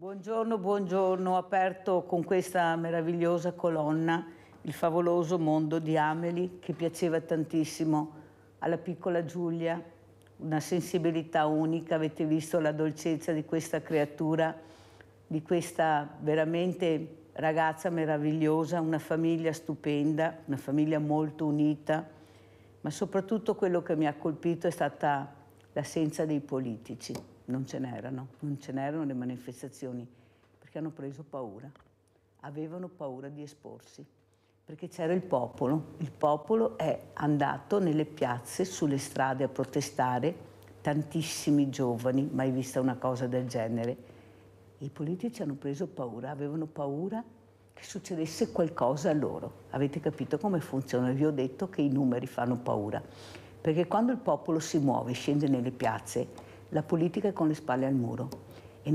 Buongiorno, buongiorno. Ho aperto con questa meravigliosa colonna Il favoloso mondo di Amélie, che piaceva tantissimo alla piccola Giulia, una sensibilità unica. Avete visto la dolcezza di questa creatura, di questa veramente ragazza meravigliosa, una famiglia stupenda, una famiglia molto unita, ma soprattutto quello che mi ha colpito è stata l'assenza dei politici. Non ce n'erano le manifestazioni, perché hanno preso paura, avevano paura di esporsi, perché c'era il popolo è andato nelle piazze, sulle strade a protestare, tantissimi giovani, mai vista una cosa del genere. I politici hanno preso paura, avevano paura che succedesse qualcosa a loro. Avete capito come funziona? Vi ho detto che i numeri fanno paura, perché quando il popolo si muove, scende nelle piazze, la politica è con le spalle al muro e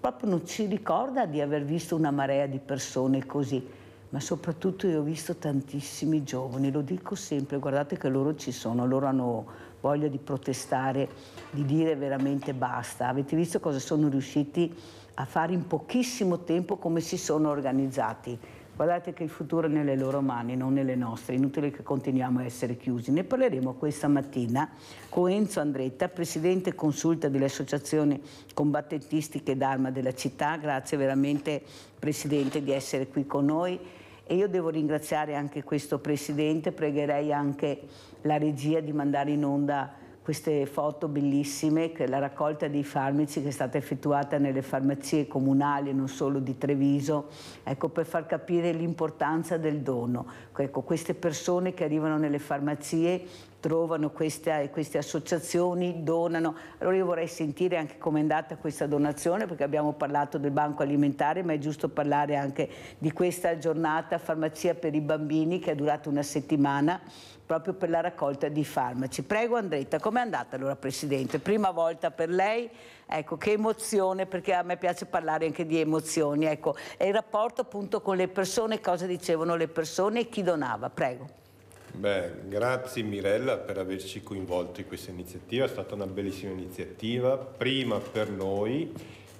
proprio non ci ricorda di aver visto una marea di persone così, ma soprattutto io ho visto tantissimi giovani, lo dico sempre, guardate che loro ci sono, loro hanno voglia di protestare, di dire veramente basta. Avete visto cosa sono riusciti a fare in pochissimo tempo, come si sono organizzati. Guardate che il futuro è nelle loro mani, non nelle nostre, è inutile che continuiamo a essere chiusi. Ne parleremo questa mattina con Enzo Andretta, presidente consulta delle associazioni combattentistiche d'arma della città. Grazie veramente, Presidente, di essere qui con noi. E io devo ringraziare anche questo Presidente, pregherei anche la regia di mandare in onda queste foto bellissime, che la raccolta dei farmaci che è stata effettuata nelle farmacie comunali, non solo di Treviso, ecco, per far capire l'importanza del dono. Ecco, queste persone che arrivano nelle farmacie trovano queste associazioni, donano. Allora io vorrei sentire anche com'è andata questa donazione, perché abbiamo parlato del banco alimentare, ma è giusto parlare anche di questa giornata farmacia per i bambini che è durata una settimana, proprio per la raccolta di farmaci. Prego Andretta, com'è andata allora Presidente? Prima volta per lei, ecco, che emozione, perché a me piace parlare anche di emozioni, ecco, e il rapporto appunto con le persone, cosa dicevano le persone e chi donava, prego. Beh, grazie Mirella per averci coinvolto in questa iniziativa, è stata una bellissima iniziativa, prima per noi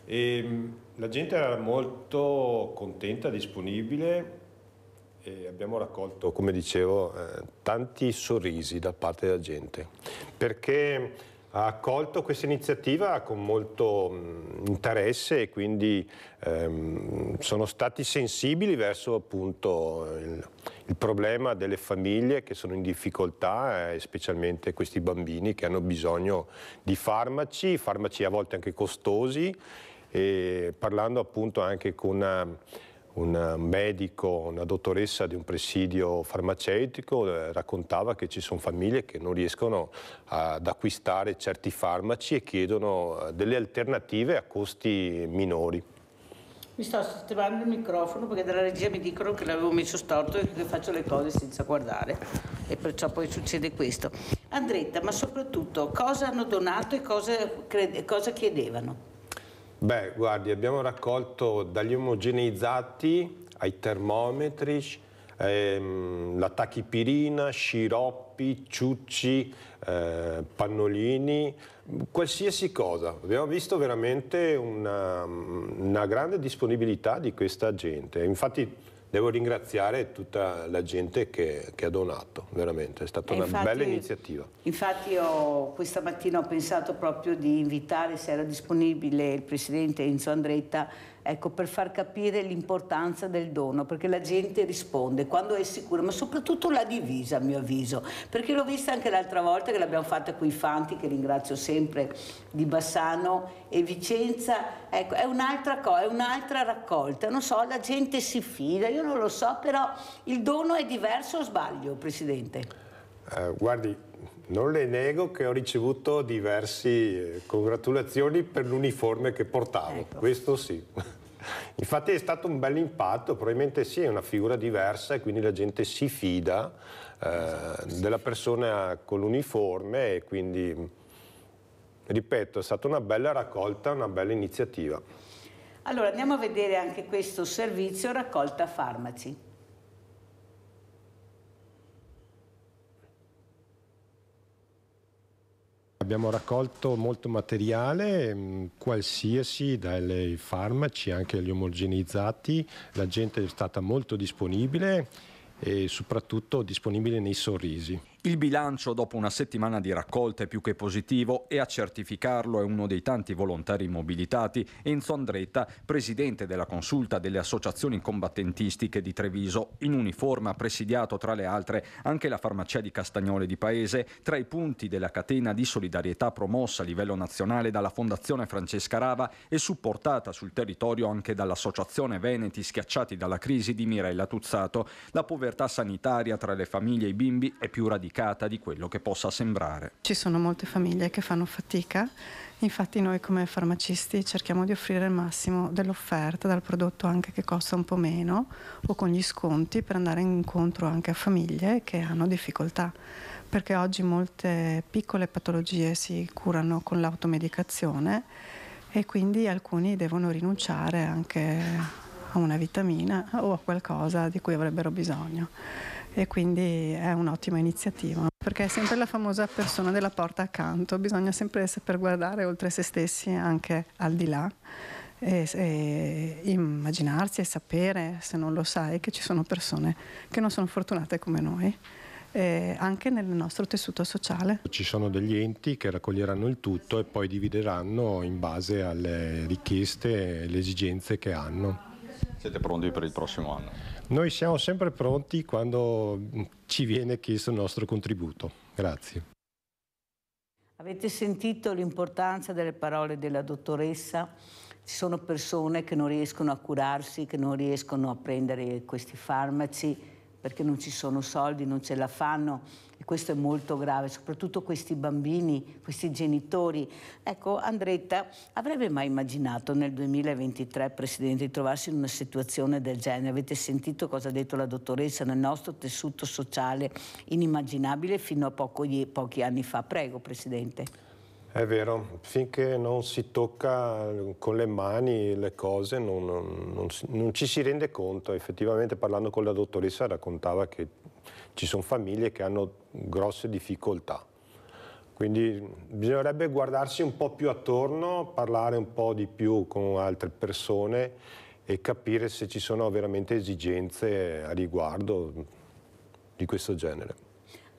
e la gente era molto contenta, disponibile. E abbiamo raccolto, come dicevo, tanti sorrisi da parte della gente, perché ha accolto questa iniziativa con molto interesse e quindi sono stati sensibili verso appunto il problema delle famiglie che sono in difficoltà, specialmente questi bambini che hanno bisogno di farmaci a volte anche costosi, e parlando appunto anche con un medico, una dottoressa di un presidio farmaceutico raccontava che ci sono famiglie che non riescono ad acquistare certi farmaci e chiedono delle alternative a costi minori. Mi sto sistemando il microfono perché dalla regia mi dicono che l'avevo messo storto e che faccio le cose senza guardare e perciò poi succede questo. Andretta, ma soprattutto cosa hanno donato e cosa chiedevano? Beh, guardi, abbiamo raccolto dagli omogeneizzati ai termometri, la tachipirina, sciroppi, ciucci, pannolini, qualsiasi cosa. Abbiamo visto veramente una grande disponibilità di questa gente. Infatti devo ringraziare tutta la gente che ha donato, veramente, è stata una bella iniziativa. Infatti io questa mattina ho pensato proprio di invitare, se era disponibile, il Presidente Enzo Andretta, ecco, per far capire l'importanza del dono, perché la gente risponde quando è sicura, ma soprattutto la divisa, a mio avviso, perché l'ho vista anche l'altra volta che l'abbiamo fatta con i Fanti, che ringrazio sempre, di Bassano e Vicenza, ecco, è un'altra cosa, è un'altra raccolta, non so, la gente si fida, io non lo so, però il dono è diverso o sbaglio, Presidente? Guardi, non le nego che ho ricevuto diverse congratulazioni per l'uniforme che portavo, ecco. Questo sì. Infatti è stato un bel impatto, probabilmente sì, è una figura diversa e quindi la gente si fida della persona con l'uniforme e quindi, ripeto, è stata una bella raccolta, una bella iniziativa. Allora andiamo a vedere anche questo servizio raccolta farmaci. Abbiamo raccolto molto materiale, qualsiasi, dai farmaci anche agli omogeneizzati. La gente è stata molto disponibile e soprattutto disponibile nei sorrisi. Il bilancio dopo una settimana di raccolta è più che positivo e a certificarlo è uno dei tanti volontari mobilitati, Enzo Andretta, presidente della consulta delle associazioni combattentistiche di Treviso. In uniforme ha presidiato tra le altre anche la farmacia di Castagnole di Paese, tra i punti della catena di solidarietà promossa a livello nazionale dalla Fondazione Francesca Rava e supportata sul territorio anche dall'Associazione Veneti Schiacciati dalla crisi di Mirella Tuzzato. La povertà sanitaria tra le famiglie e i bimbi è più radicata di quello che possa sembrare. Ci sono molte famiglie che fanno fatica, infatti noi come farmacisti cerchiamo di offrire il massimo dell'offerta, dal prodotto anche che costa un po' meno o con gli sconti, per andare incontro anche a famiglie che hanno difficoltà, perché oggi molte piccole patologie si curano con l'automedicazione e quindi alcuni devono rinunciare anche a una vitamina o a qualcosa di cui avrebbero bisogno. E quindi è un'ottima iniziativa, perché è sempre la famosa persona della porta accanto, bisogna sempre saper guardare oltre se stessi anche al di là e immaginarsi e sapere, se non lo sai, che ci sono persone che non sono fortunate come noi, anche nel nostro tessuto sociale. Ci sono degli enti che raccoglieranno il tutto e poi divideranno in base alle richieste e le esigenze che hanno. Siete pronti per il prossimo anno? Noi siamo sempre pronti quando ci viene chiesto il nostro contributo. Grazie. Avete sentito l'importanza delle parole della dottoressa? Ci sono persone che non riescono a curarsi, che non riescono a prendere questi farmaci perché non ci sono soldi, non ce la fanno, e questo è molto grave, soprattutto questi bambini, questi genitori. Ecco, Andretta, avrebbe mai immaginato nel 2023, Presidente, di trovarsi in una situazione del genere? Avete sentito cosa ha detto la dottoressa? Nel nostro tessuto sociale inimmaginabile fino a pochi anni fa. Prego, Presidente. È vero, finché non si tocca con le mani le cose non ci si rende conto. Effettivamente, parlando con la dottoressa, raccontava che ci sono famiglie che hanno grosse difficoltà. Quindi bisognerebbe guardarsi un po' più attorno, parlare un po' di più con altre persone e capire se ci sono veramente esigenze a riguardo di questo genere.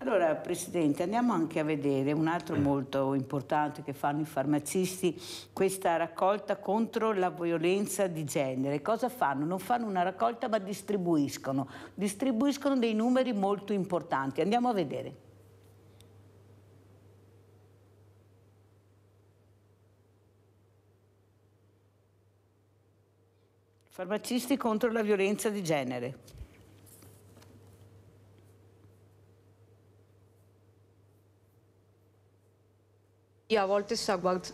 Allora, Presidente, andiamo anche a vedere un altro molto importante che fanno i farmacisti, questa raccolta contro la violenza di genere. Cosa fanno? Non fanno una raccolta ma distribuiscono dei numeri molto importanti. Andiamo a vedere. Farmacisti contro la violenza di genere. A volte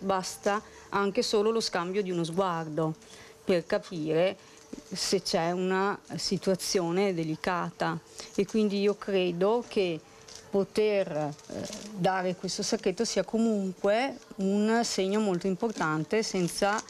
basta anche solo lo scambio di uno sguardo per capire se c'è una situazione delicata, e quindi io credo che poter dare questo sacchetto sia comunque un segno molto importante, senza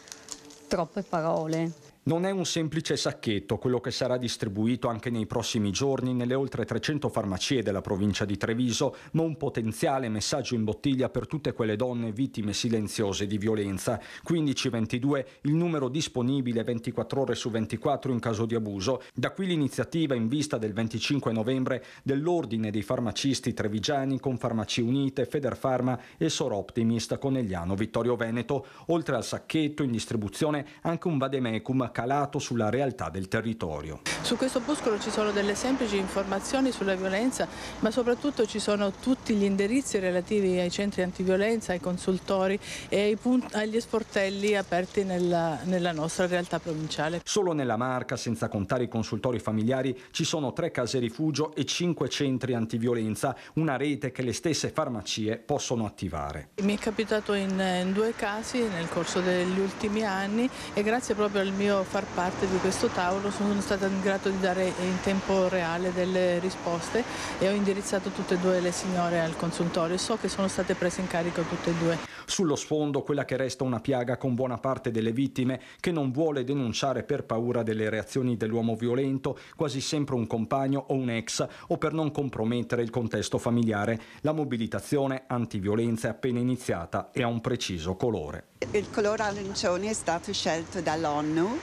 troppe parole. Non è un semplice sacchetto quello che sarà distribuito anche nei prossimi giorni nelle oltre 300 farmacie della provincia di Treviso, ma un potenziale messaggio in bottiglia per tutte quelle donne vittime silenziose di violenza. 1522 il numero disponibile 24 ore su 24 in caso di abuso. Da qui l'iniziativa in vista del 25 novembre dell'Ordine dei farmacisti trevigiani con Farmacie Unite, Federfarma e Soroptimist Conegliano Vittorio Veneto. Oltre al sacchetto in distribuzione anche un vademecum calato sulla realtà del territorio. Su questo opuscolo ci sono delle semplici informazioni sulla violenza, ma soprattutto ci sono tutti gli indirizzi relativi ai centri antiviolenza, ai consultori e agli sportelli aperti nella nostra realtà provinciale. Solo nella Marca, senza contare i consultori familiari, ci sono 3 case rifugio e 5 centri antiviolenza, una rete che le stesse farmacie possono attivare. Mi è capitato in 2 casi nel corso degli ultimi anni, e grazie proprio al mio far parte di questo tavolo, sono stata in grado di dare in tempo reale delle risposte e ho indirizzato tutte e due le signore al consultorio. So che sono state prese in carico tutte e due. Sullo sfondo quella che resta una piaga con buona parte delle vittime che non vuole denunciare per paura delle reazioni dell'uomo violento, quasi sempre un compagno o un ex, o per non compromettere il contesto familiare. La mobilitazione antiviolenza è appena iniziata e ha un preciso colore. Il colore arancione è stato scelto dall'ONU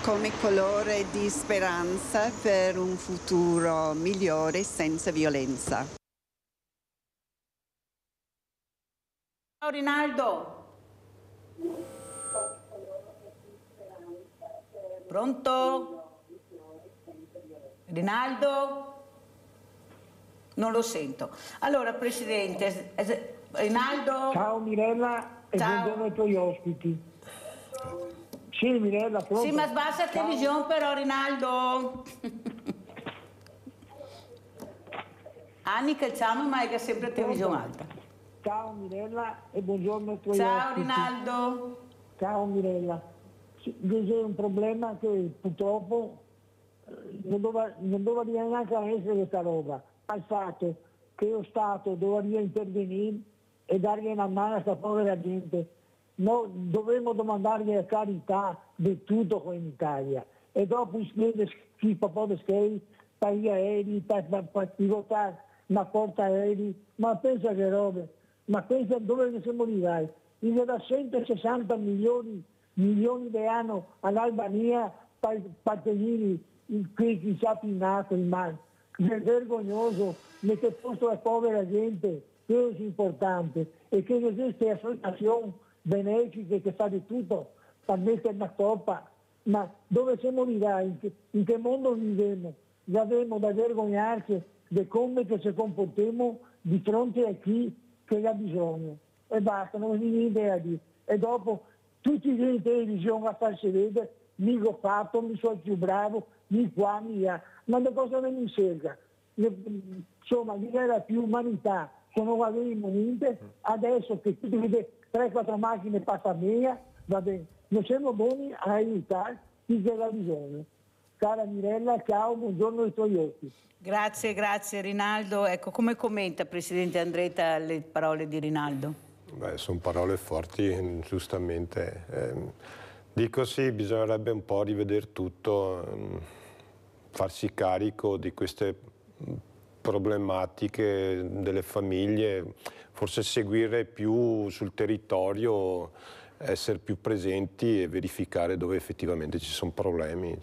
come colore di speranza per un futuro migliore senza violenza. Ciao Rinaldo. Pronto? Rinaldo? Non lo sento. Allora, Presidente, Rinaldo? Ciao Mirella e Ciao. buongiorno ai tuoi ospiti. Sì, Mirella, pronto? Sì, ma sbassa la televisione però, Rinaldo. Anni che c'hanno, ma è che sempre la televisione alta. Ciao Mirella e buongiorno ai tuoi Ciao ospiti. Rinaldo. Ciao Mirella. Sì, c'è un problema che purtroppo non doveva neanche essere questa roba. Al fatto che lo Stato doveva intervenire e dargli una mano a questa povera gente. Noi dovremmo domandargli la carità di tutto qua in Italia. E dopo spiegare chi proprio schei, per gli aerei, per votare una porta aerei, ma pensa che robe, ma pensa dove siamo arrivati. Gli da 160 milioni di anni all'Albania per tenere questi sapinati in mano. È vergognoso mettere posto alla povera gente, questo è importante, e che esiste associazioni benefiche che fa di tutto per mettere una toppa. Ma dove siamo arrivati? In che mondo viviamo? Abbiamo da vergognarci di come che ci comportiamo di fronte a chi che ha bisogno. E basta, non mi idea di. E dopo tutti in televisione a farsi vedere, mi ho fatto, mi sono più bravo, mi qua, mi là. Ma da cosa me ne serve? Insomma, lì era più umanità, se non avevamo niente, adesso che tutti vede 3-4 macchine passa via, va bene, non siamo buoni a aiutare chi che ha bisogno. Cara Mirella, ciao, buongiorno ai tuoi occhi. Grazie, grazie Rinaldo. Ecco, come commenta Presidente Andretta le parole di Rinaldo? Beh, sono parole forti, giustamente. Dico sì, bisognerebbe un po' rivedere tutto, farsi carico di queste problematiche delle famiglie, forse seguire più sul territorio, essere più presenti e verificare dove effettivamente ci sono problemi.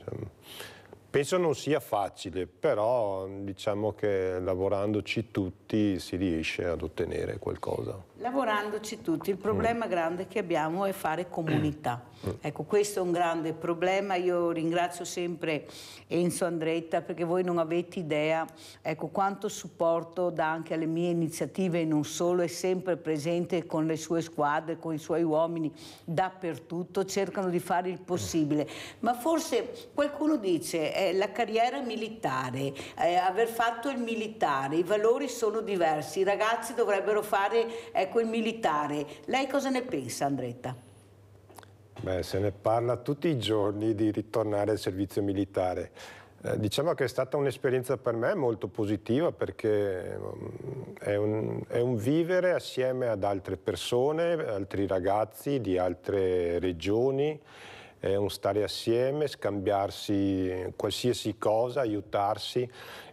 Penso non sia facile, però diciamo che lavorandoci tutti si riesce ad ottenere qualcosa. Lavorandoci tutti, il problema grande che abbiamo è fare comunità. Ecco, questo è un grande problema. Io ringrazio sempre Enzo Andretta perché voi non avete idea, ecco, quanto supporto dà anche alle mie iniziative e non solo, è sempre presente con le sue squadre, con i suoi uomini dappertutto, cercano di fare il possibile. Ma forse qualcuno dice la carriera militare, aver fatto il militare, i valori sono diversi, i ragazzi dovrebbero fare il militare. Lei cosa ne pensa, Andretta? Beh, se ne parla tutti i giorni di ritornare al servizio militare. Diciamo che è stata un'esperienza per me molto positiva perché è un vivere assieme ad altre persone, altri ragazzi di altre regioni, è un stare assieme, scambiarsi qualsiasi cosa, aiutarsi.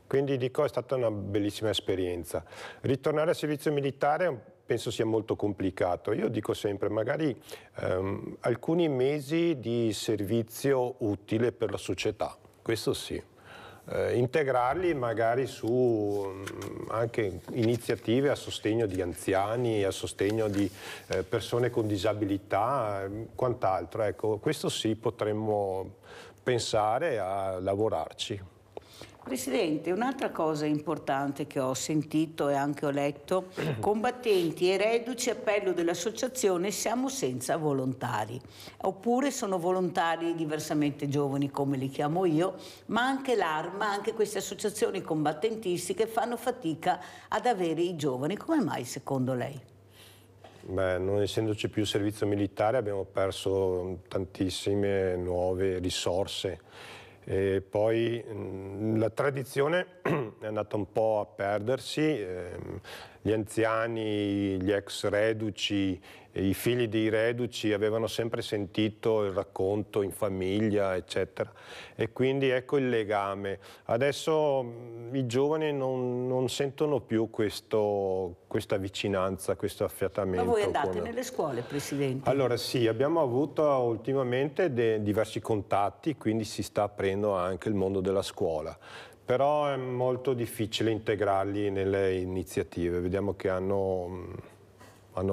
Quindi dico è stata una bellissima esperienza. Ritornare al servizio militare penso sia molto complicato. Io dico sempre magari alcuni mesi di servizio utile per la società, questo sì. Integrarli magari su anche iniziative a sostegno di anziani, a sostegno di persone con disabilità, quant'altro. Ecco, questo sì, potremmo pensare a lavorarci. Presidente, un'altra cosa importante che ho sentito e anche ho letto, combattenti e reduci appello dell'associazione siamo senza volontari, oppure sono volontari diversamente giovani come li chiamo io, ma anche l'Arma, anche queste associazioni combattentistiche fanno fatica ad avere i giovani. Come mai secondo lei? Beh, non essendoci più il servizio militare abbiamo perso tantissime nuove risorse e poi la tradizione è andata un po' a perdersi, gli anziani, gli ex reduci, i figli dei reduci avevano sempre sentito il racconto in famiglia, eccetera, e quindi ecco il legame. Adesso i giovani non sentono più questa vicinanza, questo affiatamento. Ma voi andate nelle scuole, Presidente? Allora sì, abbiamo avuto ultimamente diversi contatti, quindi si sta aprendo anche il mondo della scuola. Però è molto difficile integrarli nelle iniziative, vediamo che hanno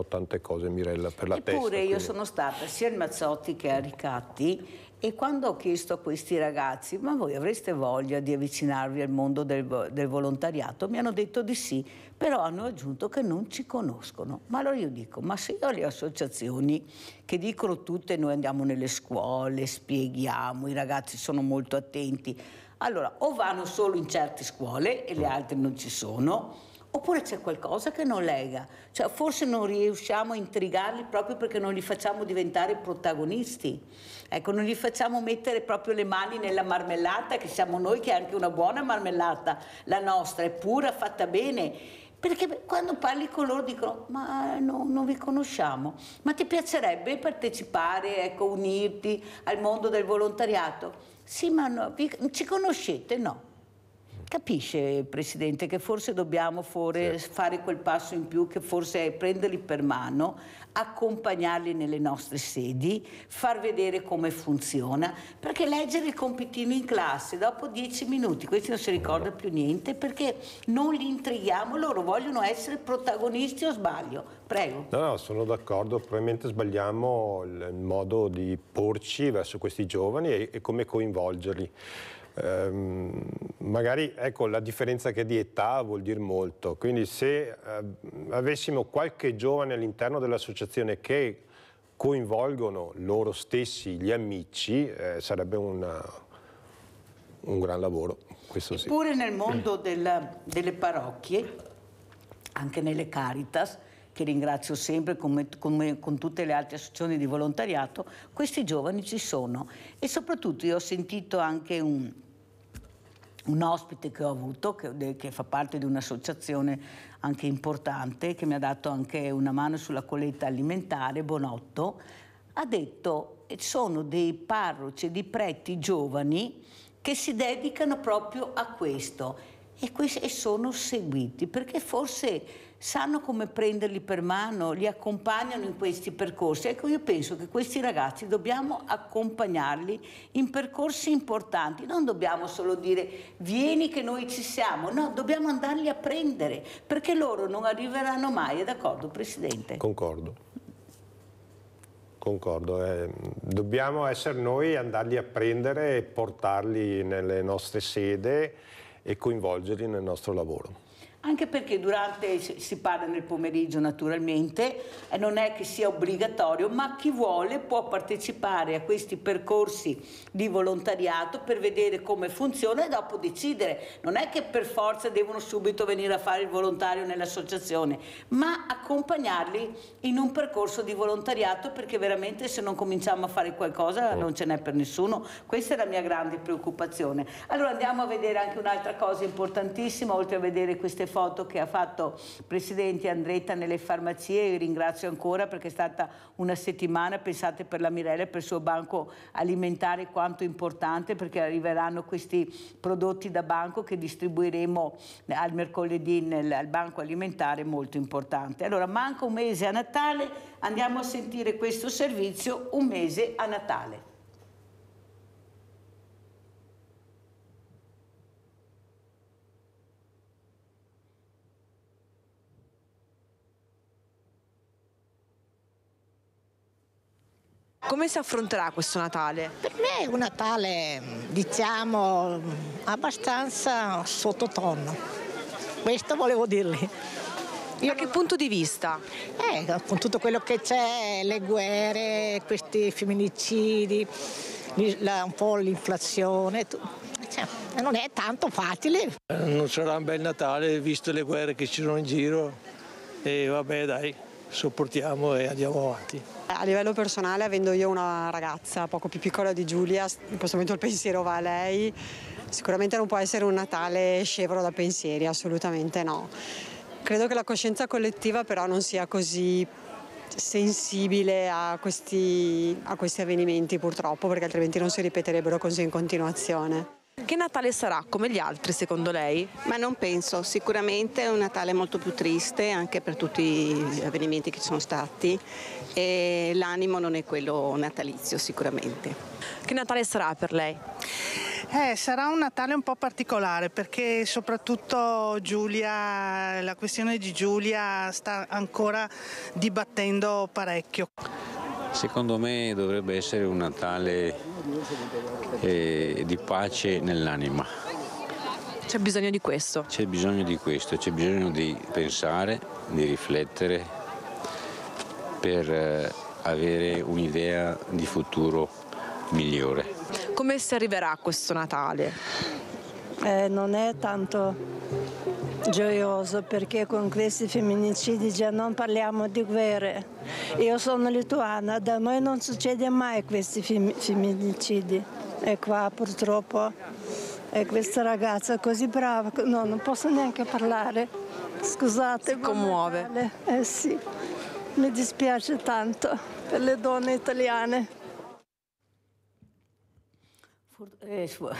tante cose, Mirella, per la testa. Eppure io sono stata sia al Mazzotti che a Ricatti e quando ho chiesto a questi ragazzi ma voi avreste voglia di avvicinarvi al mondo del volontariato, mi hanno detto di sì, però hanno aggiunto che non ci conoscono. Ma allora io dico, ma se io ho le associazioni che dicono tutte noi andiamo nelle scuole, spieghiamo, i ragazzi sono molto attenti, allora o vanno solo in certe scuole e le altre non ci sono, oppure c'è qualcosa che non lega, cioè forse non riusciamo a intrigarli proprio perché non li facciamo diventare protagonisti, ecco, non gli facciamo mettere proprio le mani nella marmellata, che siamo noi, che è anche una buona marmellata, la nostra è pura, fatta bene, perché quando parli con loro dicono ma no, non vi conosciamo, ma ti piacerebbe partecipare, ecco, unirti al mondo del volontariato? Sì, ma no, ci conoscete? No. Capisce, Presidente, che forse dobbiamo fare quel passo in più, che forse è prenderli per mano, accompagnarli nelle nostre sedi, far vedere come funziona, perché leggere il compitino in classe dopo 10 minuti, questi non si ricorda più niente, perché non li intrighiamo, loro vogliono essere protagonisti, o sbaglio? Prego. No, sono d'accordo, probabilmente sbagliamo il modo di porci verso questi giovani e come coinvolgerli. Magari ecco, la differenza che è di età vuol dire molto, quindi se avessimo qualche giovane all'interno dell'associazione che coinvolgono loro stessi, gli amici, sarebbe un gran lavoro, questo sì. Eppure nel mondo delle parrocchie, anche nelle Caritas, che ringrazio sempre come con tutte le altre associazioni di volontariato, questi giovani ci sono. E soprattutto io ho sentito anche un ospite che ho avuto, che fa parte di un'associazione anche importante, che mi ha dato anche una mano sulla colletta alimentare, Bonotto, ha detto sono dei parroci e dei preti giovani che si dedicano proprio a questo e sono seguiti, perché forse sanno come prenderli per mano, li accompagnano in questi percorsi. Ecco, io penso che questi ragazzi dobbiamo accompagnarli in percorsi importanti, non dobbiamo solo dire vieni che noi ci siamo, no, dobbiamo andarli a prendere, perché loro non arriveranno mai, è d'accordo, Presidente? Concordo, dobbiamo essere noi, andarli a prendere e portarli nelle nostre sedi e coinvolgerli nel nostro lavoro. Anche perché si parla nel pomeriggio naturalmente, e non è che sia obbligatorio, ma chi vuole può partecipare a questi percorsi di volontariato per vedere come funziona e dopo decidere. Non è che per forza devono subito venire a fare il volontario nell'associazione, ma accompagnarli in un percorso di volontariato, perché veramente se non cominciamo a fare qualcosa non ce n'è per nessuno. Questa è la mia grande preoccupazione. Allora andiamo a vedere anche un'altra cosa importantissima, oltre a vedere queste foto che ha fatto Presidente Andretta nelle farmacie. Io ringrazio ancora perché è stata una settimana, pensate, per la Mirella e per il suo banco alimentare quanto importante, perché arriveranno questi prodotti da banco che distribuiremo al mercoledì al banco alimentare, molto importante. Allora manca un mese a Natale, andiamo a sentire questo servizio, un mese a Natale. Come si affronterà questo Natale? Per me è un Natale, diciamo, abbastanza sottotono. Questo volevo dirgli. Da che punto di vista? Con tutto quello che c'è, le guerre, questi femminicidi, un po' l'inflazione, non è tanto facile. Non sarà un bel Natale visto le guerre che ci sono in giro e vabbè dai, sopportiamo e andiamo avanti. A livello personale, avendo io una ragazza poco più piccola di Giulia, in questo momento il pensiero va a lei. Sicuramente non può essere un Natale scevro da pensieri, assolutamente no. Credo che la coscienza collettiva però non sia così sensibile a questi avvenimenti, purtroppo, perché altrimenti non si ripeterebbero così in continuazione. Che Natale sarà come gli altri secondo lei? Ma non penso, sicuramente è un Natale molto più triste anche per tutti gli avvenimenti che ci sono stati e l'animo non è quello natalizio sicuramente. Che Natale sarà per lei? Sarà un Natale un po' particolare perché soprattutto Giulia, la questione di Giulia sta ancora dibattendo parecchio. Secondo me dovrebbe essere un Natale di pace nell'anima. C'è bisogno di questo? C'è bisogno di questo, c'è bisogno di pensare, di riflettere per avere un'idea di futuro migliore. Come si arriverà a questo Natale? Non è tanto gioioso perché con questi femminicidi già non parliamo di guerre. Io sono lituana, da noi non succede mai questi femminicidi e qua purtroppo è questa ragazza così brava, no, non posso neanche parlare, scusate. Si commuove. Sì, mi dispiace tanto per le donne italiane.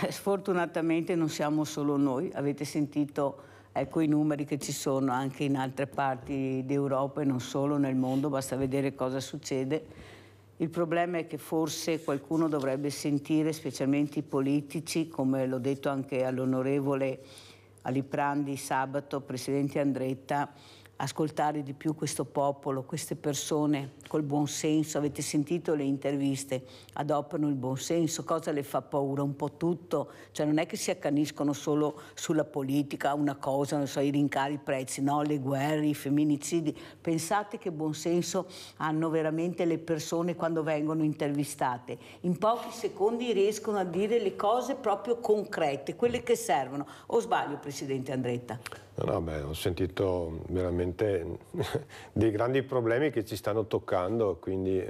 Sfortunatamente non siamo solo noi, avete sentito i numeri che ci sono anche in altre parti d'Europa e non solo nel mondo, basta vedere cosa succede. Il problema è che forse qualcuno dovrebbe sentire, specialmente i politici, come l'ho detto anche all'onorevole Aliprandi sabato, presidente Andretta, ascoltare di più questo popolo, queste persone col buon senso. Avete sentito le interviste, adoperano il buon senso. Cosa le fa paura? Un po' tutto, cioè non è che si accaniscono solo sulla politica, una cosa, non so, i rincari, i prezzi, no, le guerre, i femminicidi. Pensate che buon senso hanno veramente le persone quando vengono intervistate. In pochi secondi riescono a dire le cose proprio concrete, quelle che servono. O sbaglio, Presidente Andretta? No, ho sentito veramente dei grandi problemi che ci stanno toccando, quindi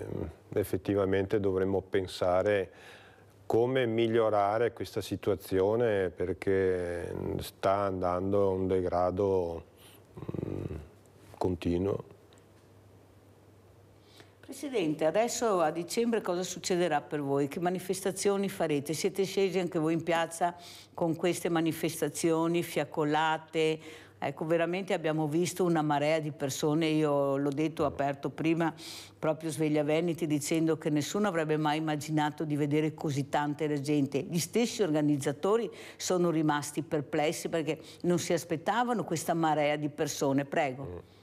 effettivamente dovremmo pensare come migliorare questa situazione perché sta andando a un degrado continuo. Presidente, adesso a dicembre cosa succederà per voi? Che manifestazioni farete? Siete scesi anche voi in piazza con queste manifestazioni fiaccolate? Ecco, veramente abbiamo visto una marea di persone, io l'ho detto aperto prima, proprio Sveglia Veneti, dicendo che nessuno avrebbe mai immaginato di vedere così tanta gente. Gli stessi organizzatori sono rimasti perplessi perché non si aspettavano questa marea di persone. Prego.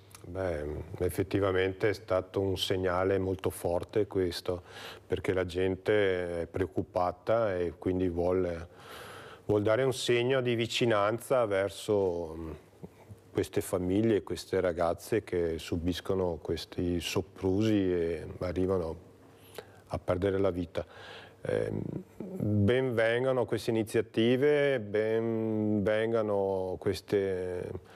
Effettivamente è stato un segnale molto forte questo, perché la gente è preoccupata e quindi vuol dare un segno di vicinanza verso queste famiglie, queste ragazze che subiscono questi soprusi e arrivano a perdere la vita. Ben vengano queste iniziative, ben vengano queste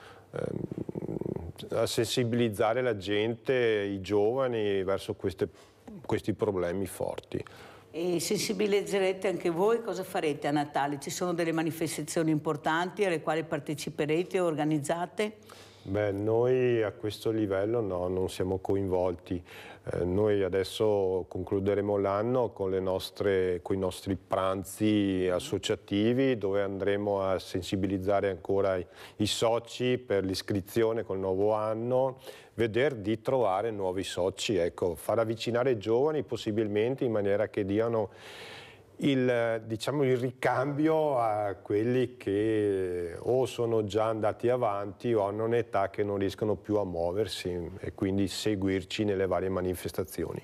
a sensibilizzare la gente, i giovani verso questi problemi forti. E sensibilizzerete anche voi? Cosa farete a Natale? Ci sono delle manifestazioni importanti alle quali parteciperete o organizzate? Noi a questo livello no, non siamo coinvolti. Noi adesso concluderemo l'anno con i nostri pranzi associativi dove andremo a sensibilizzare ancora i soci per l'iscrizione col nuovo anno, vedere di trovare nuovi soci, ecco, far avvicinare i giovani possibilmente in maniera che diano il ricambio a quelli che o sono già andati avanti o hanno un'età che non riescono più a muoversi e quindi seguirci nelle varie manifestazioni.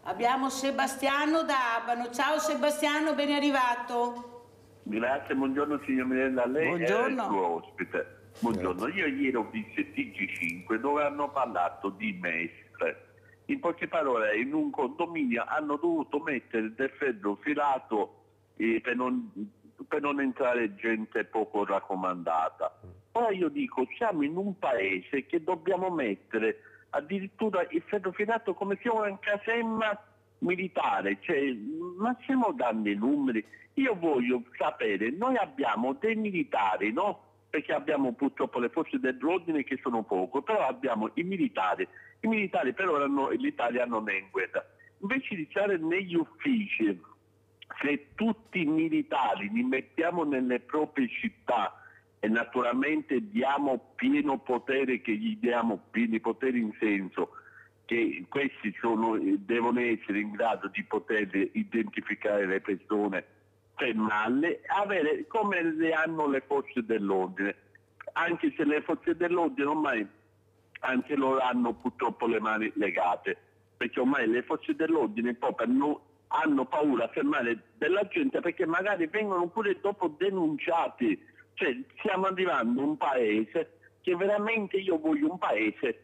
Abbiamo Sebastiano da Abano. Ciao Sebastiano, ben arrivato. Grazie, buongiorno signor Mirella, lei buongiorno. È il suo ospite. Buongiorno, io ieri ho visto il TG5 dove hanno parlato di mestre. In poche parole, in un condominio hanno dovuto mettere del ferro filato per non entrare gente poco raccomandata. Ora io dico, siamo in un paese che dobbiamo mettere addirittura il ferro filato come se una caserma militare, cioè, ma stiamo dando i numeri. Io voglio sapere, noi abbiamo dei militari, no? Perché abbiamo purtroppo le forze dell'ordine che sono poco, però abbiamo i militari per ora l'Italia non è in guerra. Invece di stare negli uffici, se tutti i militari li mettiamo nelle proprie città e naturalmente diamo pieno potere, che gli diamo pieni poteri in senso che questi devono essere in grado di poter identificare le persone, fermarle, avere come le hanno le forze dell'ordine, anche se le forze dell'ordine ormai anche loro hanno purtroppo le mani legate, perché ormai le forze dell'ordine proprio hanno paura a fermare della gente, perché magari vengono pure dopo denunciati. Cioè, stiamo arrivando a un paese che veramente, io voglio un paese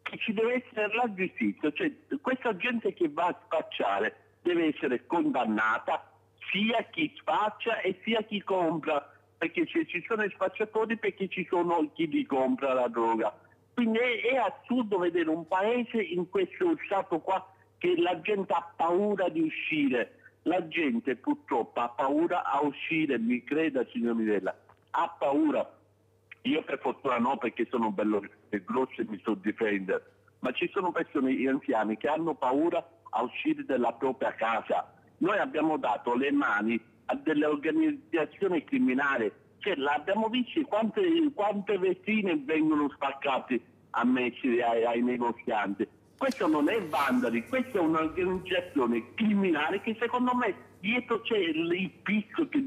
che ci deve essere la giustizia, cioè questa gente che va a spacciare deve essere condannata, sia chi spaccia e sia chi compra, perché se ci sono i spacciatori, perché ci sono chi li compra la droga. Quindi è assurdo vedere un paese in questo stato qua, che la gente ha paura di uscire, la gente purtroppo ha paura a uscire, mi creda signor Mirella, ha paura. Io per fortuna no, perché sono bello e grosso e mi so difendere, ma ci sono persone anziane che hanno paura a uscire dalla propria casa. Noi abbiamo dato le mani a delle organizzazioni criminali, cioè l'abbiamo visto quante vetrine vengono spaccate a messi ai negozianti. Questo non è vandali, questa è un'organizzazione criminale che secondo me dietro c'è il pizzo che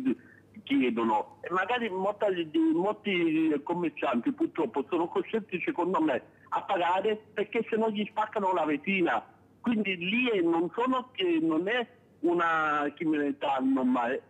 chiedono, e magari molti commercianti purtroppo sono costretti secondo me a pagare, perché se no gli spaccano la vetrina. Quindi lì non è una criminalità normale,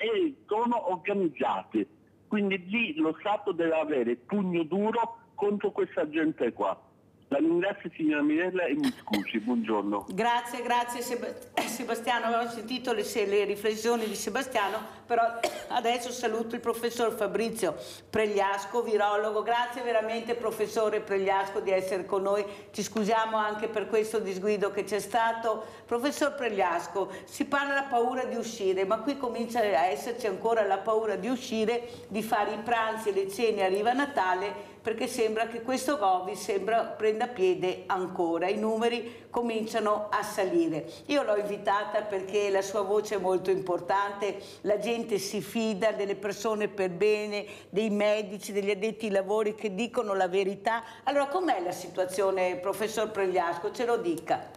sono organizzate. Quindi lì lo Stato deve avere pugno duro contro questa gente qua. La ringrazio signora Mirella e mi scusi, buongiorno. Grazie Sebastiano, avevo sentito le riflessioni di Sebastiano, però adesso saluto il professor Fabrizio Pregliasco, virologo. Grazie veramente professore Pregliasco di essere con noi, ci scusiamo anche per questo disguido che c'è stato. Professor Pregliasco, si parla della paura di uscire, ma qui comincia a esserci ancora la paura di uscire, di fare i pranzi e le cene, arriva Natale, perché sembra che questo Covid prenda piede ancora, i numeri cominciano a salire. Io l'ho invitata perché la sua voce è molto importante, la gente si fida delle persone per bene, dei medici, degli addetti ai lavori che dicono la verità. Allora com'è la situazione, professor Pregliasco? Ce lo dica.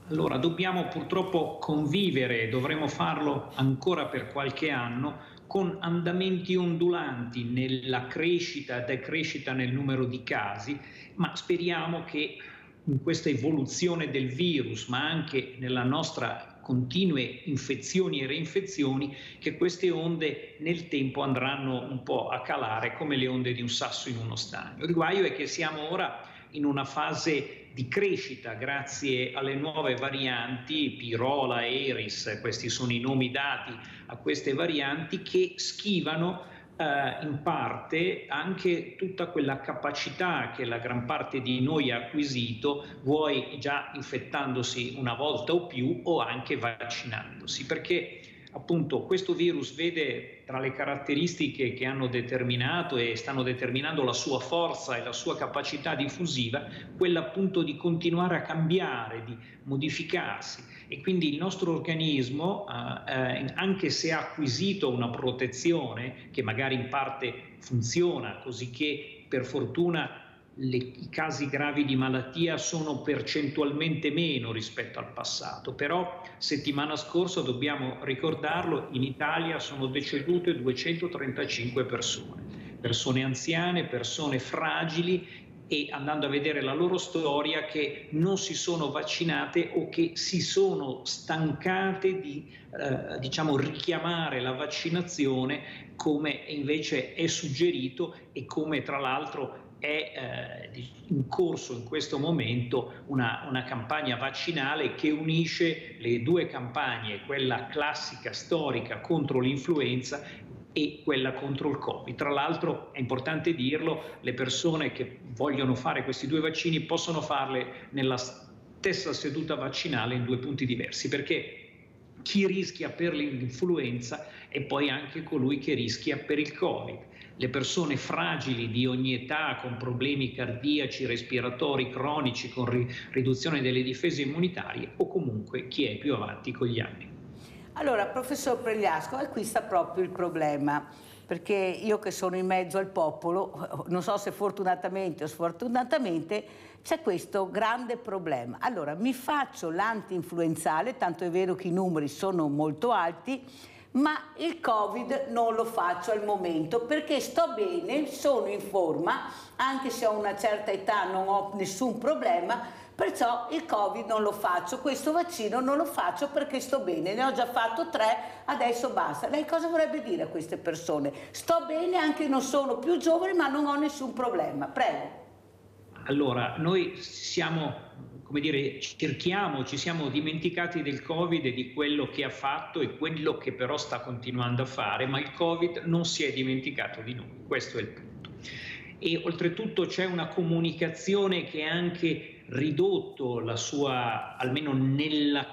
Allora, dobbiamo purtroppo convivere, dovremo farlo ancora per qualche anno, con andamenti ondulanti nella crescita e decrescita nel numero di casi, ma speriamo che in questa evoluzione del virus, ma anche nella nostra continue infezioni e reinfezioni, che queste onde nel tempo andranno un po' a calare come le onde di un sasso in uno stagno. Il guaio è che siamo ora in una fase di crescita grazie alle nuove varianti, Pirola, Eris, questi sono i nomi dati a queste varianti, che schivano in parte anche tutta quella capacità che la gran parte di noi ha acquisito, vuoi già infettandosi una volta o più o anche vaccinandosi, perché appunto questo virus vede tra le caratteristiche che hanno determinato e stanno determinando la sua forza e la sua capacità diffusiva, quella appunto di continuare a cambiare, di modificarsi, e quindi il nostro organismo, anche se ha acquisito una protezione che magari in parte funziona, così che per fortuna i casi gravi di malattia sono percentualmente meno rispetto al passato, però settimana scorsa, dobbiamo ricordarlo, in Italia sono decedute 235 persone anziane, persone fragili, e andando a vedere la loro storia, che non si sono vaccinate o che si sono stancate di richiamare la vaccinazione come invece è suggerito, e come tra l'altro è in corso in questo momento una campagna vaccinale che unisce le due campagne, quella classica storica contro l'influenza e quella contro il Covid. Tra l'altro è importante dirlo, le persone che vogliono fare questi 2 vaccini possono farle nella stessa seduta vaccinale in 2 punti diversi, perché chi rischia per l'influenza è poi anche colui che rischia per il Covid. Le persone fragili di ogni età, con problemi cardiaci, respiratori cronici, con riduzione delle difese immunitarie, o comunque chi è più avanti con gli anni. Allora, professor Pregliasco, qui sta proprio il problema, perché io che sono in mezzo al popolo, non so se fortunatamente o sfortunatamente, c'è questo grande problema. Allora, mi faccio l'anti-influenzale, tanto è vero che i numeri sono molto alti, ma il Covid non lo faccio al momento perché sto bene, sono in forma, anche se ho una certa età non ho nessun problema, perciò il Covid non lo faccio, questo vaccino non lo faccio perché sto bene, ne ho già fatto 3, adesso basta. Lei cosa vorrebbe dire a queste persone? Sto bene, anche non sono più giovane, ma non ho nessun problema. Prego. Allora, noi siamo, come dire, ci siamo dimenticati del Covid e di quello che ha fatto e quello che però sta continuando a fare, ma il Covid non si è dimenticato di noi, questo è il punto. E oltretutto c'è una comunicazione che ha anche ridotto la sua, almeno nella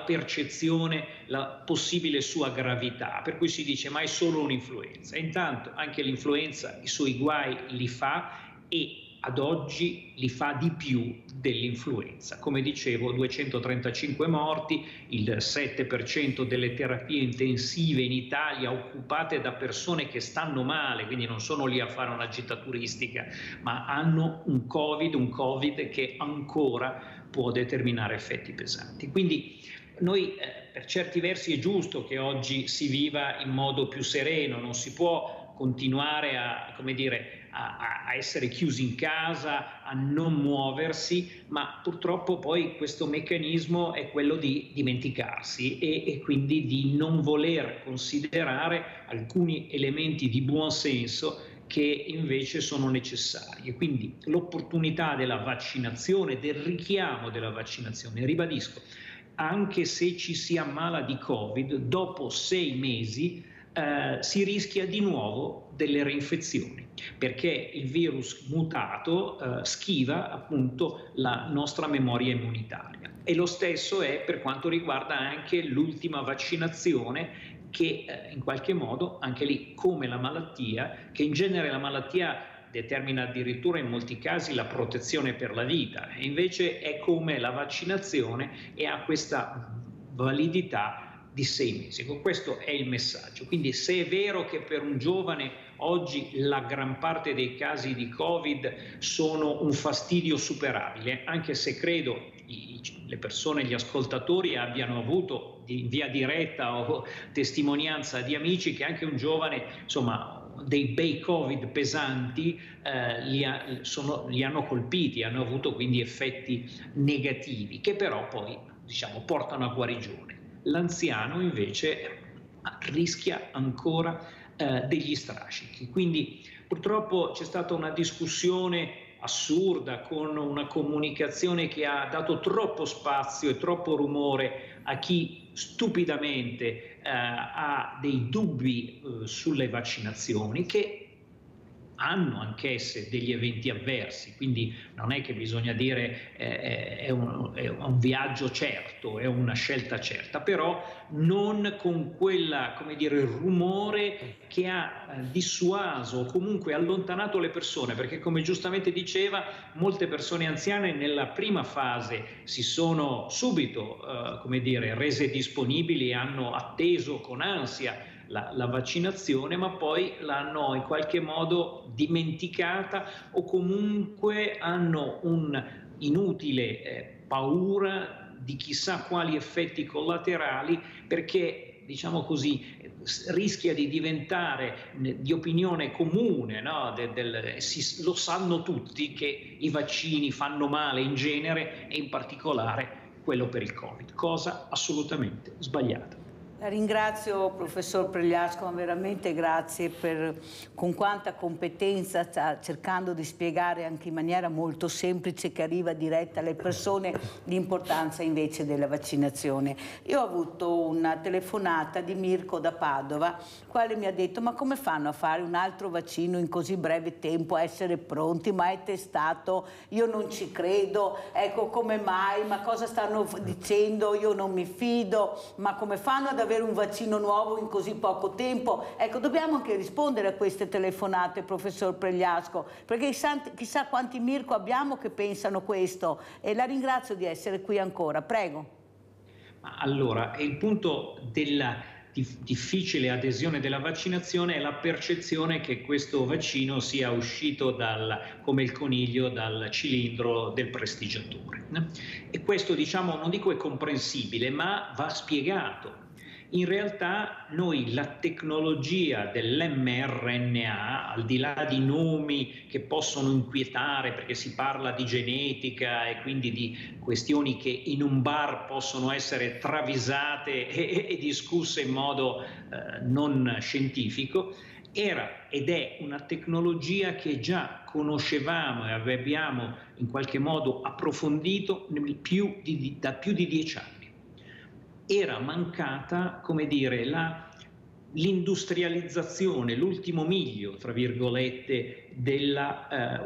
percezione, la possibile sua gravità, per cui si dice ma è solo un'influenza. Intanto anche l'influenza i suoi guai li fa e ad oggi li fa di più dell'influenza. Come dicevo, 235 morti, il 7% delle terapie intensive in Italia occupate da persone che stanno male, quindi non sono lì a fare una gita turistica, ma hanno un Covid che ancora può determinare effetti pesanti. Quindi noi per certi versi è giusto che oggi si viva in modo più sereno, non si può continuare a essere chiusi in casa, a non muoversi, ma purtroppo poi questo meccanismo è quello di dimenticarsi e quindi di non voler considerare alcuni elementi di buon senso che invece sono necessari. E quindi l'opportunità della vaccinazione, del richiamo della vaccinazione, ribadisco, anche se ci si ammala di Covid, dopo 6 mesi si rischia di nuovo delle reinfezioni, perché il virus mutato schiva appunto la nostra memoria immunitaria. E lo stesso è per quanto riguarda anche l'ultima vaccinazione, che in qualche modo, anche lì come la malattia, che in genere la malattia determina addirittura in molti casi la protezione per la vita, e invece è come la vaccinazione e ha questa validità di 6 mesi. Questo è il messaggio. Quindi se è vero che per un giovane oggi la gran parte dei casi di Covid sono un fastidio superabile, anche se credo le persone, gli ascoltatori abbiano avuto in via diretta o testimonianza di amici che anche un giovane, insomma, dei bei Covid pesanti li hanno colpiti, hanno avuto quindi effetti negativi che però poi portano a guarigione. L'anziano invece rischia ancora degli strascichi. Quindi purtroppo c'è stata una discussione assurda con una comunicazione che ha dato troppo spazio e troppo rumore a chi stupidamente ha dei dubbi sulle vaccinazioni, che hanno anch'esse degli eventi avversi, quindi non è che bisogna dire è un viaggio certo, è una scelta certa, però non con quella, rumore che ha dissuaso o comunque allontanato le persone, perché come giustamente diceva, molte persone anziane nella prima fase si sono subito, rese disponibili e hanno atteso con ansia la vaccinazione, ma poi l'hanno in qualche modo dimenticata o comunque hanno un'inutile paura di chissà quali effetti collaterali, perché rischia di diventare di opinione comune, no? Lo sanno tutti che i vaccini fanno male in genere e in particolare quello per il Covid, cosa assolutamente sbagliata. La ringrazio professor Pregliasco, veramente grazie per con quanta competenza sta cercando di spiegare anche in maniera molto semplice che arriva diretta alle persone l'importanza invece della vaccinazione. Io ho avuto una telefonata di Mirko da Padova, il quale mi ha detto: ma come fanno a fare un altro vaccino in così breve tempo, a essere pronti, ma è testato, io non ci credo, ecco come mai, ma cosa stanno dicendo, io non mi fido, ma come fanno ad avere un vaccino nuovo in così poco tempo? Ecco, dobbiamo anche rispondere a queste telefonate, professor Pregliasco, perché chissà quanti Mirko abbiamo che pensano questo, e la ringrazio di essere qui ancora. Prego. Allora, il punto della difficile adesione della vaccinazione è la percezione che questo vaccino sia uscito come il coniglio dal cilindro del prestigiatore. E questo, diciamo, non dico è comprensibile, ma va spiegato. In realtà noi la tecnologia dell'mRNA, al di là di nomi che possono inquietare perché si parla di genetica e quindi di questioni che in un bar possono essere travisate e discusse in modo non scientifico, era ed è una tecnologia che già conoscevamo e abbiamo in qualche modo approfondito da più di 10 anni. Era mancata, come dire, l'industrializzazione, l'ultimo miglio, tra virgolette, della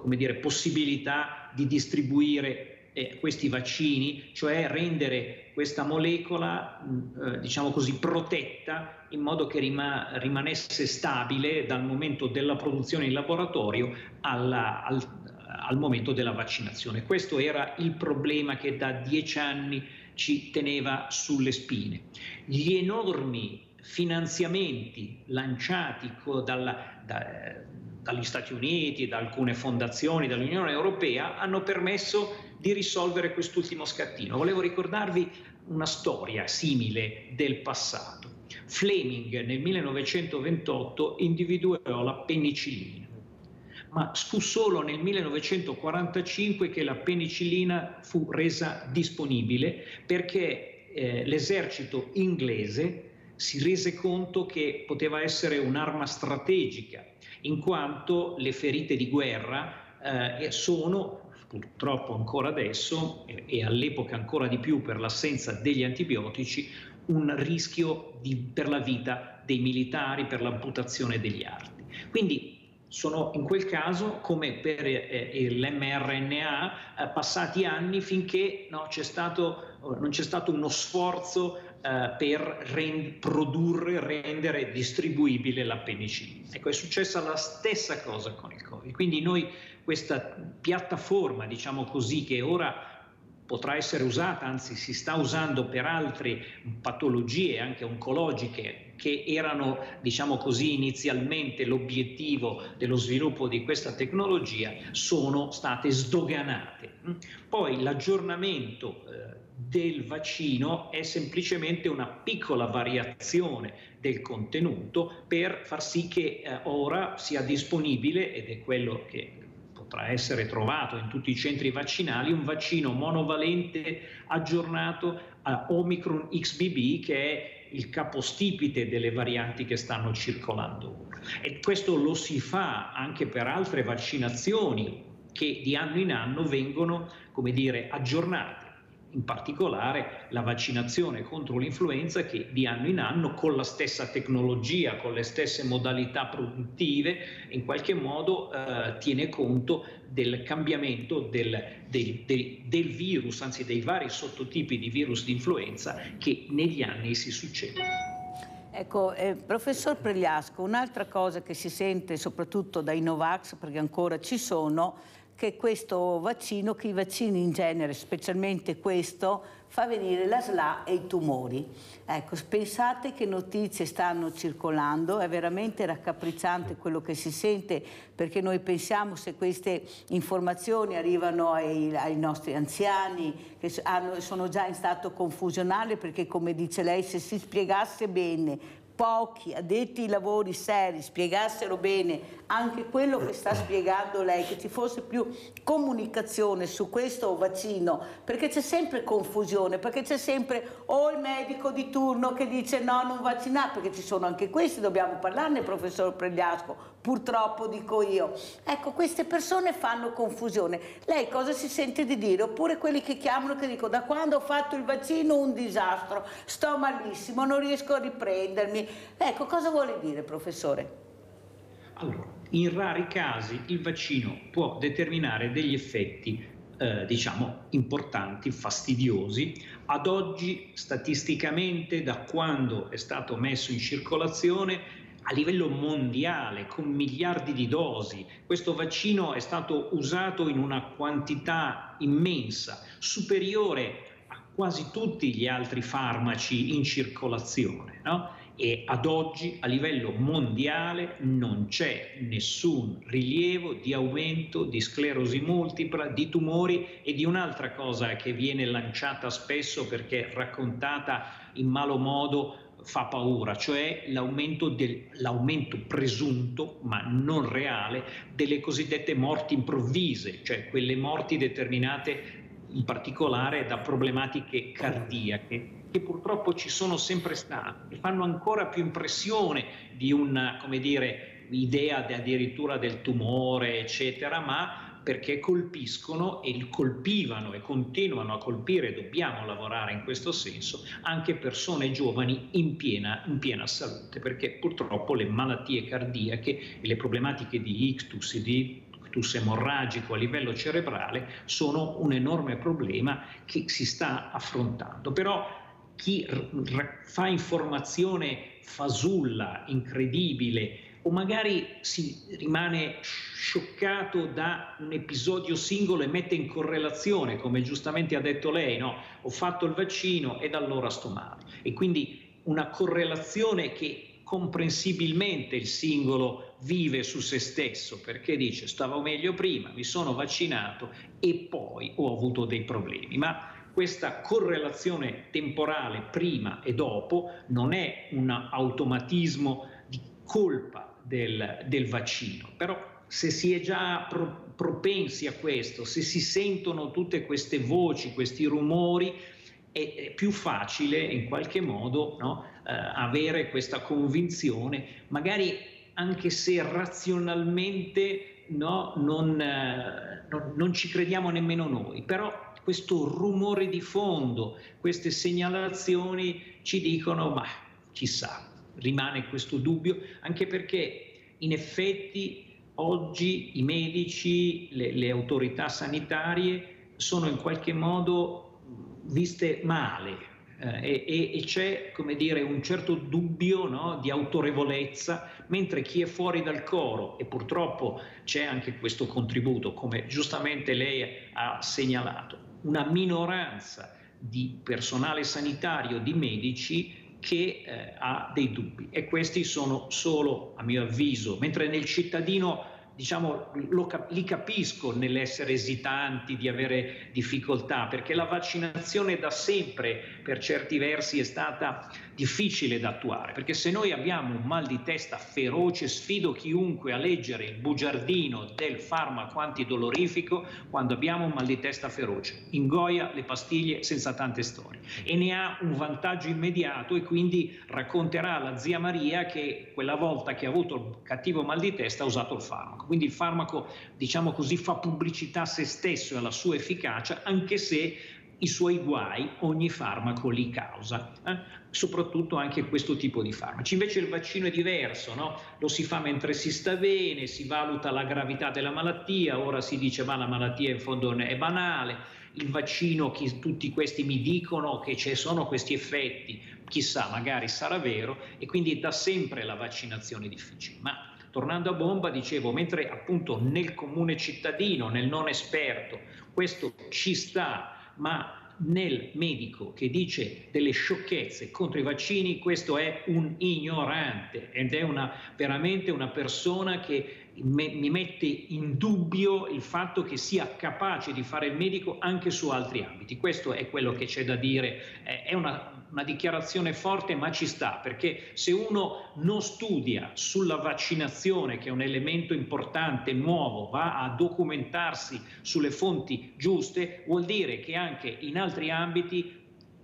come dire, possibilità di distribuire questi vaccini, cioè rendere questa molecola, diciamo così, protetta in modo che rimanesse stabile dal momento della produzione in laboratorio al momento della vaccinazione. Questo era il problema che da 10 anni ci teneva sulle spine. Gli enormi finanziamenti lanciati dagli Stati Uniti, da alcune fondazioni, dall'Unione Europea, hanno permesso di risolvere quest'ultimo scattino. Volevo ricordarvi una storia simile del passato. Fleming nel 1928 individuò la penicillina, ma fu solo nel 1945 che la penicillina fu resa disponibile, perché l'esercito inglese si rese conto che poteva essere un'arma strategica, in quanto le ferite di guerra sono, purtroppo ancora adesso, e all'epoca ancora di più per l'assenza degli antibiotici, un rischio per la vita dei militari, per l'amputazione degli arti. Quindi sono in quel caso, come per l'mRNA, passati anni finché non c'è stato uno sforzo per rendere distribuibile la penicillina. Ecco, è successa la stessa cosa con il Covid. Quindi noi questa piattaforma, diciamo così, che ora potrà essere usata, anzi si sta usando per altre patologie anche oncologiche che erano, diciamo così, inizialmente l'obiettivo dello sviluppo di questa tecnologia, sono state sdoganate. Poi l'aggiornamento del vaccino è semplicemente una piccola variazione del contenuto per far sì che ora sia disponibile, ed è quello che potrà essere trovato in tutti i centri vaccinali, un vaccino monovalente aggiornato a Omicron XBB, che è il capostipite delle varianti che stanno circolando ora. E questo lo si fa anche per altre vaccinazioni che di anno in anno vengono, come dire, aggiornate. In particolare la vaccinazione contro l'influenza, che di anno in anno, con la stessa tecnologia, con le stesse modalità produttive, in qualche modo tiene conto del cambiamento del virus, anzi dei vari sottotipi di virus di influenza che negli anni si succedono. Ecco, professor Pregliasco, un'altra cosa che si sente soprattutto dai Novax, perché ancora ci sono, che questo vaccino, che i vaccini in genere, specialmente questo, fa venire la SLA e i tumori. Ecco, pensate che notizie stanno circolando, è veramente raccapricciante quello che si sente, perché noi pensiamo, se queste informazioni arrivano ai nostri anziani, che sono già in stato confusionale, perché come dice lei, se si spiegasse bene pochi addetti ai lavori seri spiegassero bene anche quello che sta spiegando lei, che ci fosse più comunicazione su questo vaccino, perché c'è sempre confusione, perché c'è sempre o il medico di turno che dice no, non vaccinare, perché ci sono anche questi, dobbiamo parlarne, professor Pregliasco, purtroppo dico io. Ecco, queste persone fanno confusione. Lei cosa si sente di dire? Oppure quelli che chiamano che dicono da quando ho fatto il vaccino un disastro, sto malissimo, non riesco a riprendermi. Ecco, cosa vuole dire, professore? Allora, in rari casi il vaccino può determinare degli effetti diciamo importanti, fastidiosi. Ad oggi statisticamente, da quando è stato messo in circolazione a livello mondiale con miliardi di dosi, questo vaccino è stato usato in una quantità immensa, superiore a quasi tutti gli altri farmaci in circolazione, no? E ad oggi a livello mondiale non c'è nessun rilievo di aumento di sclerosi multipla, di tumori e di un'altra cosa che viene lanciata spesso perché raccontata in malo modo fa paura, cioè l'aumento presunto ma non reale delle cosiddette morti improvvise, cioè quelle morti determinate in particolare da problematiche cardiache, che purtroppo ci sono sempre state e fanno ancora più impressione di una, come dire, idea addirittura del tumore, eccetera, ma perché colpiscono e colpivano e continuano a colpire, dobbiamo lavorare in questo senso, anche persone giovani in piena salute, perché purtroppo le malattie cardiache e le problematiche di ictus e di emorragico a livello cerebrale sono un enorme problema che si sta affrontando. Però chi fa informazione fasulla, incredibile, o magari si rimane scioccato da un episodio singolo e mette in correlazione, come giustamente ha detto lei, no? Ho fatto il vaccino e da allora sto male. E quindi una correlazione che comprensibilmente il singolo vive su se stesso, perché dice stavo meglio prima, mi sono vaccinato e poi ho avuto dei problemi. Ma questa correlazione temporale prima e dopo non è un automatismo di colpa del vaccino, però se si è già propensi a questo, se si sentono tutte queste voci, questi rumori, è più facile in qualche modo, no, avere questa convinzione, magari anche se razionalmente, no, non ci crediamo nemmeno noi, però questo rumore di fondo, queste segnalazioni ci dicono, ma chissà, rimane questo dubbio, anche perché in effetti oggi i medici, le autorità sanitarie sono in qualche modo viste male e c'è, come dire, un certo dubbio, no, di autorevolezza, mentre chi è fuori dal coro, e purtroppo c'è anche questo contributo, come giustamente lei ha segnalato, una minoranza di personale sanitario, di medici che ha dei dubbi, e questi sono solo, a mio avviso, mentre nel cittadino, diciamo, li capisco nell'essere esitanti, di avere difficoltà, perché la vaccinazione da sempre per certi versi è stata difficile da attuare, perché se noi abbiamo un mal di testa feroce, sfido chiunque a leggere il bugiardino del farmaco antidolorifico quando abbiamo un mal di testa feroce, ingoia le pastiglie senza tante storie e ne ha un vantaggio immediato, e quindi racconterà alla zia Maria che quella volta che ha avuto il cattivo mal di testa ha usato il farmaco. Quindi il farmaco, diciamo così, fa pubblicità a se stesso e alla sua efficacia, anche se i suoi guai ogni farmaco li causa, soprattutto anche questo tipo di farmaci. Invece il vaccino è diverso, no? Lo si fa mentre si sta bene, si valuta la gravità della malattia, ora si dice ma la malattia in fondo è banale, il vaccino, tutti questi mi dicono che ci sono questi effetti, chissà, magari sarà vero, e quindi da sempre la vaccinazione è difficile. Ma tornando a bomba, dicevo, mentre appunto nel comune cittadino, nel non esperto, questo ci sta, ma nel medico che dice delle sciocchezze contro i vaccini, questo è un ignorante ed è veramente una persona che mi mette in dubbio il fatto che sia capace di fare il medico anche su altri ambiti. Questo è quello che c'è da dire, è una dichiarazione forte, ma ci sta, perché se uno non studia sulla vaccinazione, che è un elemento importante, nuovo, va a documentarsi sulle fonti giuste, vuol dire che anche in altri ambiti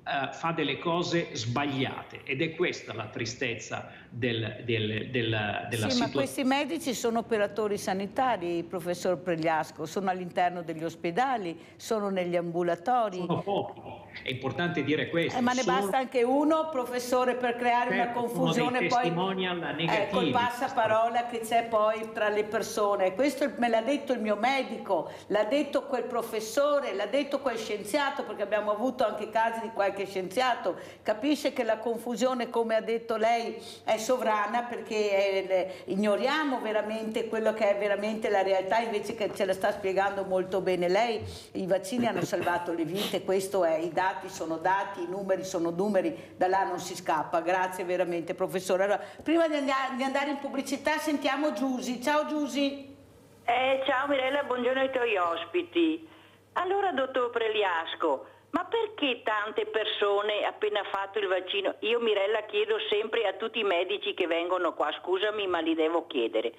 fa delle cose sbagliate, ed è questa la tristezza della situazione. Ma questi medici sono operatori sanitari, professor Pregliasco, sono all'interno degli ospedali, sono negli ambulatori. Sono pochi, è importante dire questo. Ma ne basta anche uno, professore, per creare una confusione poi col passaparola che c'è poi tra le persone. Questo me l'ha detto il mio medico, l'ha detto quel professore, l'ha detto quel scienziato, perché abbiamo avuto anche casi di qualche scienziato. Capisce che la confusione, come ha detto lei, è sovrana, perché ignoriamo veramente quello che è veramente la realtà, invece che ce la sta spiegando molto bene lei. I vaccini hanno salvato le vite, questo è, i dati sono dati, i numeri sono numeri, da là non si scappa. Grazie veramente, professore. Allora, prima di andare in pubblicità sentiamo Giusy. Ciao Giusy. Ciao Mirella, buongiorno ai tuoi ospiti. Allora, dottor Pregliasco, ma perché tante persone appena fatto il vaccino, io Mirella chiedo sempre a tutti i medici che vengono qua, scusami ma li devo chiedere,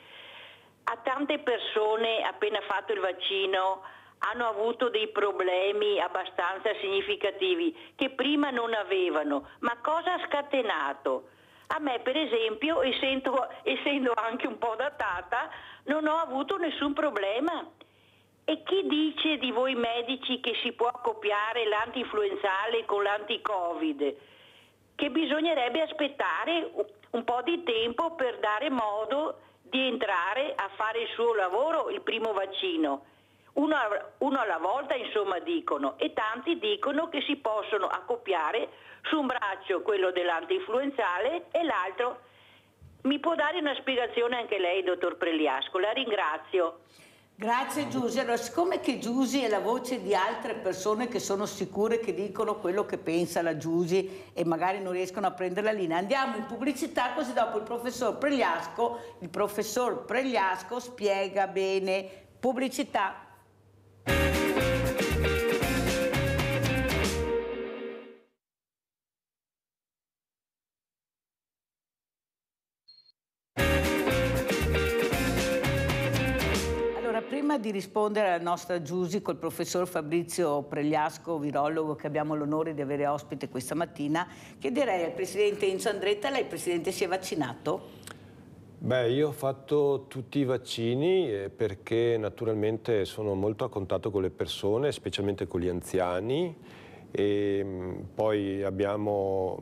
a tante persone appena fatto il vaccino hanno avuto dei problemi abbastanza significativi che prima non avevano, ma cosa ha scatenato? A me per esempio, essendo anche un po' datata, non ho avuto nessun problema. E chi dice di voi medici che si può accoppiare l'antinfluenzale con l'anti-Covid? Che bisognerebbe aspettare un po' di tempo per dare modo di entrare a fare il suo lavoro, il primo vaccino. Uno alla volta, insomma, dicono, e tanti dicono che si possono accoppiare su un braccio quello dell'antinfluenzale e l'altro. Mi può dare una spiegazione anche lei, dottor Pregliasco? La ringrazio. Grazie Giusy. Allora, siccome che Giusy è la voce di altre persone che sono sicure che dicono quello che pensa la Giusy e magari non riescono a prendere la linea, andiamo in pubblicità, così dopo il professor Pregliasco spiega bene. Pubblicità. Prima di rispondere alla nostra Giusy col professor Fabrizio Pregliasco, virologo, che abbiamo l'onore di avere ospite questa mattina, chiederei al presidente Enzo Andretta: lei presidente si è vaccinato? Beh, io ho fatto tutti i vaccini perché naturalmente sono molto a contatto con le persone, specialmente con gli anziani, e poi abbiamo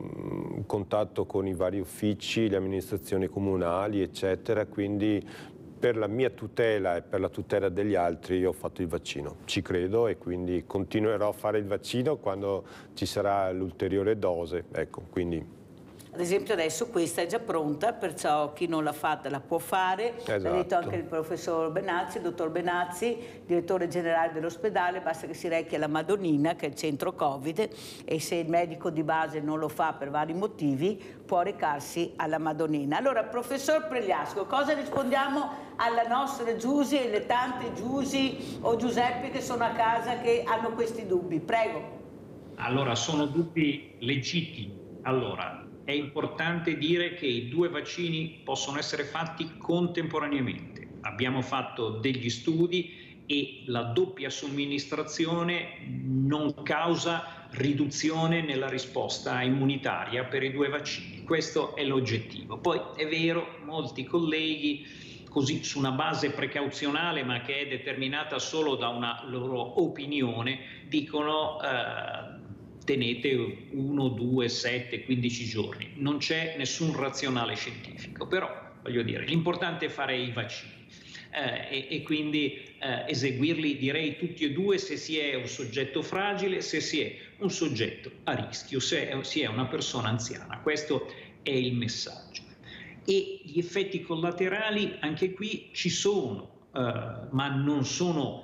contatto con i vari uffici, le amministrazioni comunali, eccetera, quindi per la mia tutela e per la tutela degli altri io ho fatto il vaccino, ci credo, e quindi continuerò a fare il vaccino quando ci sarà l'ulteriore dose, ecco, quindi. Ad esempio adesso questa è già pronta, perciò chi non l'ha fatta la può fare. Esatto. L'ha detto anche il professor Benazzi, il dottor Benazzi, direttore generale dell'ospedale, basta che si rechi alla Madonnina, che è il centro Covid, e se il medico di base non lo fa per vari motivi, può recarsi alla Madonnina. Allora, professor Pregliasco, cosa rispondiamo alla nostra Giusy e le tante Giusy o Giuseppe che sono a casa che hanno questi dubbi? Prego. Allora, sono dubbi legittimi. Allora, è importante dire che i due vaccini possono essere fatti contemporaneamente. Abbiamo fatto degli studi e la doppia somministrazione non causa riduzione nella risposta immunitaria per i due vaccini. Questo è l'oggettivo. Poi è vero, molti colleghi, così su una base precauzionale ma che è determinata solo da una loro opinione, dicono tenete 1, 2, 7, 15 giorni. Non c'è nessun razionale scientifico, però voglio dire, l'importante è fare i vaccini e quindi eseguirli, direi, tutti e due, se si è un soggetto fragile, se si è un soggetto a rischio, se si è una persona anziana. Questo è il messaggio. E gli effetti collaterali anche qui ci sono, ma non sono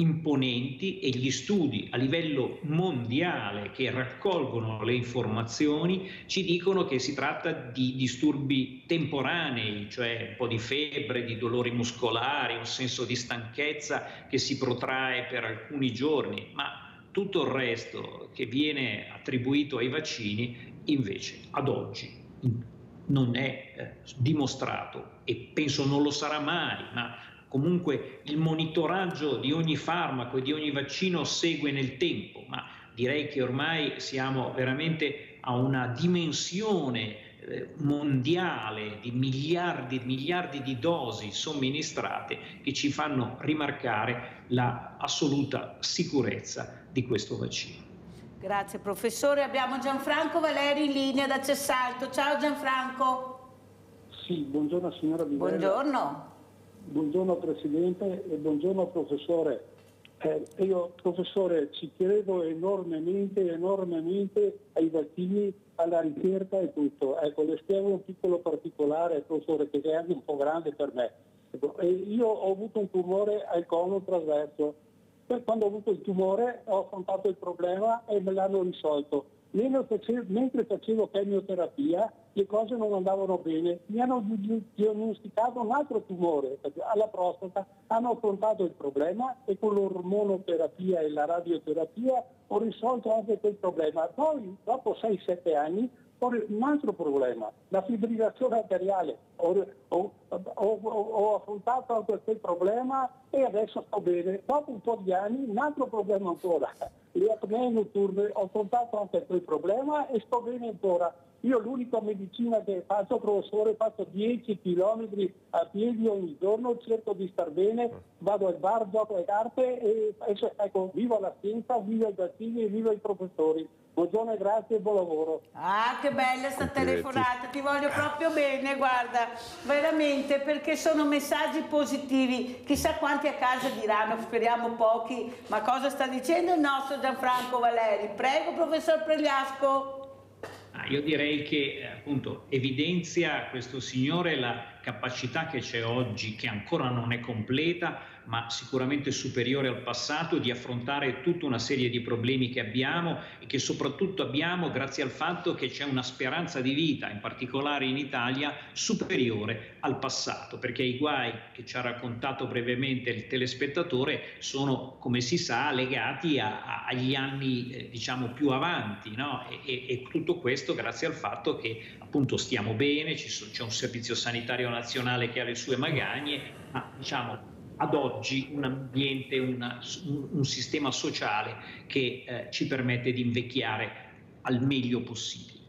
imponenti e gli studi a livello mondiale che raccolgono le informazioni ci dicono che si tratta di disturbi temporanei, cioè un po' di febbre, di dolori muscolari, un senso di stanchezza che si protrae per alcuni giorni, ma tutto il resto che viene attribuito ai vaccini invece ad oggi non è dimostrato e penso non lo sarà mai, ma comunque il monitoraggio di ogni farmaco e di ogni vaccino segue nel tempo, ma direi che ormai siamo veramente a una dimensione mondiale di miliardi di dosi somministrate che ci fanno rimarcare la assoluta sicurezza di questo vaccino. Grazie professore, abbiamo Gianfranco Valeri in linea da Cessalto. Ciao Gianfranco. Sì, buongiorno signora Mirella. Buongiorno. Buongiorno Presidente e buongiorno professore. Io professore ci credo enormemente ai vaccini, alla ricerca e tutto. Ecco, le spiego un piccolo particolare, professore, che è anche un po' grande per me. Ecco, io ho avuto un tumore al colon trasverso. Quando ho avuto il tumore ho affrontato il problema e me l'hanno risolto. Mentre facevo chemioterapia le cose non andavano bene, mi hanno diagnosticato un altro tumore alla prostata, hanno affrontato il problema e con l'ormonoterapia e la radioterapia ho risolto anche quel problema. Poi dopo 6-7 anni ho un altro problema, la fibrillazione arteriale. Ho affrontato anche quel problema e adesso sto bene. Dopo un po' di anni un altro problema ancora, le apnee notturne, ho affrontato anche quel problema e sto bene ancora. Io l'unica medicina che faccio, professore, faccio 10 chilometri a piedi ogni giorno, cerco di star bene, vado al bar, gioco le carte e ecco, viva la scienza, viva i vaccini e viva i professori. Buongiorno e grazie e buon lavoro. Ah, che bella sta telefonata, ti voglio proprio bene, guarda, veramente, perché sono messaggi positivi. Chissà quanti a casa diranno, speriamo pochi, ma cosa sta dicendo il nostro Gianfranco Valeri? Prego, professor Pregliasco. Io direi che appunto evidenzia questo signore la capacità che c'è oggi, che ancora non è completa, ma sicuramente superiore al passato, di affrontare tutta una serie di problemi che abbiamo e che soprattutto abbiamo grazie al fatto che c'è una speranza di vita, in particolare in Italia, superiore al passato, perché i guai che ci ha raccontato brevemente il telespettatore sono, come si sa, legati agli anni diciamo più avanti, no? E tutto questo grazie al fatto che appunto stiamo bene, c'è un servizio sanitario nazionale che ha le sue magagne, ma diciamo ad oggi un ambiente, un sistema sociale che ci permette di invecchiare al meglio possibile.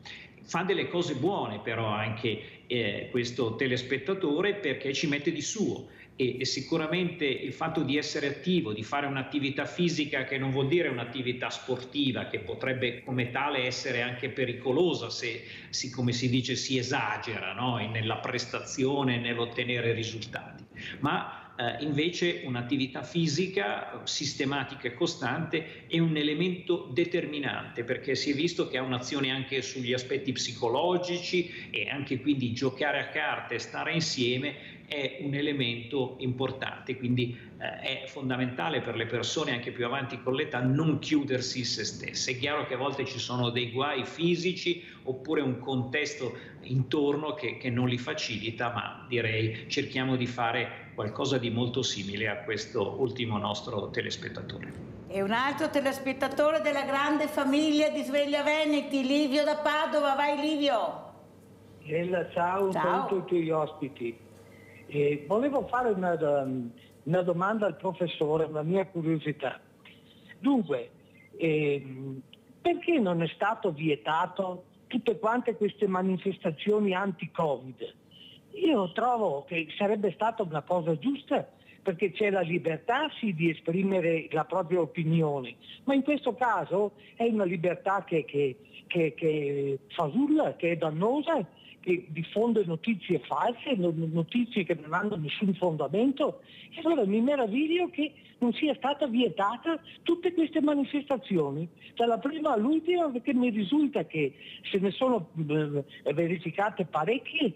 Fa delle cose buone però anche questo telespettatore, perché ci mette di suo e sicuramente il fatto di essere attivo, di fare un'attività fisica che non vuol dire un'attività sportiva, che potrebbe come tale essere anche pericolosa se come si dice si esagera, no? Nella prestazione, nell'ottenere risultati, ma invece un'attività fisica sistematica e costante è un elemento determinante, perché si è visto che ha un'azione anche sugli aspetti psicologici e anche quindi giocare a carte e stare insieme è un elemento importante, quindi è fondamentale per le persone anche più avanti con l'età non chiudersi in se stesse. È chiaro che a volte ci sono dei guai fisici oppure un contesto intorno che non li facilita, ma direi cerchiamo di fare qualcosa di molto simile a questo ultimo nostro telespettatore. E un altro telespettatore della grande famiglia di Sveglia Veneti, Livio da Padova. Vai Livio. Ciao. A tutti gli ospiti. Volevo fare una domanda al professore, una mia curiosità. Dunque, perché non è stato vietato tutte quante queste manifestazioni anti-Covid? Io trovo che sarebbe stata una cosa giusta, perché c'è la libertà sì di esprimere la propria opinione, ma in questo caso è una libertà che fasulla, che è dannosa, che diffonde notizie false, notizie che non hanno nessun fondamento, e allora mi meraviglio che non sia stata vietata tutte queste manifestazioni, dalla prima all'ultima, perché mi risulta che se ne sono verificate parecchie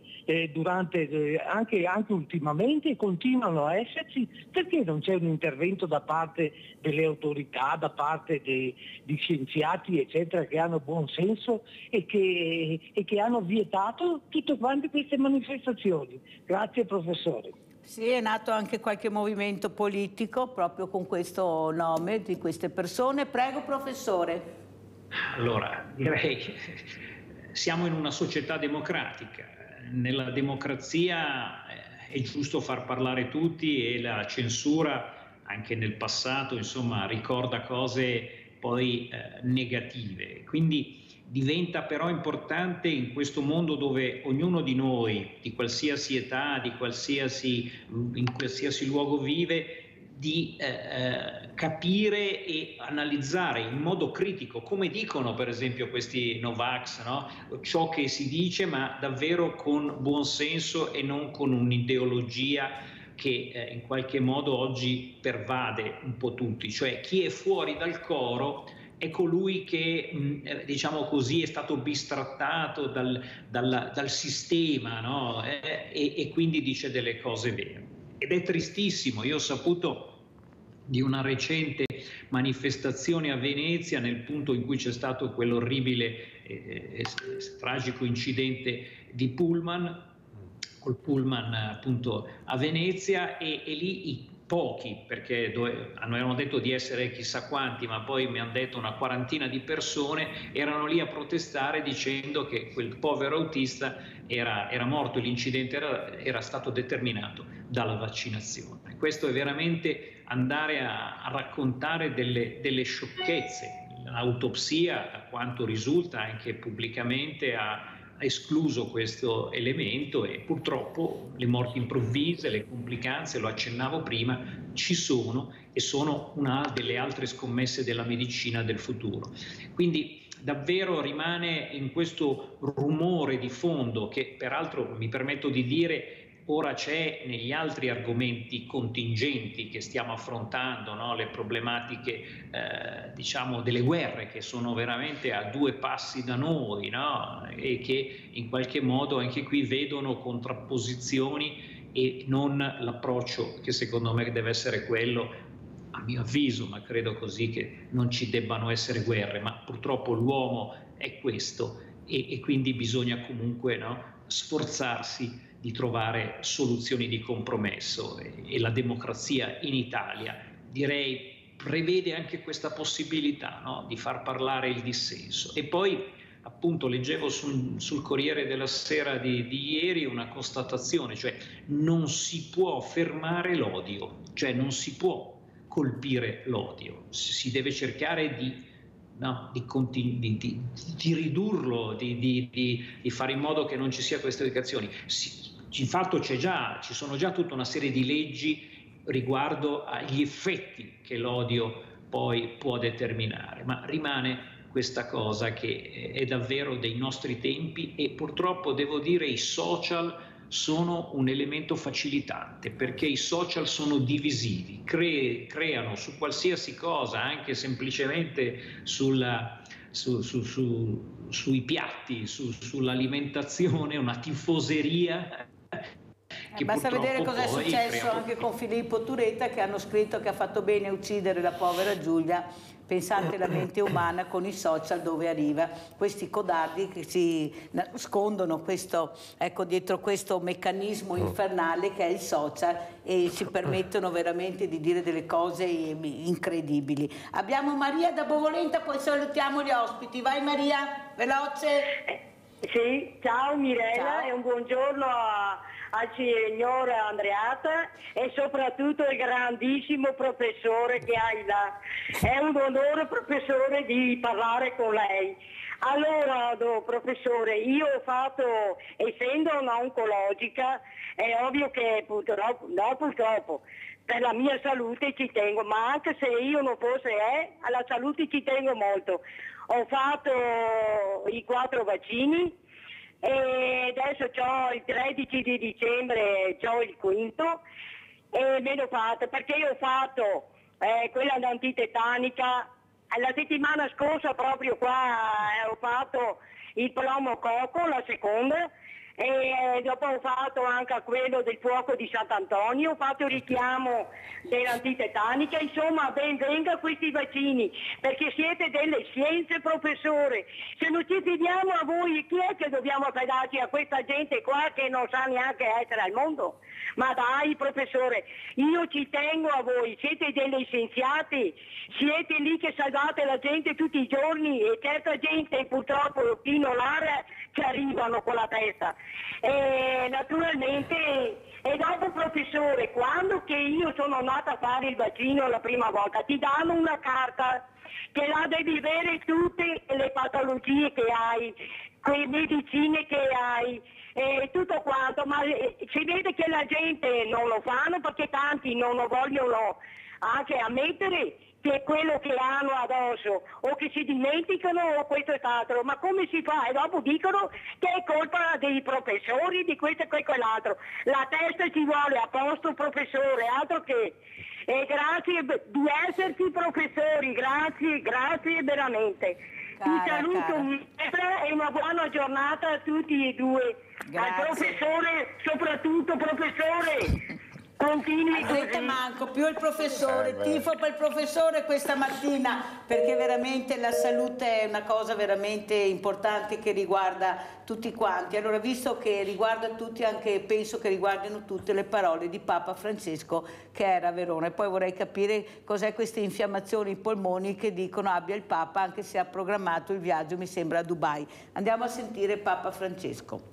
anche ultimamente, e continuano a esserci. Perché non c'è un intervento da parte delle autorità, da parte di scienziati eccetera, che hanno buon senso e che hanno vietato tutte quante queste manifestazioni? Grazie professore. Sì, è nato anche qualche movimento politico proprio con questo nome di queste persone. Prego professore. Allora, direi siamo in una società democratica. Nella democrazia è giusto far parlare tutti e la censura anche nel passato, insomma, ricorda cose poi negative. Quindi diventa però importante in questo mondo dove ognuno di noi, di qualsiasi età, in qualsiasi luogo vive, di capire e analizzare in modo critico, come dicono per esempio questi Novax, no? Ciò che si dice, ma davvero con buon senso e non con un'ideologia che in qualche modo oggi pervade un po' tutti, cioè chi è fuori dal coro è colui che, diciamo così, è stato bistrattato dal sistema, no? E quindi dice delle cose vere. Ed è tristissimo, io ho saputo di una recente manifestazione a Venezia nel punto in cui c'è stato quell'orribile e tragico incidente di pullman, col pullman appunto a Venezia, e lì i pochi, perché avevano detto di essere chissà quanti, ma poi mi hanno detto una quarantina di persone, erano lì a protestare dicendo che quel povero autista era morto, l'incidente era stato determinato dalla vaccinazione. Questo è veramente andare a raccontare delle sciocchezze. L'autopsia, a quanto risulta anche pubblicamente, ha escluso questo elemento, e purtroppo le morti improvvise, le complicanze, lo accennavo prima, ci sono e sono una delle altre scommesse della medicina del futuro. Quindi davvero rimane in questo rumore di fondo che peraltro, mi permetto di dire, ora c'è negli altri argomenti contingenti che stiamo affrontando, no? Le problematiche diciamo delle guerre che sono veramente a due passi da noi, no? E che in qualche modo anche qui vedono contrapposizioni e non l'approccio che secondo me deve essere quello, a mio avviso, ma credo così, che non ci debbano essere guerre, ma purtroppo l'uomo è questo e quindi bisogna comunque, no, sforzarsi di trovare soluzioni di compromesso, e la democrazia in Italia, direi, prevede anche questa possibilità, no, di far parlare il dissenso. E poi appunto leggevo sul Corriere della Sera di ieri una constatazione, cioè non si può fermare l'odio, cioè non si può colpire l'odio, si deve cercare di ridurlo, di fare in modo che non ci sia queste educazioni. Infatti ci sono già tutta una serie di leggi riguardo agli effetti che l'odio poi può determinare, ma rimane questa cosa che è davvero dei nostri tempi, e purtroppo devo dire i social sono un elemento facilitante, perché i social sono divisivi, creano su qualsiasi cosa, anche semplicemente sui piatti, sull'alimentazione, una tifoseria. Basta vedere cosa è successo anche con Filippo Turetta, che hanno scritto che ha fatto bene a uccidere la povera Giulia. Pensate la mente umana con i social dove arriva, questi codardi che si nascondono dietro questo meccanismo infernale che è il social, e si permettono veramente di dire delle cose incredibili. Abbiamo Maria da Bovolenta, poi salutiamo gli ospiti. Vai Maria, veloce. Sì, ciao Mirella, ciao. E un buongiorno al signor Andreata e soprattutto il grandissimo professore che hai là. È un onore, professore, di parlare con lei. Allora, professore, io ho fatto, essendo una oncologica, è ovvio che purtroppo per la mia salute ci tengo, ma anche se io non fosse alla salute ci tengo molto. Ho fatto i 4 vaccini e adesso il 13 di dicembre ho il 5º, e me l'ho fatto perché io ho fatto quella antitetanica. La settimana scorsa proprio qua ho fatto il pneumococco, la seconda, e dopo ho fatto anche quello del fuoco di Sant'Antonio, ho fatto il richiamo dell'antitetanica. Insomma, ben venga questi vaccini, perché siete delle scienze, professore. Se non ci fidiamo a voi, chi è che dobbiamo fidarci a questa gente qua che non sa neanche essere al mondo? Ma dai, professore, io ci tengo a voi, siete degli scienziati, siete lì che salvate la gente tutti i giorni, e certa gente purtroppo fino all'area ci arrivano con la testa. E naturalmente, e dopo, professore, quando che io sono andata a fare il vaccino la prima volta, ti danno una carta che la devi avere tutte le patologie che hai, quelle medicine che hai, e tutto quanto, ma si vede che la gente non lo fanno perché tanti non lo vogliono anche ammettere che è quello che hanno addosso, o che si dimenticano, o questo e l'altro. Ma come si fa? E dopo dicono che è colpa dei professori, di questo e quell'altro. La testa ci vuole a posto, professore, altro che. E grazie di esserci professori, grazie veramente. Ti saluto e una buona giornata a tutti e due. Grazie. Al professore, soprattutto professore. Continui così. Manco più il professore, tifo per il professore questa mattina, perché veramente la salute è una cosa veramente importante che riguarda tutti quanti. Allora, visto che riguarda tutti, anche penso che riguardino tutte le parole di Papa Francesco che era a Verona, e poi vorrei capire cos'è queste infiammazioni ai polmoni che dicono abbia il Papa, anche se ha programmato il viaggio, mi sembra, a Dubai. Andiamo a sentire Papa Francesco.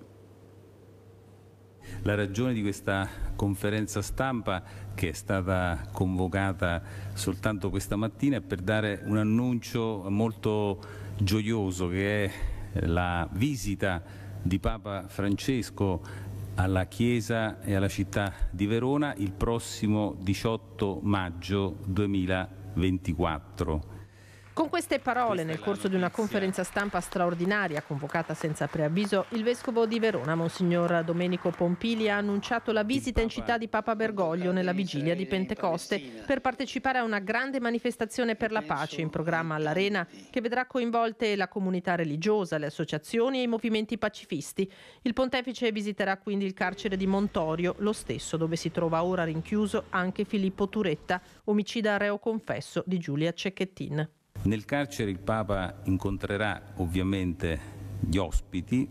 La ragione di questa conferenza stampa, che è stata convocata soltanto questa mattina, è per dare un annuncio molto gioioso, che è la visita di Papa Francesco alla Chiesa e alla città di Verona il prossimo 18 maggio 2024. Con queste parole, nel corso di una conferenza stampa straordinaria convocata senza preavviso, il vescovo di Verona, Monsignor Domenico Pompili, ha annunciato la visita in città di Papa Bergoglio nella vigilia di Pentecoste per partecipare a una grande manifestazione per la pace in programma all'Arena, che vedrà coinvolte la comunità religiosa, le associazioni e i movimenti pacifisti. Il pontefice visiterà quindi il carcere di Montorio, lo stesso dove si trova ora rinchiuso anche Filippo Turetta, omicida reo confesso di Giulia Cecchettin. Nel carcere il Papa incontrerà ovviamente gli ospiti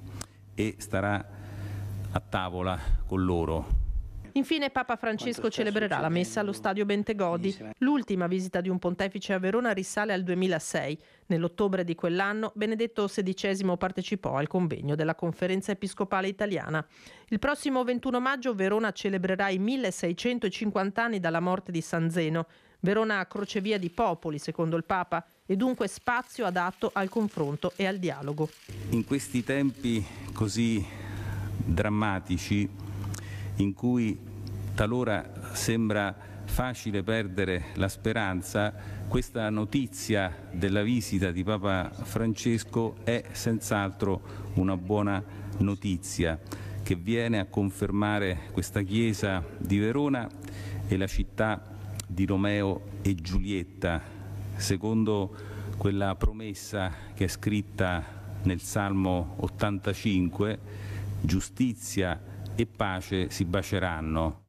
e starà a tavola con loro. Infine Papa Francesco celebrerà la messa allo stadio Bentegodi. L'ultima visita di un pontefice a Verona risale al 2006. Nell'ottobre di quell'anno Benedetto XVI partecipò al convegno della Conferenza Episcopale Italiana. Il prossimo 21 maggio Verona celebrerà i 1650 anni dalla morte di San Zeno. Verona crocevia di popoli, secondo il Papa, e dunque spazio adatto al confronto e al dialogo. In questi tempi così drammatici, in cui talora sembra facile perdere la speranza, questa notizia della visita di Papa Francesco è senz'altro una buona notizia che viene a confermare questa chiesa di Verona e la città di Romeo e Giulietta, secondo quella promessa che è scritta nel Salmo 85, giustizia e pace si baceranno.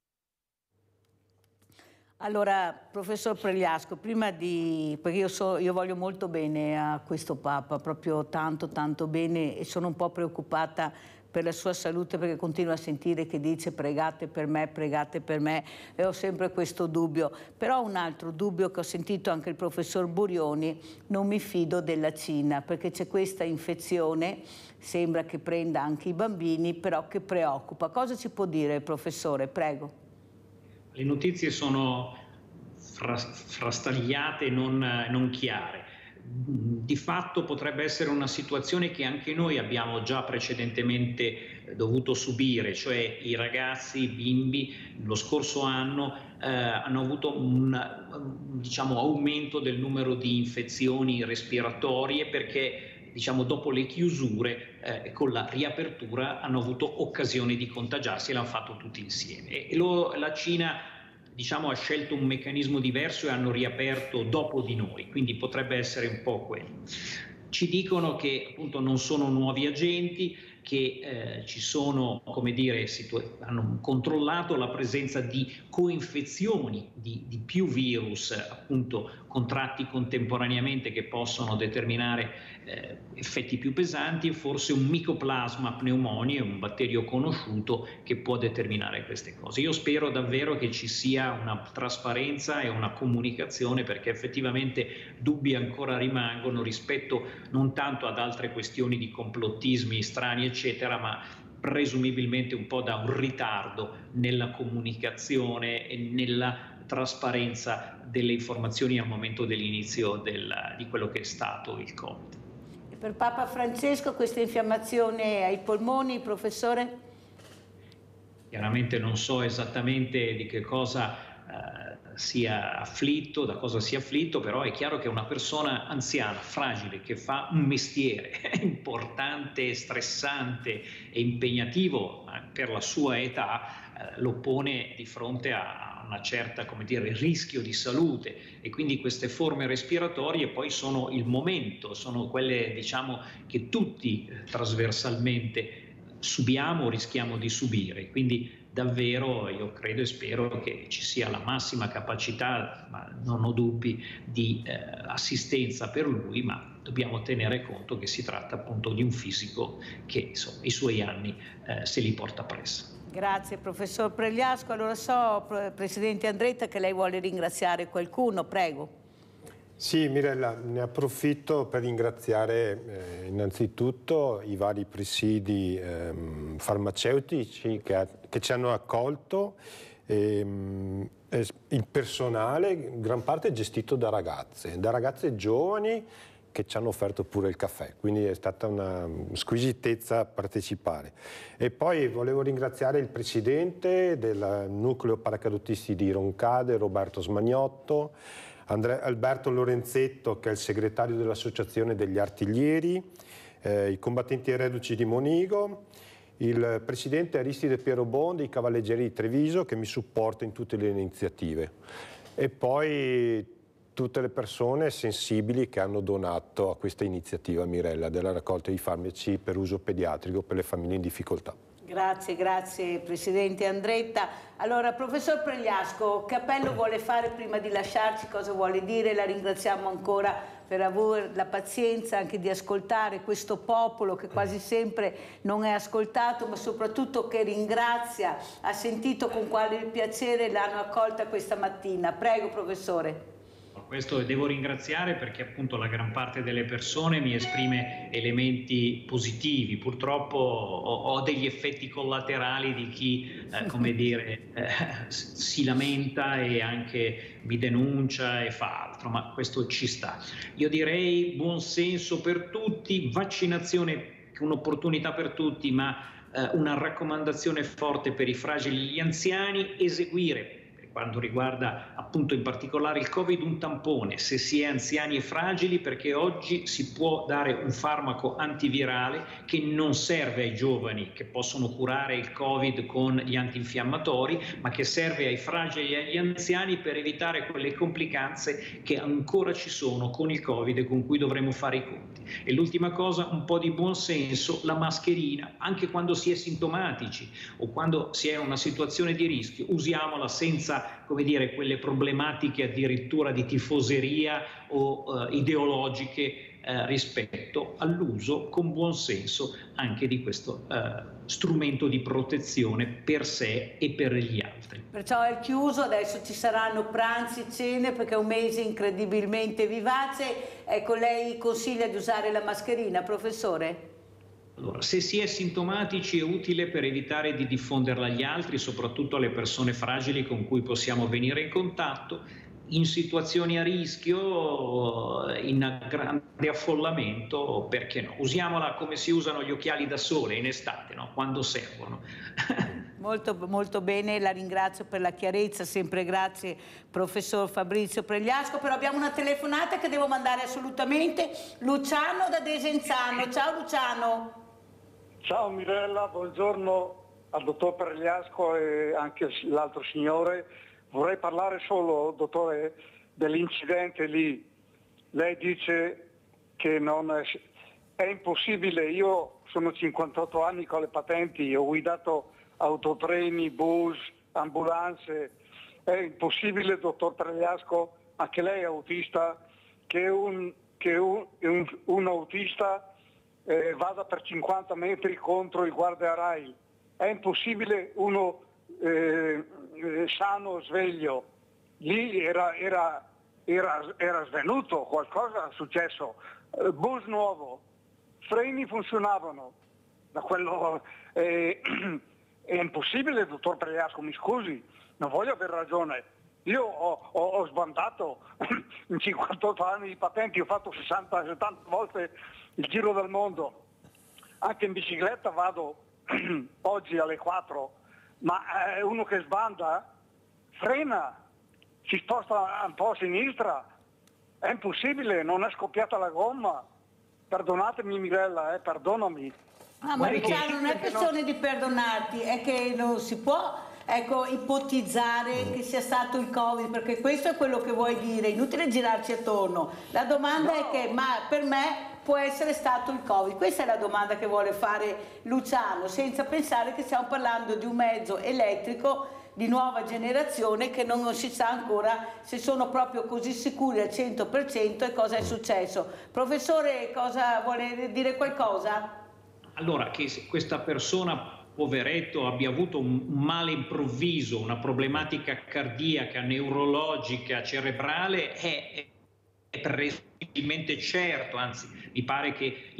Allora, professor Pregliasco, perché io voglio molto bene a questo Papa, proprio tanto bene, e sono un po' preoccupata per la sua salute, perché continuo a sentire che dice pregate per me, e ho sempre questo dubbio. Però un altro dubbio che ho sentito anche il professor Burioni: non mi fido della Cina, perché c'è questa infezione, sembra che prenda anche i bambini, però che preoccupa. Cosa ci può dire, professore? Prego. Le notizie sono frastagliate e non chiare. Di fatto potrebbe essere una situazione che anche noi abbiamo già precedentemente dovuto subire, cioè i ragazzi, i bimbi, lo scorso anno hanno avuto un aumento del numero di infezioni respiratorie, perché dopo le chiusure con la riapertura hanno avuto occasione di contagiarsi e l'hanno fatto tutti insieme. La Cina diciamo, ha scelto un meccanismo diverso e hanno riaperto dopo di noi, quindi potrebbe essere un po' quello. Ci dicono che appunto non sono nuovi agenti, che ci sono, come dire, hanno controllato la presenza di coinfezioni di più virus, appunto contratti contemporaneamente, che possono determinare effetti più pesanti, e forse un Mycoplasma pneumoniae, un batterio conosciuto che può determinare queste cose. Io spero davvero che ci sia una trasparenza e una comunicazione, perché effettivamente dubbi ancora rimangono rispetto non tanto ad altre questioni di complottismi strani eccetera, ma presumibilmente un po' da un ritardo nella comunicazione e nella trasparenza delle informazioni al momento dell'inizio di quello che è stato il Covid. E per Papa Francesco questa infiammazione ai polmoni, professore? Chiaramente non so esattamente di che cosa sia afflitto, da cosa sia afflitto, però è chiaro che una persona anziana, fragile, che fa un mestiere importante, stressante e impegnativo per la sua età, lo pone di fronte a una certa, come dire, rischio di salute, e quindi queste forme respiratorie poi sono il momento, sono quelle, diciamo, che tutti trasversalmente subiamo o rischiamo di subire. Quindi davvero io credo e spero che ci sia la massima capacità, ma non ho dubbi, di assistenza per lui, ma dobbiamo tenere conto che si tratta appunto di un fisico che, insomma, i suoi anni se li porta presso. Grazie professor Pregliasco. Allora so, Presidente Andretta, che lei vuole ringraziare qualcuno, prego. Sì, Mirella, ne approfitto per ringraziare innanzitutto i vari presidi farmaceutici che ci hanno accolto, il personale, in gran parte gestito da ragazze giovani che ci hanno offerto pure il caffè, quindi è stata una squisitezza partecipare. E poi volevo ringraziare il presidente del nucleo paracadutisti di Roncade, Roberto Smagnotto, Alberto Lorenzetto, che è il segretario dell'Associazione degli Artiglieri, i combattenti reduci di Monigo, il presidente Aristide Pierobon dei Cavalleggeri di Treviso, che mi supporta in tutte le iniziative, e poi tutte le persone sensibili che hanno donato a questa iniziativa, Mirella, della raccolta di farmaci per uso pediatrico per le famiglie in difficoltà. Grazie, grazie Presidente Andretta. Allora, professor Pregliasco, che appello vuole fare prima di lasciarci? Cosa vuole dire? La ringraziamo ancora per avere la pazienza anche di ascoltare questo popolo che quasi sempre non è ascoltato, ma soprattutto che ringrazia, ha sentito con quale piacere l'hanno accolta questa mattina. Prego, professore. Questo devo ringraziare, perché appunto la gran parte delle persone mi esprime elementi positivi. Purtroppo ho degli effetti collaterali di chi, come dire, si lamenta e anche mi denuncia e fa altro, ma questo ci sta. Io direi buon senso per tutti, vaccinazione, un'opportunità per tutti, ma una raccomandazione forte per i fragili e gli anziani: eseguire, quando riguarda appunto in particolare il Covid, un tampone se si è anziani e fragili, perché oggi si può dare un farmaco antivirale che non serve ai giovani che possono curare il Covid con gli antinfiammatori, ma che serve ai fragili e agli anziani per evitare quelle complicanze che ancora ci sono con il Covid e con cui dovremo fare i conti. E l'ultima cosa, un po' di buon senso: la mascherina, anche quando si è sintomatici o quando si è in una situazione di rischio, usiamola senza, come dire, quelle problematiche addirittura di tifoseria o ideologiche rispetto all'uso con buon senso anche di questo strumento di protezione per sé e per gli altri. Perciò è chiuso, adesso ci saranno pranzi, cene, perché è un mese incredibilmente vivace. Ecco, lei consiglia di usare la mascherina, professore? Allora, se si è sintomatici è utile per evitare di diffonderla agli altri, soprattutto alle persone fragili con cui possiamo venire in contatto. In situazioni a rischio, in grande affollamento, perché no? Usiamola come si usano gli occhiali da sole in estate, no? Quando servono. Molto, molto bene, la ringrazio per la chiarezza, sempre grazie professor Fabrizio Pregliasco. Però abbiamo una telefonata che devo mandare assolutamente. Luciano da Desenzano. Ciao Luciano. Ciao Mirella, buongiorno al dottor Pregliasco e anche l'altro signore. vorrei parlare solo, dottore, dell'incidente lì. Lei dice che non è impossibile, io sono 58 anni con le patenti, ho guidato autotreni, bus, ambulanze, è impossibile, dottor Pregliasco, anche lei è autista, che un autista vada per 50 metri contro il guardia Rai. È impossibile uno sano, sveglio. Lì era svenuto, qualcosa è successo. Bus nuovo, freni funzionavano. Da quello è impossibile, dottor Pregliasco, mi scusi, non voglio aver ragione. Io ho sbandato in 58 anni di patenti, ho fatto 60-70 volte il giro del mondo. Anche in bicicletta vado oggi alle 4, ma uno che sbanda frena, si sposta un po' a sinistra, è impossibile, non è scoppiata la gomma. Perdonatemi Mirella, perdonami. No, ma Luciano, non è questione di perdonarti, è che non si può ipotizzare che sia stato il Covid, perché questo è quello che vuoi dire, inutile girarci attorno. La domanda è che, ma per me può essere stato il Covid, questa è la domanda che vuole fare Luciano, senza pensare che stiamo parlando di un mezzo elettrico di nuova generazione che non si sa ancora se sono proprio così sicuri al 100% e cosa è successo. Professore, cosa vuole dire qualcosa? Allora, che questa persona, poveretto, abbia avuto un male improvviso, una problematica cardiaca, neurologica, cerebrale, è presumibilmente certo, anzi mi pare che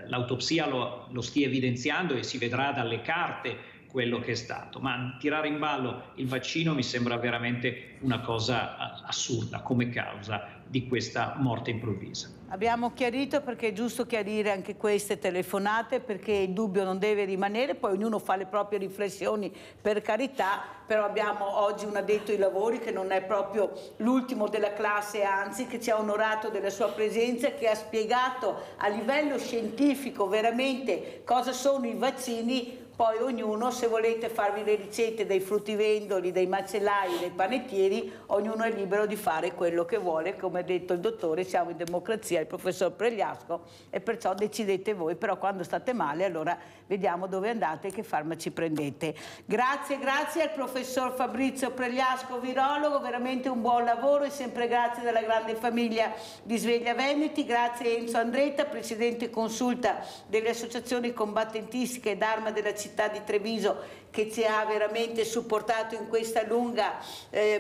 l'autopsia lo stia evidenziando e si vedrà dalle carte quello che è stato, ma tirare in ballo il vaccino mi sembra veramente una cosa assurda come causa di questa morte improvvisa. Abbiamo chiarito, perché è giusto chiarire anche queste telefonate, perché il dubbio non deve rimanere, poi ognuno fa le proprie riflessioni, per carità, però abbiamo oggi un addetto ai lavori che non è proprio l'ultimo della classe, anzi che ci ha onorato della sua presenza, che ha spiegato a livello scientifico veramente cosa sono i vaccini. Poi ognuno, se volete farvi le ricette dei fruttivendoli, dei macellai, dei panettieri, ognuno è libero di fare quello che vuole. Come ha detto il dottore, siamo in democrazia, il professor Pregliasco, e perciò decidete voi, però quando state male allora vediamo dove andate e che farmaci prendete. Grazie al professor Fabrizio Pregliasco, virologo, veramente un buon lavoro, e sempre grazie della grande famiglia di Sveglia Veneti. Grazie Enzo Andretta, presidente consulta delle associazioni combattentistiche d'Arma della città di Treviso, che ci ha veramente supportato in questa lunga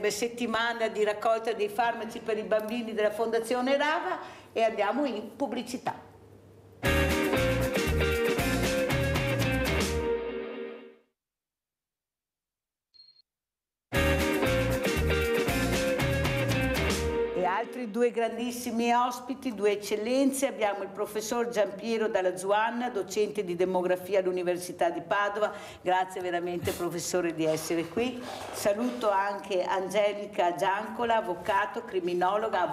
settimana di raccolta dei farmaci per i bambini della Fondazione Rava, e andiamo in pubblicità. Altri due grandissimi ospiti, due eccellenze. Abbiamo il professor Giampiero Dalla Zuanna, docente di demografia all'Università di Padova. Grazie veramente professore di essere qui. Saluto anche Angelica Giancola, avvocato, criminologa,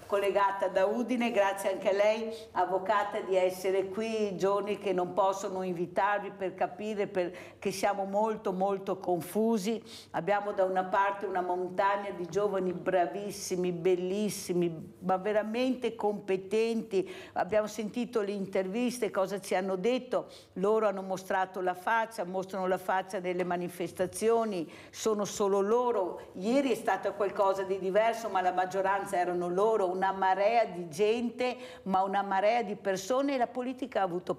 collegata da Udine. Grazie anche a lei, avvocata, di essere qui, giorni che non possono invitarvi per capire che siamo molto confusi. Abbiamo da una parte una montagna di giovani bravissimi, bellissimi, ma veramente competenti. Abbiamo sentito le interviste, cosa ci hanno detto. Loro hanno mostrato la faccia, mostrano la faccia nelle manifestazioni, sono solo loro. Ieri è stato qualcosa di diverso, ma la maggioranza erano loro, una marea di gente, ma una marea di persone, e la politica ha avuto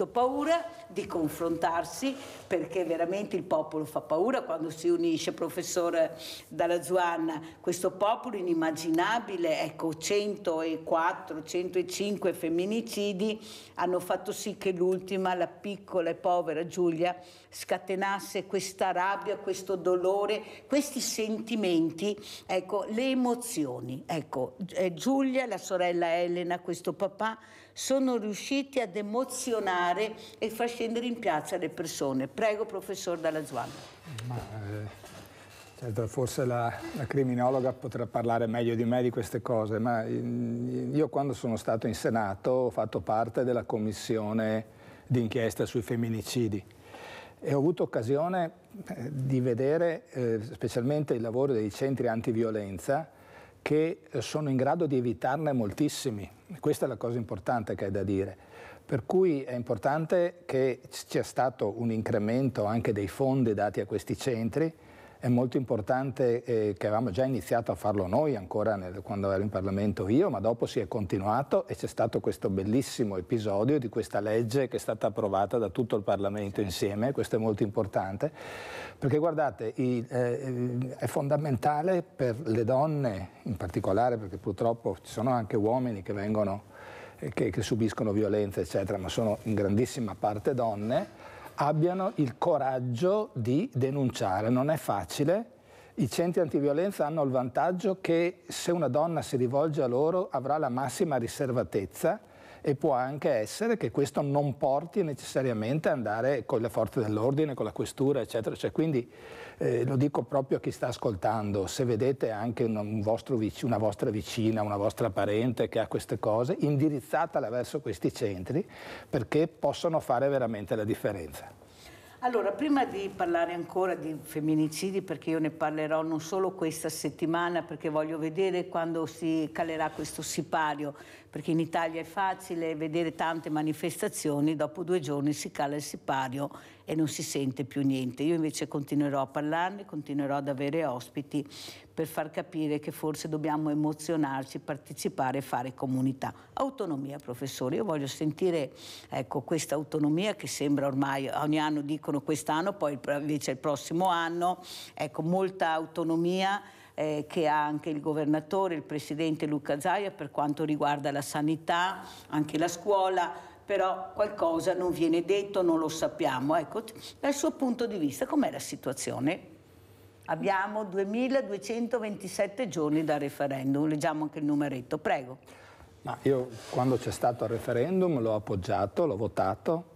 paura di confrontarsi, perché veramente il popolo fa paura quando si unisce. Professore Dalla Zuanna, questo popolo inimmaginabile, ecco, 104, 105 femminicidi hanno fatto sì che l'ultima, la piccola e povera Giulia, scatenasse questa rabbia, questo dolore, questi sentimenti, ecco, le emozioni. Ecco, Giulia, la sorella Elena, questo papà, sono riusciti ad emozionare e far scendere in piazza le persone. Prego, professor Dalla Zuanna. Certo, forse la criminologa potrà parlare meglio di me di queste cose, ma io quando sono stato in Senato ho fatto parte della commissione d'inchiesta sui femminicidi. e ho avuto occasione di vedere specialmente il lavoro dei centri antiviolenza, che sono in grado di evitarne moltissimi. Questa è la cosa importante che è da dire. Per cui è importante che ci sia stato un incremento anche dei fondi dati a questi centri. È molto importante che avevamo già iniziato a farlo noi ancora quando ero in Parlamento io, ma dopo si è continuato e c'è stato questo bellissimo episodio di questa legge che è stata approvata da tutto il Parlamento insieme. Questo è molto importante perché guardate, è fondamentale per le donne in particolare, perché purtroppo ci sono anche uomini che vengono, che subiscono violenza eccetera, ma sono in grandissima parte donne, abbiano il coraggio di denunciare. Non è facile. I centri antiviolenza hanno il vantaggio che se una donna si rivolge a loro avrà la massima riservatezza, e può anche essere che questo non porti necessariamente ad andare con le forze dell'ordine, con la questura eccetera. Cioè, quindi lo dico proprio a chi sta ascoltando: se vedete anche una vostra vicina, una vostra parente che ha queste cose, indirizzatela verso questi centri, perché possono fare veramente la differenza. Allora, prima di parlare ancora di femminicidi, perché io ne parlerò non solo questa settimana, perché voglio vedere quando si calerà questo sipario, perché in Italia è facile vedere tante manifestazioni, dopo 2 giorni si cala il sipario e non si sente più niente. Io invece continuerò a parlarne, continuerò ad avere ospiti per far capire che forse dobbiamo emozionarci, partecipare e fare comunità. Autonomia, professore, io voglio sentire, ecco, questa autonomia che sembra ormai, ogni anno dicono quest'anno, poi invece il prossimo anno, ecco, molta autonomia che ha anche il governatore, il presidente Luca Zaia per quanto riguarda la sanità, anche la scuola, però qualcosa non viene detto, non lo sappiamo. Ecco, dal suo punto di vista com'è la situazione? Abbiamo 2227 giorni dal referendum, leggiamo anche il numeretto, prego. Ma io quando c'è stato il referendum l'ho appoggiato, l'ho votato,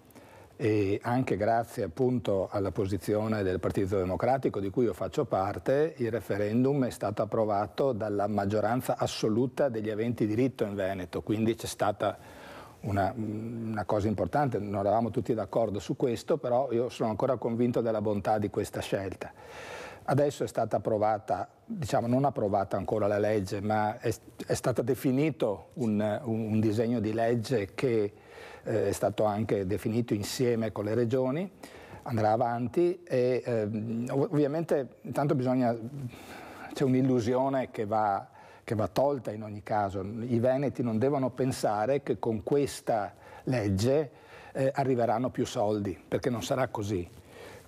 e anche grazie appunto alla posizione del Partito Democratico di cui io faccio parte, il referendum è stato approvato dalla maggioranza assoluta degli aventi diritto in Veneto, quindi c'è stata una cosa importante. Non eravamo tutti d'accordo su questo, però io sono ancora convinto della bontà di questa scelta. Adesso è stata approvata, diciamo non approvata ancora la legge, ma è stato definito un disegno di legge che è stato anche definito insieme con le regioni, andrà avanti e ovviamente intanto c'è un'illusione che va tolta in ogni caso. I veneti non devono pensare che con questa legge arriveranno più soldi, perché non sarà così.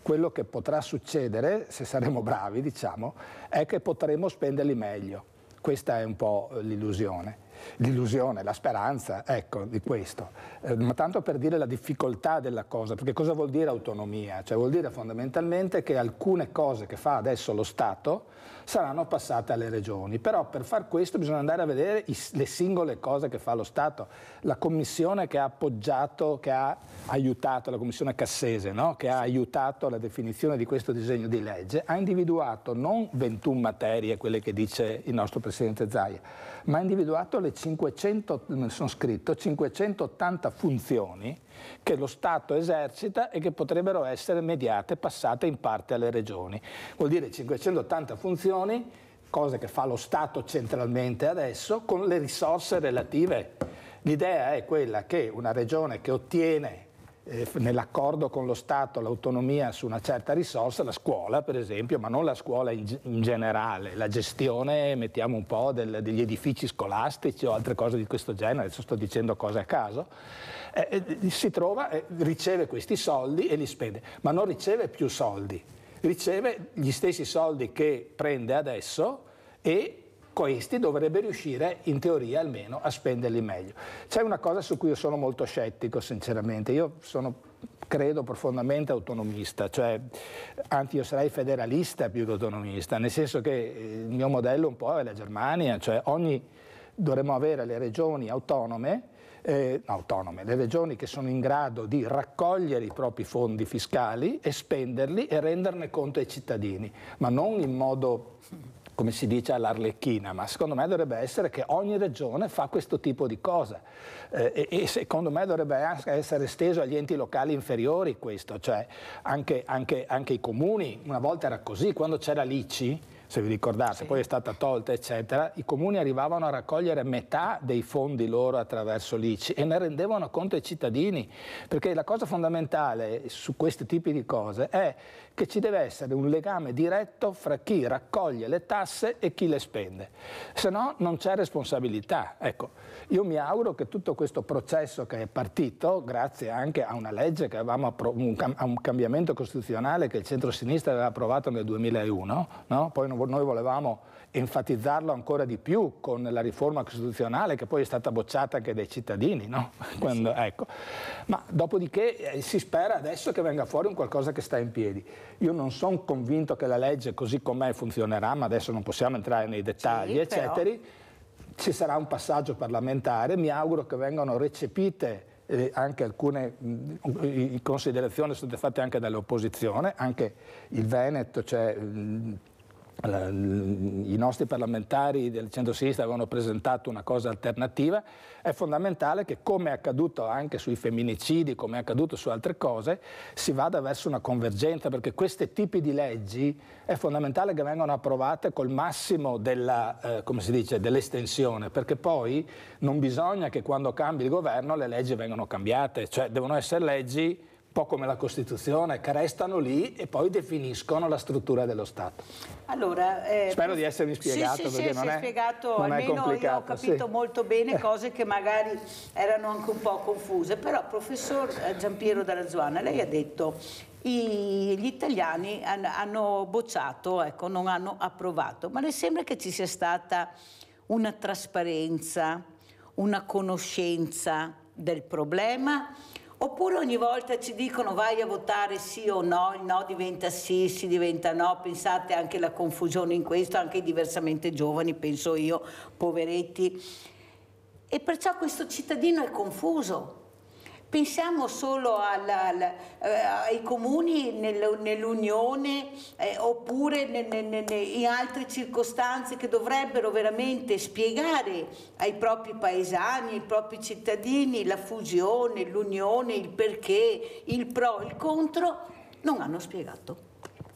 Quello che potrà succedere, se saremo bravi, diciamo, è che potremo spenderli meglio. Questa è un po' l'illusione. La speranza, ecco, di questo. Ma tanto per dire la difficoltà della cosa, perché cosa vuol dire autonomia? Cioè vuol dire fondamentalmente che alcune cose che fa adesso lo Stato saranno passate alle regioni, però per far questo bisogna andare a vedere le singole cose che fa lo Stato. La commissione che ha appoggiato, che ha aiutato, la commissione Cassese, no? Che ha aiutato la definizione di questo disegno di legge, ha individuato non 21 materie, quelle che dice il nostro Presidente Zaia, ma ha individuato le 580 funzioni che lo Stato esercita e che potrebbero essere mediate, passate in parte alle regioni. Vuol dire 580 funzioni, cose che fa lo Stato centralmente adesso, con le risorse relative. L'idea è quella che una regione che ottiene nell'accordo con lo Stato l'autonomia su una certa risorsa, la scuola per esempio, ma non la scuola in generale, la gestione, mettiamo un po' degli edifici scolastici o altre cose di questo genere, adesso sto dicendo cose a caso, si trova, riceve questi soldi e li spende, ma non riceve più soldi, riceve gli stessi soldi che prende adesso e questi dovrebbe riuscire in teoria almeno a spenderli meglio. C'è una cosa su cui io sono molto scettico sinceramente, io credo profondamente autonomista, cioè anzi io sarei federalista più che autonomista, nel senso che il mio modello un po' è la Germania, cioè dovremmo avere le regioni autonome, le regioni che sono in grado di raccogliere i propri fondi fiscali e spenderli e renderne conto ai cittadini, ma non in modo come si dice, all'arlecchina, ma secondo me dovrebbe essere che ogni regione fa questo tipo di cosa e secondo me dovrebbe anche essere esteso agli enti locali inferiori questo, cioè anche i comuni. Una volta era così, quando c'era l'ICI, se vi ricordate, sì, poi è stata tolta eccetera, i comuni arrivavano a raccogliere metà dei fondi loro attraverso l'ICI e ne rendevano conto ai cittadini, perché la cosa fondamentale su questi tipi di cose è che ci deve essere un legame diretto fra chi raccoglie le tasse e chi le spende, se no non c'è responsabilità. Ecco, io mi auguro che tutto questo processo che è partito, grazie anche a una legge che avevamo a un cambiamento costituzionale che il centro-sinistra aveva approvato nel 2001, no? Poi noi volevamo enfatizzarlo ancora di più con la riforma costituzionale che poi è stata bocciata anche dai cittadini, no? Quando, ecco. Ma dopodiché si spera adesso che venga fuori un qualcosa che sta in piedi. Io non sono convinto che la legge così com'è funzionerà, ma adesso non possiamo entrare nei dettagli, sì, eccetera. Però ci sarà un passaggio parlamentare, mi auguro che vengano recepite anche alcune considerazioni sono state fatte anche dall'opposizione, anche il Veneto, cioè i nostri parlamentari del centro-sinistra avevano presentato una cosa alternativa. È fondamentale che, come è accaduto anche sui femminicidi, come è accaduto su altre cose, si vada verso una convergenza, perché questi tipi di leggi è fondamentale che vengano approvate col massimo della, come si dice, dell'estensione, perché poi non bisogna che quando cambi il governo le leggi vengano cambiate, cioè devono essere leggi un po' come la Costituzione, che restano lì e poi definiscono la struttura dello Stato. Allora, spero di essermi spiegato, sì, perché non è spiegato, non è almeno complicato. Io ho capito molto bene cose che magari erano anche un po' confuse, però professor Giampiero Dalla Zuanna, lei ha detto gli italiani hanno bocciato, ecco, non hanno approvato, ma le sembra che ci sia stata una trasparenza, una conoscenza del problema? Oppure ogni volta ci dicono vai a votare sì o no, il no diventa sì, sì diventa no, pensate anche alla confusione in questo, anche i diversamente giovani, penso io, poveretti. E perciò questo cittadino è confuso. Pensiamo solo ai comuni nell'Unione oppure in altre circostanze che dovrebbero veramente spiegare ai propri paesani, ai propri cittadini la fusione, l'unione, il perché, il pro, il contro, non hanno spiegato.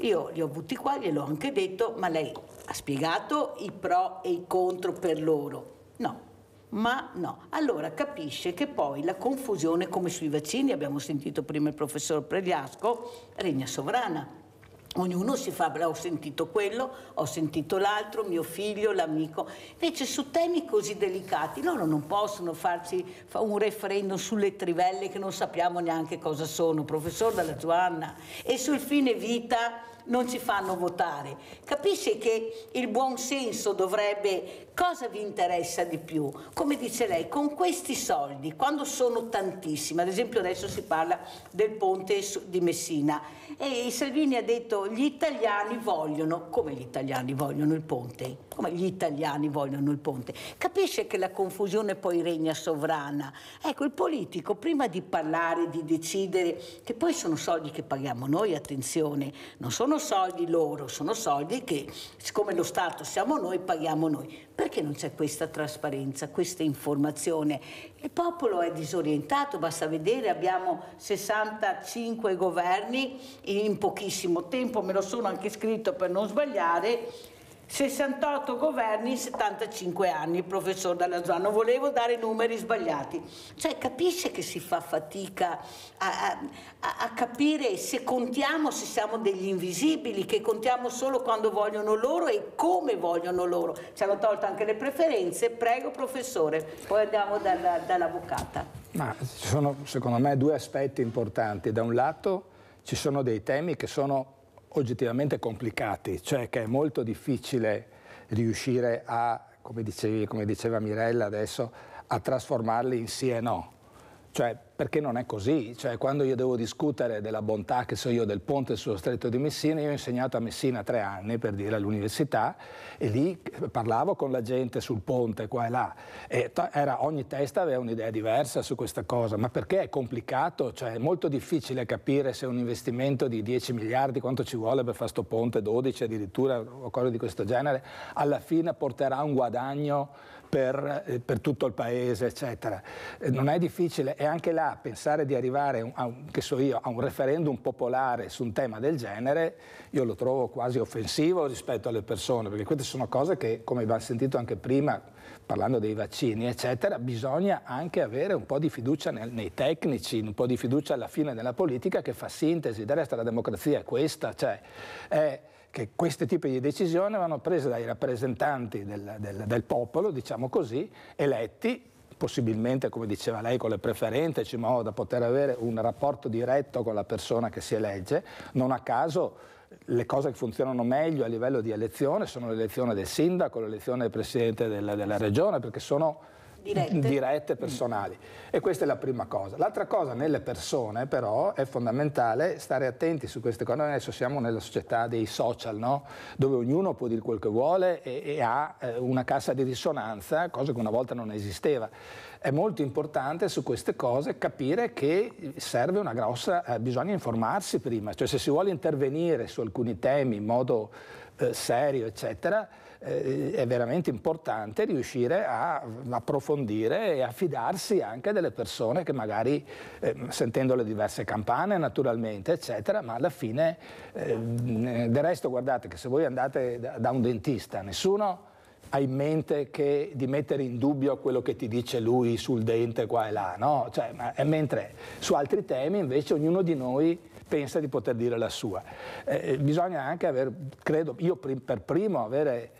Io li ho avuti qua, gliel'ho anche detto, ma lei ha spiegato i pro e i contro per loro? No. Ma no, allora capisce che poi la confusione, come sui vaccini, abbiamo sentito prima il professor Pregliasco, regna sovrana. Ognuno si fa, ho sentito quello, ho sentito l'altro, mio figlio, l'amico. Invece su temi così delicati loro non possono farci un referendum sulle trivelle che non sappiamo neanche cosa sono, professor Dalla Zuanna, e sul fine vita non ci fanno votare. Capisce che il buon senso dovrebbe, cosa vi interessa di più? Come dice lei, con questi soldi, quando sono tantissimi, ad esempio adesso si parla del ponte di Messina e Salvini ha detto gli italiani vogliono, come gli italiani vogliono il ponte? Come gli italiani vogliono il ponte? Capisce che la confusione poi regna sovrana. Ecco, il politico prima di parlare, di decidere, che poi sono soldi che paghiamo noi, attenzione, non sono soldi loro, sono soldi che, siccome lo Stato siamo noi, paghiamo noi. Perché non c'è questa trasparenza, questa informazione? Il popolo è disorientato, basta vedere, abbiamo 65 governi in pochissimo tempo, me lo sono anche scritto per non sbagliare, 68 governi in 75 anni, il professor Dalla Zuanna, non volevo dare numeri sbagliati. Cioè capisce che si fa fatica a capire se contiamo, se siamo degli invisibili, che contiamo solo quando vogliono loro e come vogliono loro. Ci hanno tolto anche le preferenze, prego professore, poi andiamo dall'avvocata. Ma ci sono secondo me due aspetti importanti. Da un lato ci sono dei temi che sono oggettivamente complicati, cioè che è molto difficile riuscire a, come diceva Mirella adesso, a trasformarli in sì e no. Cioè, perché non è così? Cioè, quando io devo discutere della bontà, che so io, del ponte sullo Stretto di Messina, io ho insegnato a Messina 3 anni, per dire, all'università, e lì parlavo con la gente sul ponte, qua e là, e ogni testa aveva un'idea diversa su questa cosa, ma perché è complicato? Cioè, è molto difficile capire se un investimento di 10 miliardi, quanto ci vuole per fare sto ponte, 12 addirittura, o cose di questo genere, alla fine porterà un guadagno per tutto il paese, eccetera. Non è difficile, e anche là pensare di arrivare a un referendum popolare su un tema del genere, io lo trovo quasi offensivo rispetto alle persone, perché queste sono cose che, come abbiamo sentito anche prima, parlando dei vaccini, eccetera, bisogna anche avere un po' di fiducia nei tecnici, un po' di fiducia alla fine nella politica che fa sintesi. Del resto la democrazia è questa, cioè è che questi tipi di decisioni vanno prese dai rappresentanti del popolo, diciamo così, eletti, possibilmente, come diceva lei, con le preferenze, in modo da poter avere un rapporto diretto con la persona che si elegge. Non a caso le cose che funzionano meglio a livello di elezione sono l'elezione del sindaco, l'elezione del presidente della regione, perché sono dirette personali. E questa è la prima cosa. L'altra cosa, nelle persone però è fondamentale stare attenti su queste cose. Noi adesso siamo nella società dei social, no? Dove ognuno può dire quel che vuole e ha una cassa di risonanza, cosa che una volta non esisteva. È molto importante su queste cose capire che serve una grossa, bisogna informarsi prima, cioè se si vuole intervenire su alcuni temi in modo serio, eccetera, è veramente importante riuscire a approfondire e a fidarsi anche delle persone che magari, sentendo le diverse campane naturalmente, eccetera, ma alla fine, del resto guardate che se voi andate da un dentista, nessuno ha in mente di mettere in dubbio quello che ti dice lui sul dente qua e là, no? Cioè, mentre su altri temi invece ognuno di noi pensa di poter dire la sua. Bisogna anche avere, credo, io per primo avere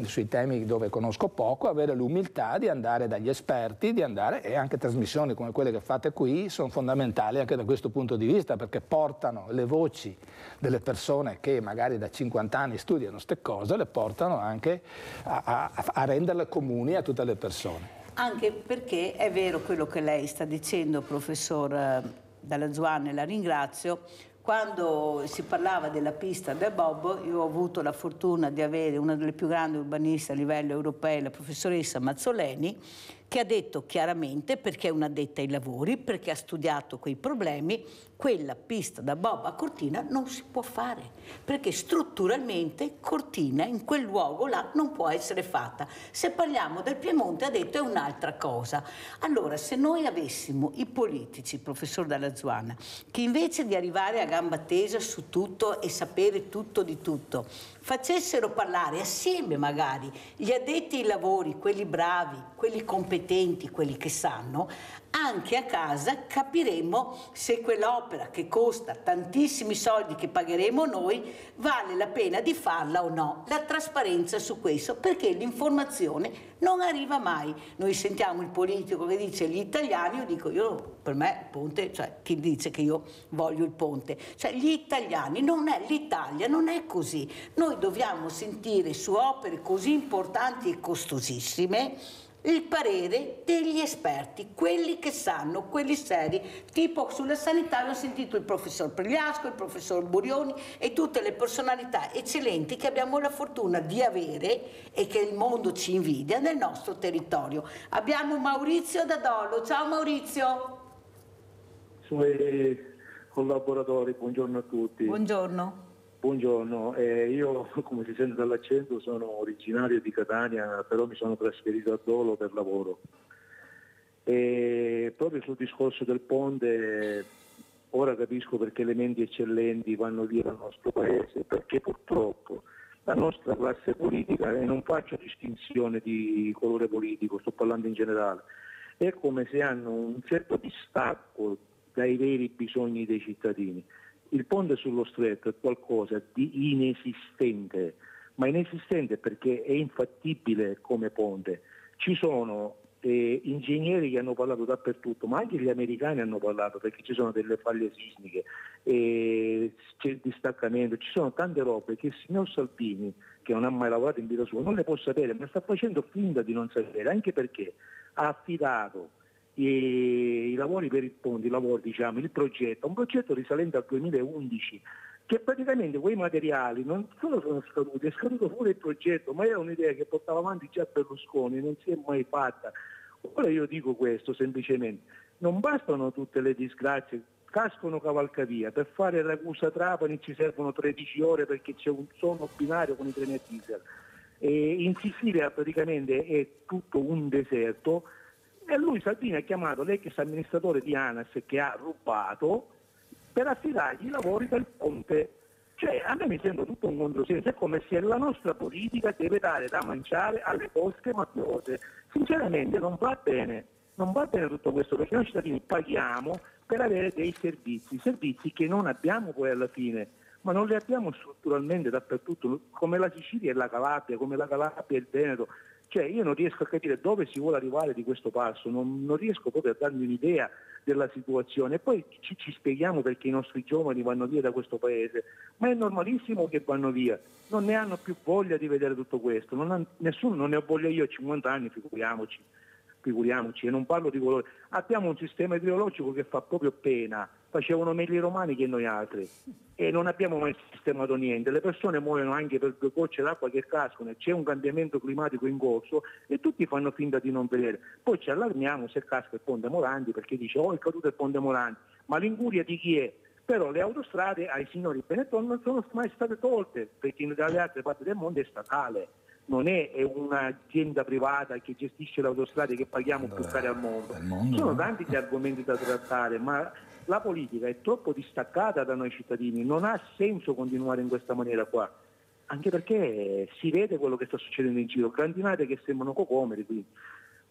sui temi dove conosco poco, avere l'umiltà di andare dagli esperti, e anche trasmissioni come quelle che fate qui sono fondamentali anche da questo punto di vista, perché portano le voci delle persone che magari da 50 anni studiano queste cose, le portano anche a renderle comuni a tutte le persone. Anche perché è vero quello che lei sta dicendo, professor Dalla Zuanna, e la ringrazio. Quando si parlava della pista del bob, io ho avuto la fortuna di avere una delle più grandi urbaniste a livello europeo, la professoressa Mazzoleni, che ha detto chiaramente, perché è un'addetta ai lavori, perché ha studiato quei problemi, quella pista da bob a Cortina non si può fare, perché strutturalmente Cortina in quel luogo là non può essere fatta. Se parliamo del Piemonte, ha detto, è un'altra cosa. Allora, se noi avessimo i politici, professor Dalla Zuanna, che invece di arrivare a gamba tesa su tutto e sapere tutto di tutto, facessero parlare assieme magari gli addetti ai lavori, quelli bravi, quelli competenti, quelli che sanno, anche a casa capiremo se quell'opera che costa tantissimi soldi che pagheremo noi vale la pena di farla o no. La trasparenza su questo, perché l'informazione non arriva mai. Noi sentiamo il politico che dice gli italiani, io dico, per me il ponte, cioè chi dice che io voglio il ponte, cioè gli italiani, non è l'Italia, non è così. Noi dobbiamo sentire su opere così importanti e costosissime il parere degli esperti, quelli che sanno, quelli seri, tipo sulla sanità abbiamo sentito il professor Pregliasco, il professor Burioni e tutte le personalità eccellenti che abbiamo la fortuna di avere e che il mondo ci invidia nel nostro territorio. Abbiamo Maurizio da Dolo. Ciao Maurizio. Suoi collaboratori, buongiorno a tutti. Buongiorno. Buongiorno, io come si sente dall'accento sono originario di Catania, però mi sono trasferito a Dolo per lavoro. E proprio sul discorso del ponte, ora capisco perché le menti eccellenti vanno via dal nostro paese, perché purtroppo la nostra classe politica, e non faccio distinzione di colore politico, sto parlando in generale, è come se hanno un certo distacco dai veri bisogni dei cittadini. Il ponte sullo stretto è qualcosa di inesistente, ma inesistente perché è infattibile come ponte. Ci sono ingegneri che hanno parlato dappertutto, ma anche gli americani hanno parlato, perché ci sono delle faglie sismiche, c'è il distaccamento, ci sono tante robe che il signor Salvini, che non ha mai lavorato in vita sua, non le può sapere, ma sta facendo finta di non sapere, anche perché ha affidato i lavori per il ponte, il progetto, un progetto risalente al 2011, che praticamente quei materiali non solo sono scaduti, è scaduto pure il progetto, ma era un'idea che portava avanti già Berlusconi, non si è mai fatta. Ora io dico questo semplicemente, non bastano tutte le disgrazie, cascano cavalcavia, per fare Ragusa-Trapani ci servono 13 ore perché c'è un sonno binario con i treni a diesel. In Sicilia praticamente è tutto un deserto e lui, Salvini, ha chiamato l'ex amministratore di ANAS che ha rubato per affidargli i lavori del ponte. Cioè, a me mi sembra tutto un controsenso, è come se la nostra politica deve dare da mangiare alle cosche mafiose. Sinceramente non va bene tutto questo, perché noi cittadini paghiamo per avere dei servizi che non abbiamo poi alla fine, ma non li abbiamo strutturalmente dappertutto, come la Sicilia e la Calabria, come la Calabria e il Veneto. Cioè io non riesco a capire dove si vuole arrivare di questo passo, non riesco proprio a darmi un'idea della situazione. E poi ci spieghiamo perché i nostri giovani vanno via da questo paese, ma è normalissimo che vanno via, non ne hanno più voglia di vedere tutto questo, nessuno non ne ho voglia, io ho 50 anni, figuriamoci, e non parlo di colore. Abbiamo un sistema ideologico che fa proprio pena, facevano meglio i romani che noi altri e non abbiamo mai sistemato niente, le persone muoiono anche per 2 gocce d'acqua che cascano, c'è un cambiamento climatico in corso e tutti fanno finta di non vedere, poi ci allarmiamo se casca il ponte Morandi perché dice è caduto il ponte Morandi, ma l'incuria di chi è? Però le autostrade ai signori Benetton non sono mai state tolte perché dalle altre parti del mondo è statale, non è un'azienda privata che gestisce le autostrade che paghiamo più care al mondo. Sono tanti gli argomenti da trattare, ma la politica è troppo distaccata da noi cittadini, non ha senso continuare in questa maniera qua, anche perché si vede quello che sta succedendo in giro, grandinate che sembrano cocomeri qui.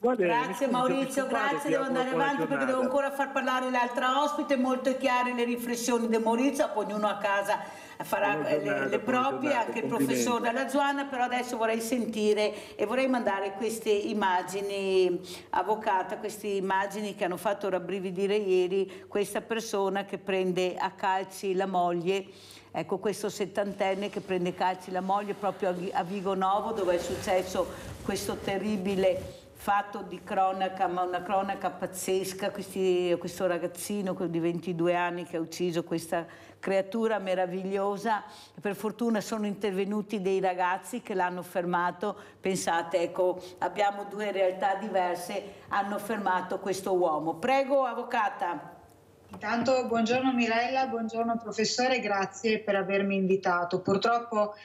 Grazie Maurizio, grazie, devo andare avanti perché devo ancora far parlare l'altra ospite, molto chiare le riflessioni di Maurizio, poi ognuno a casa farà le proprie, anche il professor Dalla Zuanna, però adesso vorrei sentire e vorrei mandare queste immagini, avvocata, queste immagini che hanno fatto rabbrividire ieri, questa persona che prende a calci la moglie. Ecco, questo 70enne che prende calci la moglie proprio a Vigo Novo, dove è successo questo terribile fatto di cronaca, ma una cronaca pazzesca, questo ragazzino di 22 anni che ha ucciso questa creatura meravigliosa. Per fortuna sono intervenuti dei ragazzi che l'hanno fermato, pensate, ecco, abbiamo 2 realtà diverse, hanno fermato questo uomo. Prego, avvocata. Intanto buongiorno Mirella, buongiorno professore, grazie per avermi invitato. Purtroppo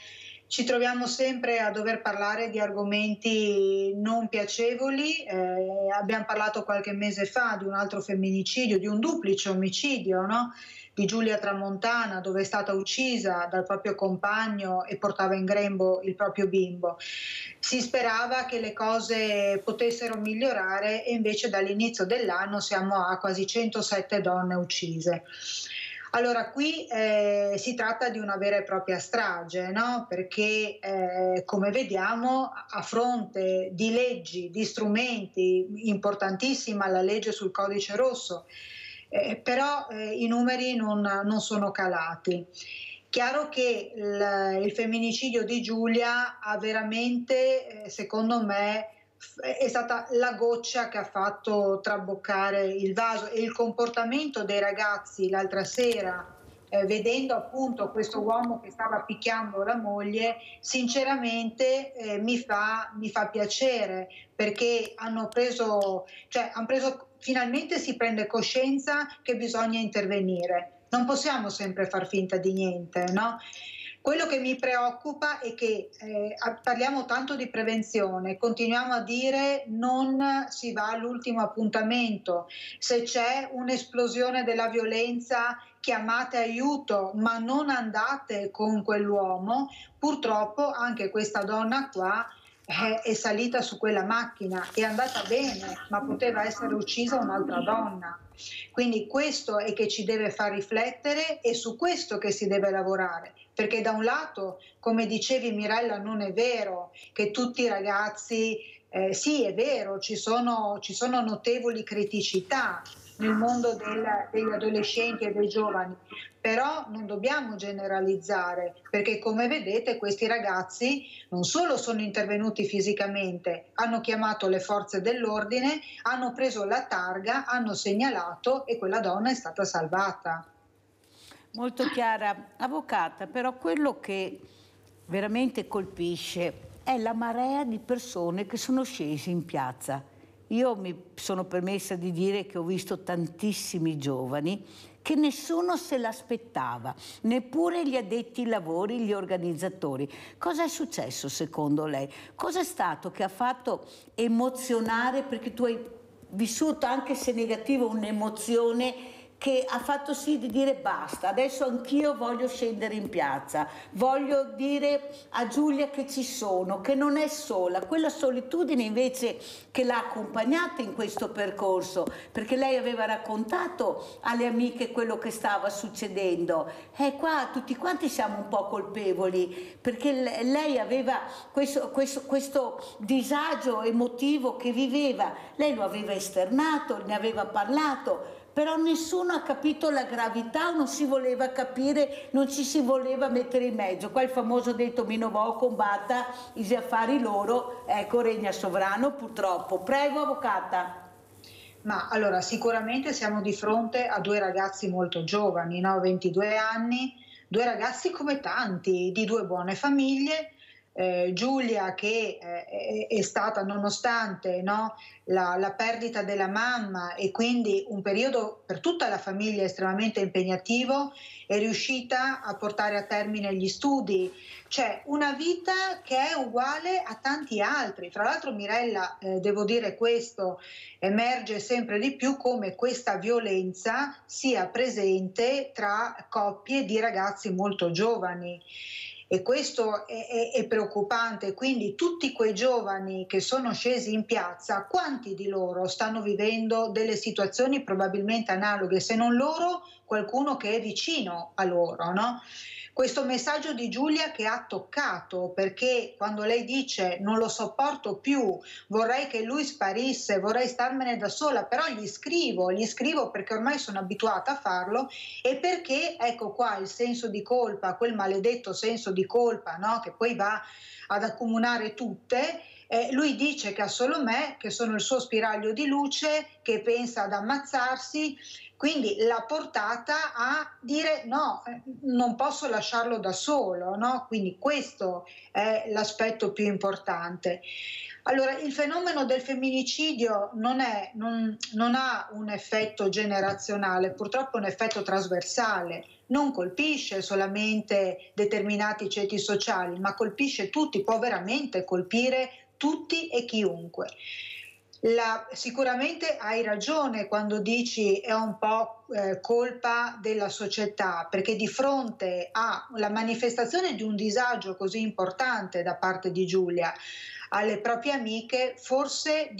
ci troviamo sempre a dover parlare di argomenti non piacevoli, abbiamo parlato qualche mese fa di un altro femminicidio, di un duplice omicidio, no? Di Giulia Tramontana, dove è stata uccisa dal proprio compagno e portava in grembo il proprio bimbo. Si sperava che le cose potessero migliorare e invece dall'inizio dell'anno siamo a quasi 107 donne uccise. Allora qui si tratta di una vera e propria strage, no? Perché come vediamo a fronte di leggi, di strumenti, importantissima la legge sul codice rosso, però i numeri non sono calati. Chiaro che il femminicidio di Giulia ha veramente, secondo me, è stata la goccia che ha fatto traboccare il vaso, e il comportamento dei ragazzi l'altra sera, vedendo appunto questo uomo che stava picchiando la moglie, sinceramente mi fa piacere, perché hanno preso, finalmente si prende coscienza che bisogna intervenire. Non possiamo sempre far finta di niente, no? Quello che mi preoccupa è che parliamo tanto di prevenzione, continuiamo a dire non si va all'ultimo appuntamento, se c'è un'esplosione della violenza chiamate aiuto, ma non andate con quell'uomo. Purtroppo anche questa donna qua è salita su quella macchina, è andata bene, ma poteva essere uccisa un'altra donna. Quindi questo è che ci deve far riflettere, e su questo che si deve lavorare, perché da un lato, come dicevi Mirella, non è vero che tutti i ragazzi, sì è vero, ci sono notevoli criticità, nel mondo degli adolescenti e dei giovani, però non dobbiamo generalizzare, perché come vedete questi ragazzi non solo sono intervenuti fisicamente, hanno chiamato le forze dell'ordine, hanno preso la targa, hanno segnalato e quella donna è stata salvata. Molto chiara, avvocata, però quello che veramente colpisce è la marea di persone che sono scesi in piazza. Io mi sono permessa di dire che ho visto tantissimi giovani che nessuno se l'aspettava, neppure gli addetti ai lavori, gli organizzatori. Cosa è successo secondo lei? Cosa è stato che ha fatto emozionare, perché tu hai vissuto, anche se negativo, un'emozione che ha fatto sì di dire basta, adesso anch'io voglio scendere in piazza, voglio dire a Giulia che ci sono, che non è sola, quella solitudine invece che l'ha accompagnata in questo percorso, perché lei aveva raccontato alle amiche quello che stava succedendo. Qua tutti quanti siamo un po' colpevoli, perché lei aveva questo disagio emotivo che viveva, lei lo aveva esternato, ne aveva parlato, però nessuno ha capito la gravità, non si voleva capire, non ci si voleva mettere in mezzo. Qua il famoso detto "Mino vo combatta, i affari loro", ecco, regna sovrano purtroppo. Prego, avvocata. Ma allora, sicuramente siamo di fronte a due ragazzi molto giovani, no? 22 anni, due ragazzi come tanti, di due buone famiglie. Giulia che è stata, nonostante la perdita della mamma e quindi un periodo per tutta la famiglia estremamente impegnativo, è riuscita a portare a termine gli studi, cioè una vita che è uguale a tanti altri. Tra l'altro, Mirella, devo dire questo, emerge sempre di più come questa violenza sia presente tra coppie di ragazzi molto giovani. E questo è preoccupante, quindi tutti quei giovani che sono scesi in piazza, quanti di loro stanno vivendo delle situazioni probabilmente analoghe, se non loro, qualcuno che è vicino a loro, no? Questo messaggio di Giulia che ha toccato, perché quando lei dice "non lo sopporto più, vorrei che lui sparisse, vorrei starmene da sola, però gli scrivo perché ormai sono abituata a farlo", e perché, ecco qua il senso di colpa, quel maledetto senso di colpa, no? Che poi va ad accomunare tutte. Lui dice che ha solo me, che sono il suo spiraglio di luce, che pensa ad ammazzarsi. Quindi l'ha portata a dire no, non posso lasciarlo da solo, no? Quindi questo è l'aspetto più importante. Allora, il fenomeno del femminicidio non ha un effetto generazionale, purtroppo è un effetto trasversale, non colpisce solamente determinati ceti sociali, ma colpisce tutti, può veramente colpire tutti e chiunque. Sicuramente hai ragione quando dici è un po' colpa della società, perché di fronte alla manifestazione di un disagio così importante da parte di Giulia alle proprie amiche, forse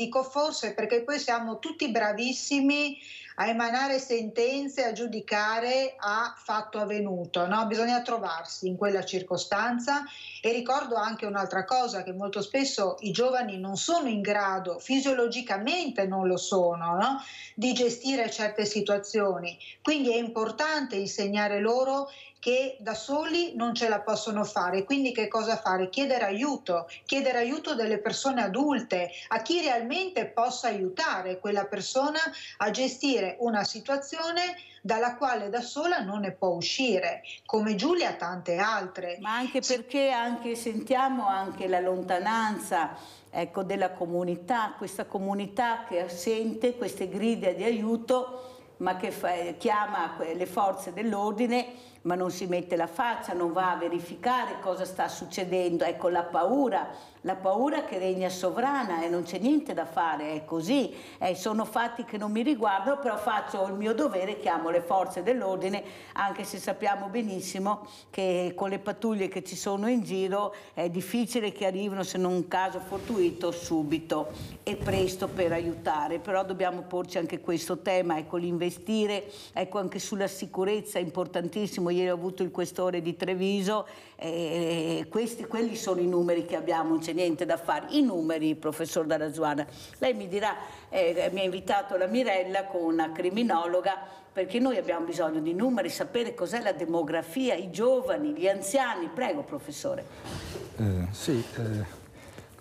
perché poi siamo tutti bravissimi a emanare sentenze, a giudicare a fatto avvenuto, no? Bisogna trovarsi in quella circostanza. E ricordo anche un'altra cosa, che molto spesso i giovani non sono in grado, fisiologicamente non lo sono, no? Di gestire certe situazioni, quindi è importante insegnare loro che da soli non ce la possono fare. Quindi che cosa fare? Chiedere aiuto delle persone adulte, a chi realmente possa aiutare quella persona a gestire una situazione dalla quale da sola non ne può uscire, come Giulia e tante altre. Ma anche perché sentiamo anche la lontananza, ecco, della comunità, questa comunità che sente queste grida di aiuto, ma che chiama le forze dell'ordine, ma non si mette la faccia, non va a verificare cosa sta succedendo. Ecco la paura che regna sovrana e non c'è niente da fare, è così. Sono fatti che non mi riguardano, però faccio il mio dovere, chiamo le forze dell'ordine, anche se sappiamo benissimo che con le pattuglie che ci sono in giro è difficile che arrivino, se non un caso fortuito, subito e presto per aiutare. Però dobbiamo porci anche questo tema, ecco, l'investire, ecco, anche sulla sicurezza è importantissimo. Ieri ho avuto il questore di Treviso, quelli sono i numeri che abbiamo, non c'è niente da fare. I numeri, professor Dalla Zuanna, lei mi dirà, mi ha invitato la Mirella con una criminologa, perché noi abbiamo bisogno di numeri, sapere cos'è la demografia, i giovani, gli anziani. Prego, professore.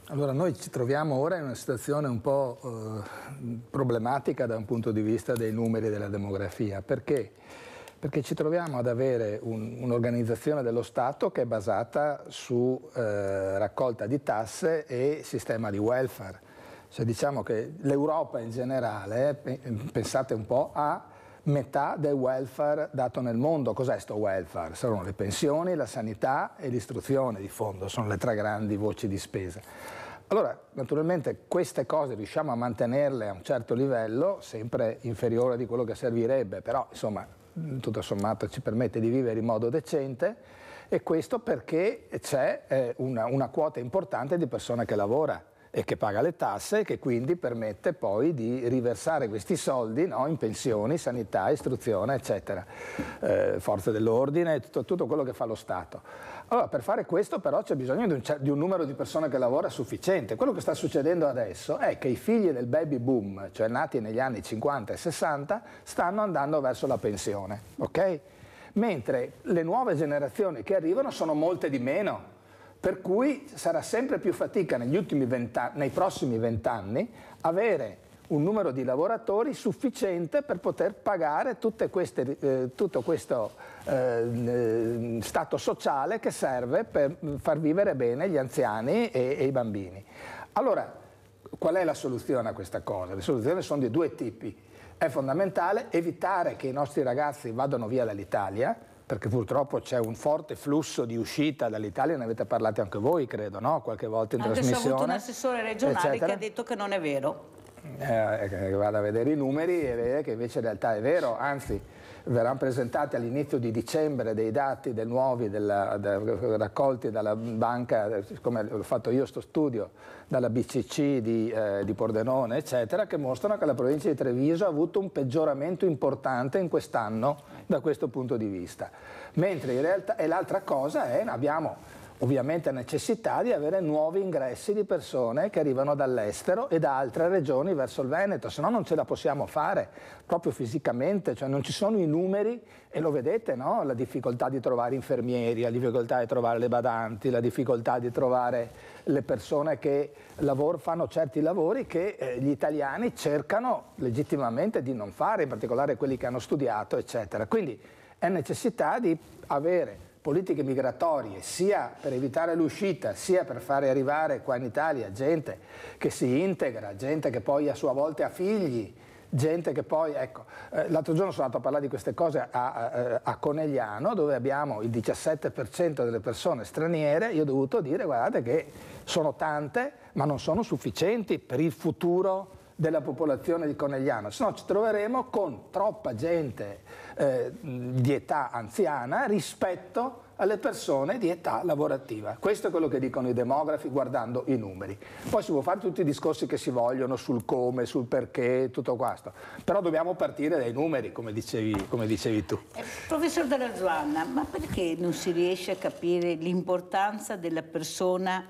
Allora, noi ci troviamo ora in una situazione un po' problematica da un punto di vista dei numeri della demografia. Perché? Perché ci troviamo ad avere un'organizzazione dello Stato che è basata su raccolta di tasse e sistema di welfare. Cioè, diciamo che l'Europa in generale, pensate un po', ha metà del welfare dato nel mondo. Cos'è sto welfare? Sono le pensioni, la sanità e l'istruzione di fondo, sono le 3 grandi voci di spesa. Allora, naturalmente queste cose riusciamo a mantenerle a un certo livello, sempre inferiore di quello che servirebbe, però insomma tutto sommato ci permette di vivere in modo decente, e questo perché c'è una quota importante di persone che lavora e che paga le tasse, e che quindi permette poi di riversare questi soldi, no, in pensioni, sanità, istruzione, eccetera, forze dell'ordine, tutto quello che fa lo Stato. Allora, per fare questo però c'è bisogno di un numero di persone che lavora sufficiente. Quello che sta succedendo adesso è che i figli del baby boom, cioè nati negli anni 50 e 60, stanno andando verso la pensione, ok? Mentre le nuove generazioni che arrivano sono molte di meno. Per cui sarà sempre più fatica nei prossimi 20 anni avere un numero di lavoratori sufficiente per poter pagare tutto questo stato sociale che serve per far vivere bene gli anziani e i bambini. Allora, qual è la soluzione a questa cosa? Le soluzioni sono di 2 tipi. È fondamentale evitare che i nostri ragazzi vadano via dall'Italia, perché purtroppo c'è un forte flusso di uscita dall'Italia, ne avete parlato anche voi, credo, no? Qualche volta in trasmissione. Anche se ho avuto un assessore regionale eccetera, che ha detto che non è vero. Vado a vedere i numeri e vede che invece in realtà è vero, anzi verranno presentati all'inizio di dicembre dei dati nuovi raccolti dalla banca, come l'ho fatto io sto studio, dalla BCC di Pordenone, eccetera, che mostrano che la provincia di Treviso ha avuto un peggioramento importante in quest'anno da questo punto di vista. Mentre in realtà, e l'altra cosa è, abbiamo ovviamente necessità di avere nuovi ingressi di persone che arrivano dall'estero e da altre regioni verso il Veneto, se no non ce la possiamo fare proprio fisicamente, cioè non ci sono i numeri e lo vedete, no? La difficoltà di trovare infermieri, la difficoltà di trovare le badanti, la difficoltà di trovare le persone che fanno certi lavori che gli italiani cercano legittimamente di non fare, in particolare quelli che hanno studiato, eccetera. Quindi è necessità di avere politiche migratorie sia per evitare l'uscita, sia per fare arrivare qua in Italia gente che si integra, gente che poi a sua volta ha figli, gente che poi, ecco, l'altro giorno sono andato a parlare di queste cose a Conegliano, dove abbiamo il 17% delle persone straniere. Io ho dovuto dire, guardate che sono tante, ma non sono sufficienti per il futuro della popolazione di Conegliano, se no ci troveremo con troppa gente di età anziana rispetto alle persone di età lavorativa. Questo è quello che dicono i demografi guardando i numeri. Poi si può fare tutti i discorsi che si vogliono sul come, sul perché, tutto questo, però dobbiamo partire dai numeri, come dicevi tu. Professor Dalla Zuanna, ma perché non si riesce a capire l'importanza della persona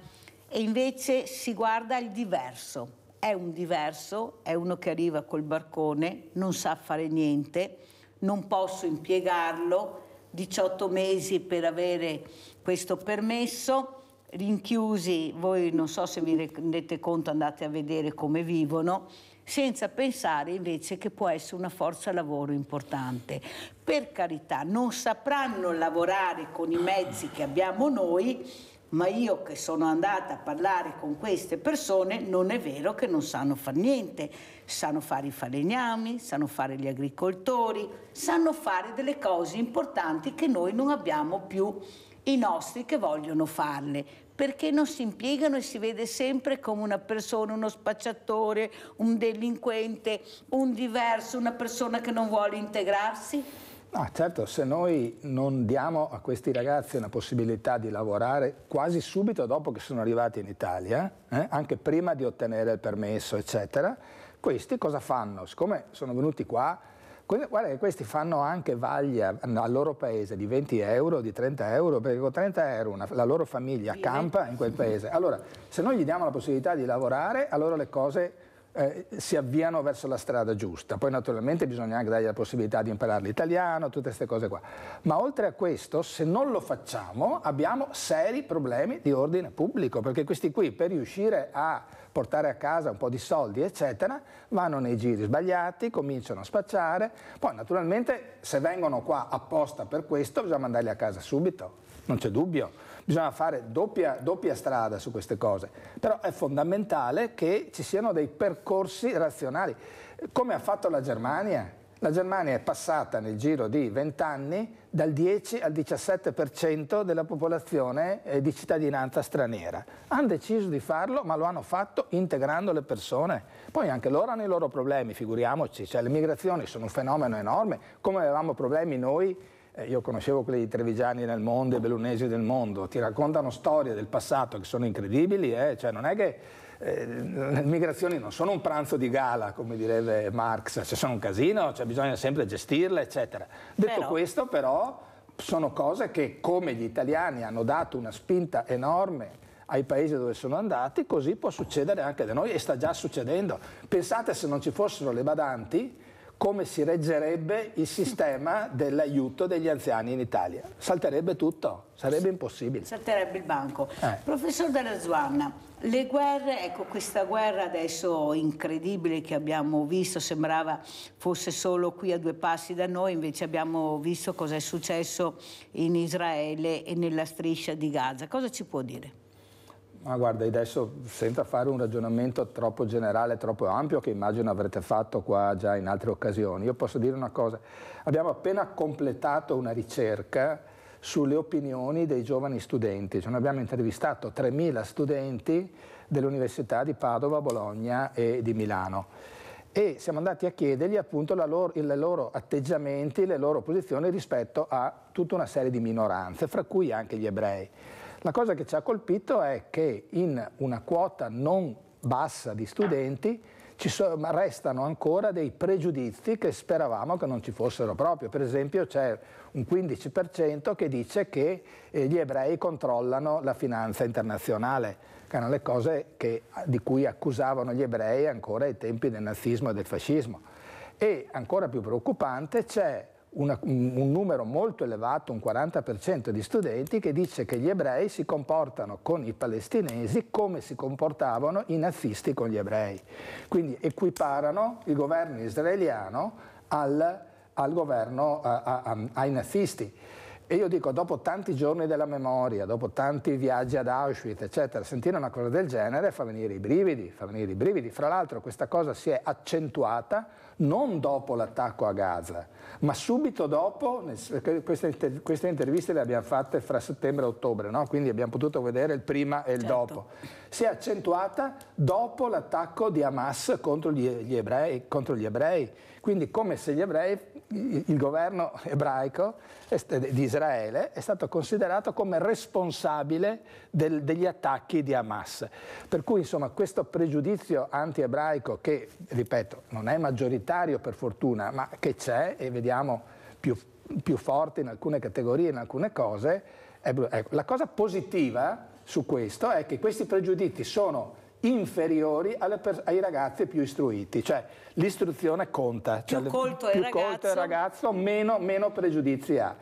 e invece si guarda il diverso? È un diverso, è uno che arriva col barcone, non sa fare niente, non posso impiegarlo, 18 mesi per avere questo permesso, rinchiusi, voi non so se vi rendete conto, andate a vedere come vivono, senza pensare invece che può essere una forza lavoro importante. Per carità, non sapranno lavorare con i mezzi che abbiamo noi, ma io che sono andata a parlare con queste persone non è vero che non sanno fare niente, sanno fare i falegnami, sanno fare gli agricoltori, sanno fare delle cose importanti che noi non abbiamo più, i nostri che vogliono farle, perché non si impiegano e si vede sempre come una persona, uno spacciatore, un delinquente, un diverso, una persona che non vuole integrarsi. No, certo, se noi non diamo a questi ragazzi una possibilità di lavorare quasi subito dopo che sono arrivati in Italia, anche prima di ottenere il permesso, eccetera, questi cosa fanno? Siccome sono venuti qua Guarda che questi fanno anche vaglia al loro paese di 20 euro, di 30 euro, perché con 30 euro la loro famiglia campa in quel paese. Allora, se noi gli diamo la possibilità di lavorare, allora le cose si avviano verso la strada giusta. Poi naturalmente bisogna anche dargli la possibilità di imparare l'italiano, tutte queste cose qua. Ma oltre a questo, se non lo facciamo, abbiamo seri problemi di ordine pubblico, perché questi qui, per riuscire a portare a casa un po' di soldi, eccetera, vanno nei giri sbagliati, cominciano a spacciare. Poi naturalmente se vengono qua apposta per questo, bisogna mandarli a casa subito, non c'è dubbio. Bisogna fare doppia strada su queste cose, però è fondamentale che ci siano dei percorsi razionali, come ha fatto la Germania. La Germania è passata nel giro di 20 anni dal 10 al 17% della popolazione di cittadinanza straniera. Hanno deciso di farlo, ma lo hanno fatto integrando le persone. Poi anche loro hanno i loro problemi, figuriamoci, cioè le migrazioni sono un fenomeno enorme, come avevamo problemi noi. Io conoscevo quelli di Trevigiani nel mondo e Bellunesi del mondo, ti raccontano storie del passato che sono incredibili, cioè non è che le migrazioni non sono un pranzo di gala, come direbbe Marx, cioè sono un casino, cioè bisogna sempre gestirle, eccetera. Detto questo, però, sono cose che, come gli italiani hanno dato una spinta enorme ai paesi dove sono andati, così può succedere anche da noi e sta già succedendo. Pensate se non ci fossero le badanti, come si reggerebbe il sistema dell'aiuto degli anziani in Italia. Salterebbe tutto, sarebbe impossibile. Salterebbe il banco. Professor Dalla Zuanna, le guerre, ecco questa guerra adesso incredibile che abbiamo visto, sembrava fosse solo qui a 2 passi da noi, invece abbiamo visto cosa è successo in Israele e nella striscia di Gaza. Cosa ci può dire? Ma guarda, adesso senza fare un ragionamento troppo generale, troppo ampio, che immagino avrete fatto qua già in altre occasioni, io posso dire una cosa. Abbiamo appena completato una ricerca sulle opinioni dei giovani studenti. Cioè, noi abbiamo intervistato 3.000 studenti dell'Università di Padova, Bologna e di Milano. E siamo andati a chiedergli appunto i loro atteggiamenti, le loro posizioni rispetto a tutta una serie di minoranze, fra cui anche gli ebrei. La cosa che ci ha colpito è che in una quota non bassa di studenti restano ancora dei pregiudizi che speravamo che non ci fossero proprio. Per esempio c'è un 15% che dice che gli ebrei controllano la finanza internazionale, che erano le cose di cui accusavano gli ebrei ancora ai tempi del nazismo e del fascismo. E ancora più preoccupante c'è un numero molto elevato, un 40% di studenti, che dice che gli ebrei si comportano con i palestinesi come si comportavano i nazisti con gli ebrei. Quindi equiparano il governo israeliano al governo, ai nazisti. E io dico, dopo tanti giorni della memoria, dopo tanti viaggi ad Auschwitz, eccetera, sentire una cosa del genere fa venire i brividi, fa venire i brividi. Fra l'altro questa cosa si è accentuata non dopo l'attacco a Gaza, ma subito dopo. Queste interviste le abbiamo fatte fra settembre e ottobre, no? Quindi abbiamo potuto vedere il prima e il dopo. Si è accentuata dopo l'attacco di Hamas contro gli ebrei. Quindi come se il governo ebraico di Israele è stato considerato come responsabile degli attacchi di Hamas. Per cui insomma questo pregiudizio anti-ebraico, che ripeto non è maggioritario per fortuna, ma che c'è e vediamo più forte in alcune categorie, in alcune cose, la cosa positiva su questo è che questi pregiudizi sono inferiori ai ragazzi più istruiti, cioè l'istruzione conta, più colto è il ragazzo, meno pregiudizi ha.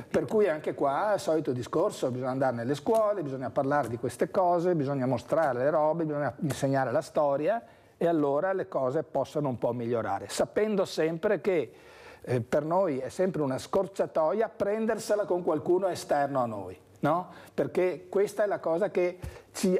Per cui anche qua il solito discorso, bisogna andare nelle scuole, bisogna parlare di queste cose, bisogna mostrare le robe, bisogna insegnare la storia e allora le cose possono un po' migliorare, sapendo sempre che per noi è sempre una scorciatoia prendersela con qualcuno esterno a noi, no? Perché questa è la cosa che ci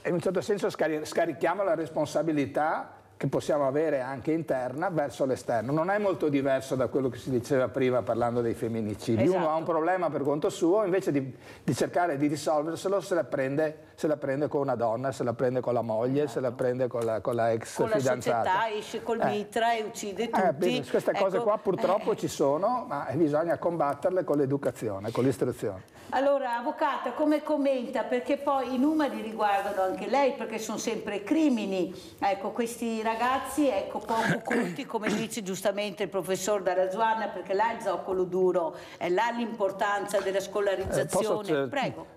in un certo senso scarichiamo la responsabilità che possiamo avere anche interna verso l'esterno. Non è molto diverso da quello che si diceva prima parlando dei femminicidi. Esatto. Uno ha un problema per conto suo, invece di cercare di risolverselo se la prende con una donna, se la prende con la moglie, esatto, se la prende con la ex fidanzata. Con la società esce col mitra e uccide tutti. Queste cose qua purtroppo ci sono, ma bisogna combatterle con l'educazione, con l'istruzione. Allora, avvocata, come commenta? Perché poi i numeri riguardano anche lei, perché sono sempre crimini. Ecco, questi ragazzi, ecco, poco colti, come dice giustamente il professor Dalla Zuanna, perché là il zoccolo duro, è là l'importanza della scolarizzazione. Prego.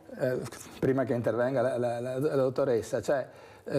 Prima che intervenga la dottoressa, cioè,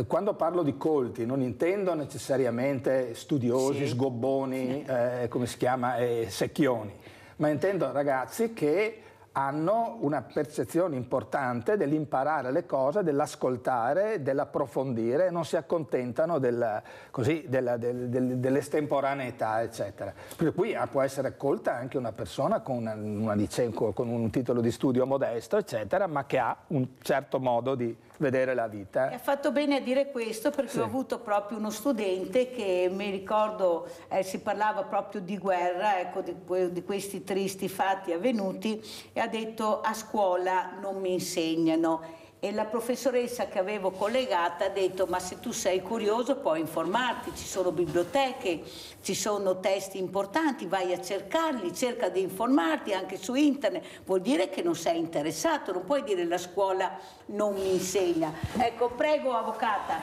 quando parlo di colti non intendo necessariamente studiosi, sgobboni, come si chiama, secchioni, ma intendo ragazzi che hanno una percezione importante dell'imparare le cose, dell'ascoltare, dell'approfondire, non si accontentano dell'estemporaneità, eccetera. Per cui può essere colta anche una persona con un titolo di studio modesto, eccetera, ma che ha un certo modo di vedere la vita. Ha fatto bene a dire questo, perché ho avuto proprio uno studente che, mi ricordo, si parlava proprio di guerra, ecco, di questi tristi fatti avvenuti, e ha detto: a scuola non mi insegnano. E la professoressa che avevo collegata ha detto: ma se tu sei curioso puoi informarti, ci sono biblioteche, ci sono testi importanti, vai a cercarli, cerca di informarti anche su internet. Vuol dire che non sei interessato, non puoi dire la scuola non mi insegna. Ecco, prego avvocata.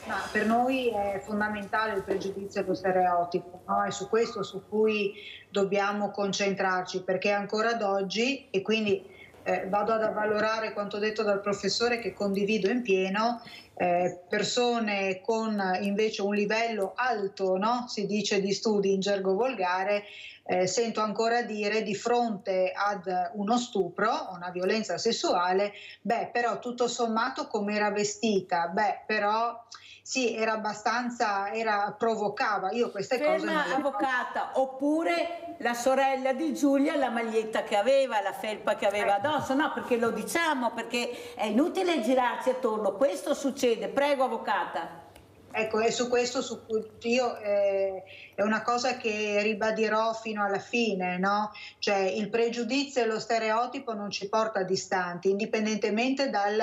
Ma per noi è fondamentale il pregiudizio e lo stereotipo, no? È su questo su cui dobbiamo concentrarci, perché ancora ad oggi, e quindi vado ad avvalorare quanto detto dal professore, che condivido in pieno, persone con invece un livello alto, no? Si dice, di studi in gergo volgare, sento ancora dire di fronte ad uno stupro, una violenza sessuale: beh, però tutto sommato come era vestita, beh, però sì, era abbastanza, provocava. Io queste cose non le... avvocata, oppure la sorella di Giulia, la maglietta che aveva, la felpa che aveva addosso, no, perché lo diciamo, perché è inutile girarci attorno, questo succede. Prego avvocata. Ecco, e su questo io è una cosa che ribadirò fino alla fine, no? Cioè, il pregiudizio e lo stereotipo non ci porta distanti, indipendentemente dal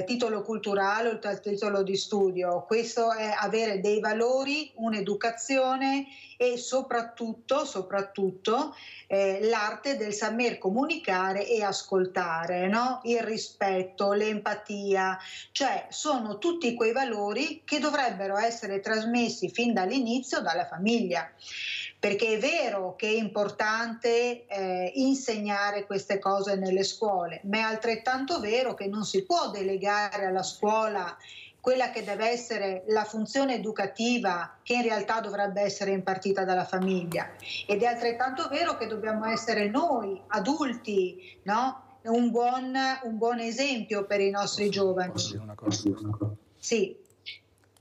titolo culturale o dal titolo di studio. Questo è avere dei valori, un'educazione e soprattutto l'arte del saper comunicare e ascoltare, no? Il rispetto, l'empatia, cioè sono tutti quei valori che dovrebbero essere trasmessi fin dall'inizio dalla famiglia. Perché è vero che è importante insegnare queste cose nelle scuole, ma è altrettanto vero che non si può delegare alla scuola quella che deve essere la funzione educativa, che in realtà dovrebbe essere impartita dalla famiglia. Ed è altrettanto vero che dobbiamo essere noi adulti, no? Un buon esempio per i nostri giovani. Sì.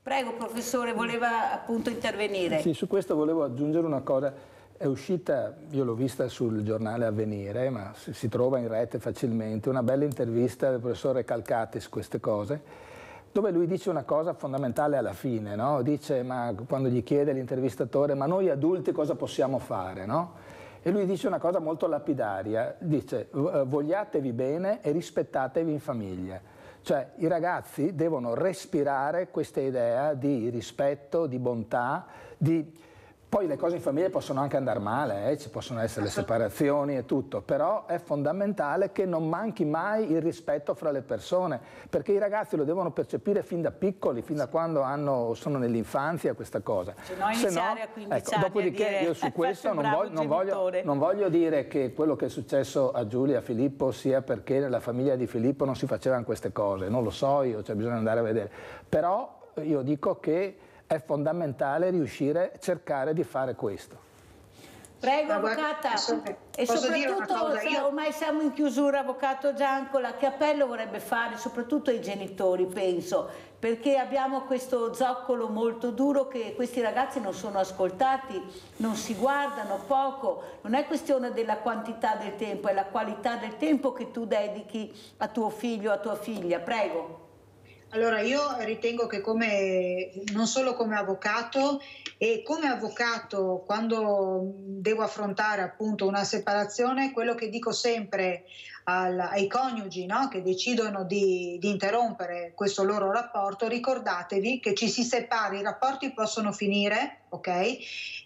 Prego professore, voleva appunto intervenire. Sì, su questo volevo aggiungere una cosa. È uscita, io l'ho vista sul giornale Avvenire, ma si trova in rete facilmente, una bella intervista del professore Calcati su queste cose, dove lui dice una cosa fondamentale alla fine, no? Dice, ma quando gli chiede l'intervistatore: ma noi adulti cosa possiamo fare, no? E lui dice una cosa molto lapidaria, dice: vogliatevi bene e rispettatevi in famiglia. Cioè i ragazzi devono respirare questa idea di rispetto, di bontà, poi le cose in famiglia possono anche andare male, ci possono essere le separazioni e tutto, però è fondamentale che non manchi mai il rispetto fra le persone, perché i ragazzi lo devono percepire fin da piccoli, fin da quando sono nell'infanzia questa cosa. Se no, a 15 anni dopodiché io su questo non voglio dire che quello che è successo a Giulia e a Filippo sia perché nella famiglia di Filippo non si facevano queste cose, non lo so io, cioè bisogna andare a vedere, però io dico che è fondamentale riuscire a cercare di fare questo. Prego avvocata, e soprattutto ormai siamo in chiusura, avvocato Giancola, che appello vorrebbe fare soprattutto ai genitori, penso, perché abbiamo questo zoccolo molto duro che questi ragazzi non sono ascoltati, non si guardano poco, non è questione della quantità del tempo, è la qualità del tempo che tu dedichi a tuo figlio, a tua figlia. Prego. Allora io ritengo che non solo come avvocato, e come avvocato quando devo affrontare appunto una separazione, quello che dico sempre ai coniugi, no? Che decidono di interrompere questo loro rapporto: ricordatevi che ci si separa, i rapporti possono finire, ok?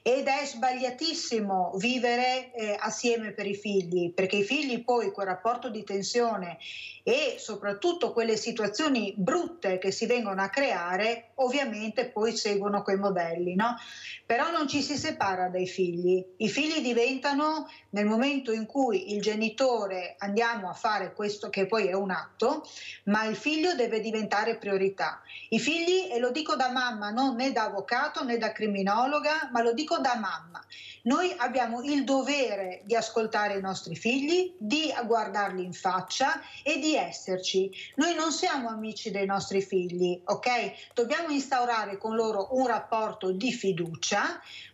Ed è sbagliatissimo vivere assieme per i figli, perché i figli poi quel rapporto di tensione e soprattutto quelle situazioni brutte che si vengono a creare ovviamente poi seguono quei modelli, no? Però non ci si separa dai figli. I figli diventano, nel momento in cui il genitore andiamo a fare questo, che poi è un atto, ma il figlio deve diventare priorità. I figli, e lo dico da mamma, non né da avvocato né da criminologa, ma lo dico da mamma. Noi abbiamo il dovere di ascoltare i nostri figli, di guardarli in faccia e di esserci. Noi non siamo amici dei nostri figli, ok? Dobbiamo instaurare con loro un rapporto di fiducia,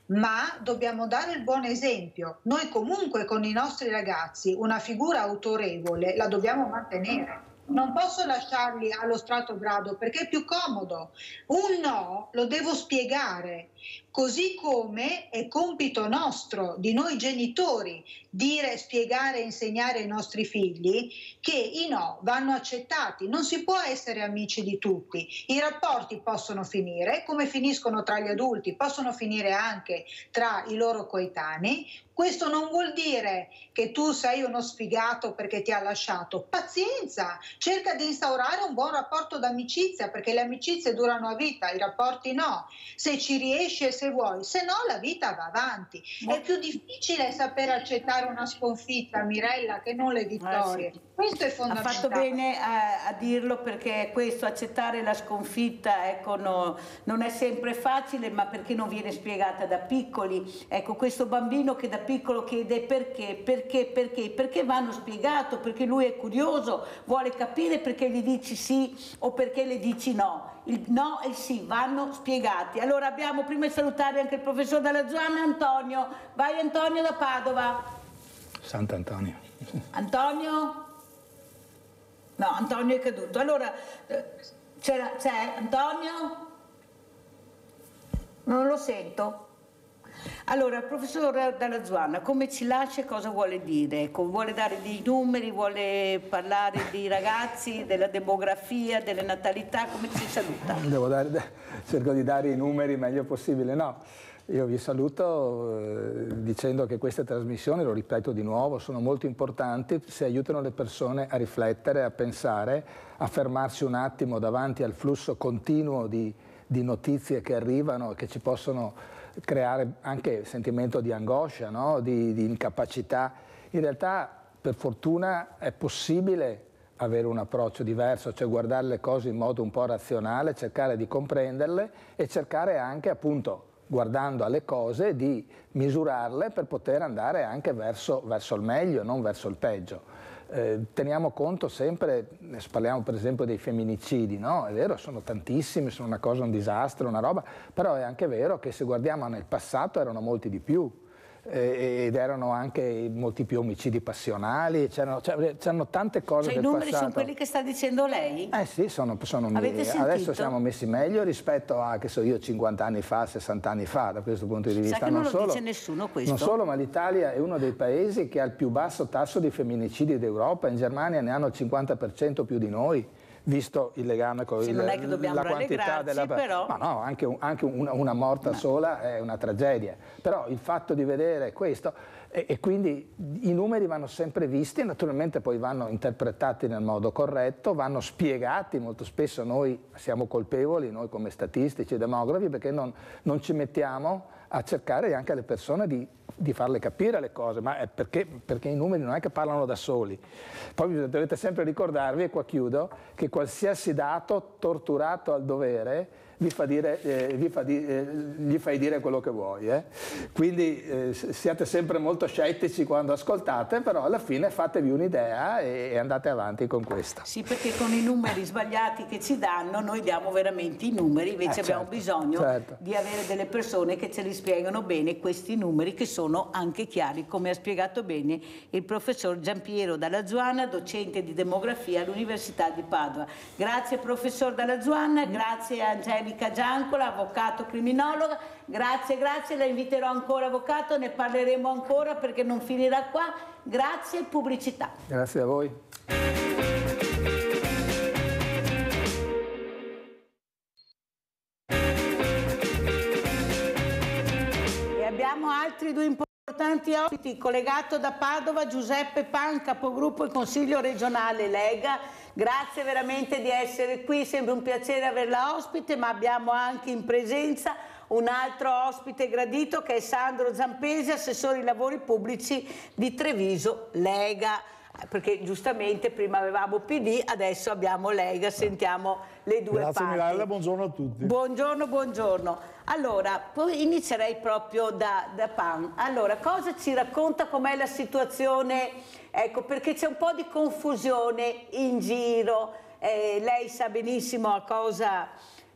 ma dobbiamo dare il buon esempio. Noi comunque con i nostri ragazzi una figura autorevole la dobbiamo mantenere. Non posso lasciarli allo strato grado perché è più comodo. Un no lo devo spiegare, così come è compito nostro, di noi genitori, dire, spiegare e insegnare ai nostri figli che i no vanno accettati. Non si può essere amici di tutti. I rapporti possono finire, come finiscono tra gli adulti, possono finire anche tra i loro coetanei. Questo non vuol dire che tu sei uno sfigato perché ti ha lasciato. Pazienza, cerca di instaurare un buon rapporto d'amicizia, perché le amicizie durano a vita, i rapporti no. Se ci riesci e se vuoi, se no la vita va avanti. È più difficile saper accettare una sconfitta, Mirella, che non le vittorie. Sì. Questo è fondamentale. Ha fatto bene a dirlo, perché questo, accettare la sconfitta, ecco, non è sempre facile, ma perché non viene spiegata da piccoli. Ecco, questo bambino che da piccolo chiede perché vanno spiegato, perché lui è curioso, vuole capire perché gli dici sì o perché le dici no. Il no e il sì vanno spiegati. Allora abbiamo prima di salutare anche il professor Dalla Zuanna, Antonio. Vai Antonio da Padova. Sant'Antonio. Antonio? No, Antonio è caduto. Allora, c'è Antonio? Non lo sento. Allora, il professor Dalla Zuanna, come ci lascia e cosa vuole dire? Vuole dare dei numeri, vuole parlare dei ragazzi, della demografia, delle natalità, come ci saluta? Cerco di dare i numeri il meglio possibile. No, io vi saluto dicendo che queste trasmissioni, lo ripeto di nuovo, sono molto importanti se aiutano le persone a riflettere, a pensare, a fermarsi un attimo davanti al flusso continuo di notizie che arrivano e che ci possono creare anche sentimento di angoscia, no? di incapacità. In realtà, per fortuna, è possibile avere un approccio diverso, cioè guardare le cose in modo un po' razionale, cercare di comprenderle e cercare anche, appunto, guardando alle cose, di misurarle per poter andare anche verso il meglio, non verso il peggio. Teniamo conto sempre, parliamo per esempio dei femminicidi, no? È vero, sono tantissimi, sono un disastro, una roba, però è anche vero che se guardiamo nel passato erano molti di più. Ed erano anche molti più omicidi passionali, c'erano tante cose del passato. I numeri sono quelli che sta dicendo lei? Sì, sono adesso siamo messi meglio rispetto a, che so io, 50 anni fa, 60 anni fa, da questo punto di vista. Sa che non lo dice nessuno questo? Non solo, ma l'Italia è uno dei paesi che ha il più basso tasso di femminicidi d'Europa. In Germania ne hanno il 50% più di noi, visto il legame con non è che dobbiamo la quantità della... però... Ma no, anche una morta sola è una tragedia. Però il fatto di vedere questo, e quindi i numeri vanno sempre visti, naturalmente poi vanno interpretati nel modo corretto, vanno spiegati. Molto spesso noi siamo colpevoli, noi come statistici e demografi, perché non ci mettiamo a cercare anche alle persone di farle capire le cose, ma è perché i numeri non è che parlano da soli. Poi dovete sempre ricordarvi, e qua chiudo, che qualsiasi dato torturato al dovere gli fai dire quello che vuoi. Quindi siate sempre molto scettici quando ascoltate, però alla fine fatevi un'idea e andate avanti con questa. Sì, perché con i numeri sbagliati che ci danno noi diamo veramente i numeri, invece abbiamo bisogno di avere delle persone che ce li spiegano bene questi numeri, che sono anche chiari, come ha spiegato bene il professor Giampiero Dalla Zuanna, docente di demografia all'Università di Padova. Grazie professor Dalla Zuanna, grazie a Angelica Giancola, avvocato criminologa, grazie, la inviterò ancora avvocato, ne parleremo ancora perché non finirà qua. Grazie, pubblicità. Grazie a voi. E abbiamo altri due importanti. Importanti ospiti, collegato da Padova Giuseppe Pan, capogruppo e consiglio regionale Lega. Grazie veramente di essere qui, sempre un piacere averla ospite, ma abbiamo anche in presenza un altro ospite gradito che è Sandro Zampesi, assessore ai lavori pubblici di Treviso Lega, perché giustamente prima avevamo PD, adesso abbiamo Lega, sentiamo le due parti. Grazie Mirella, buongiorno a tutti. Buongiorno, buongiorno. Allora, poi inizierei proprio da Pan. Allora, cosa ci racconta, com'è la situazione? Ecco, perché c'è un po' di confusione in giro, lei sa benissimo a cosa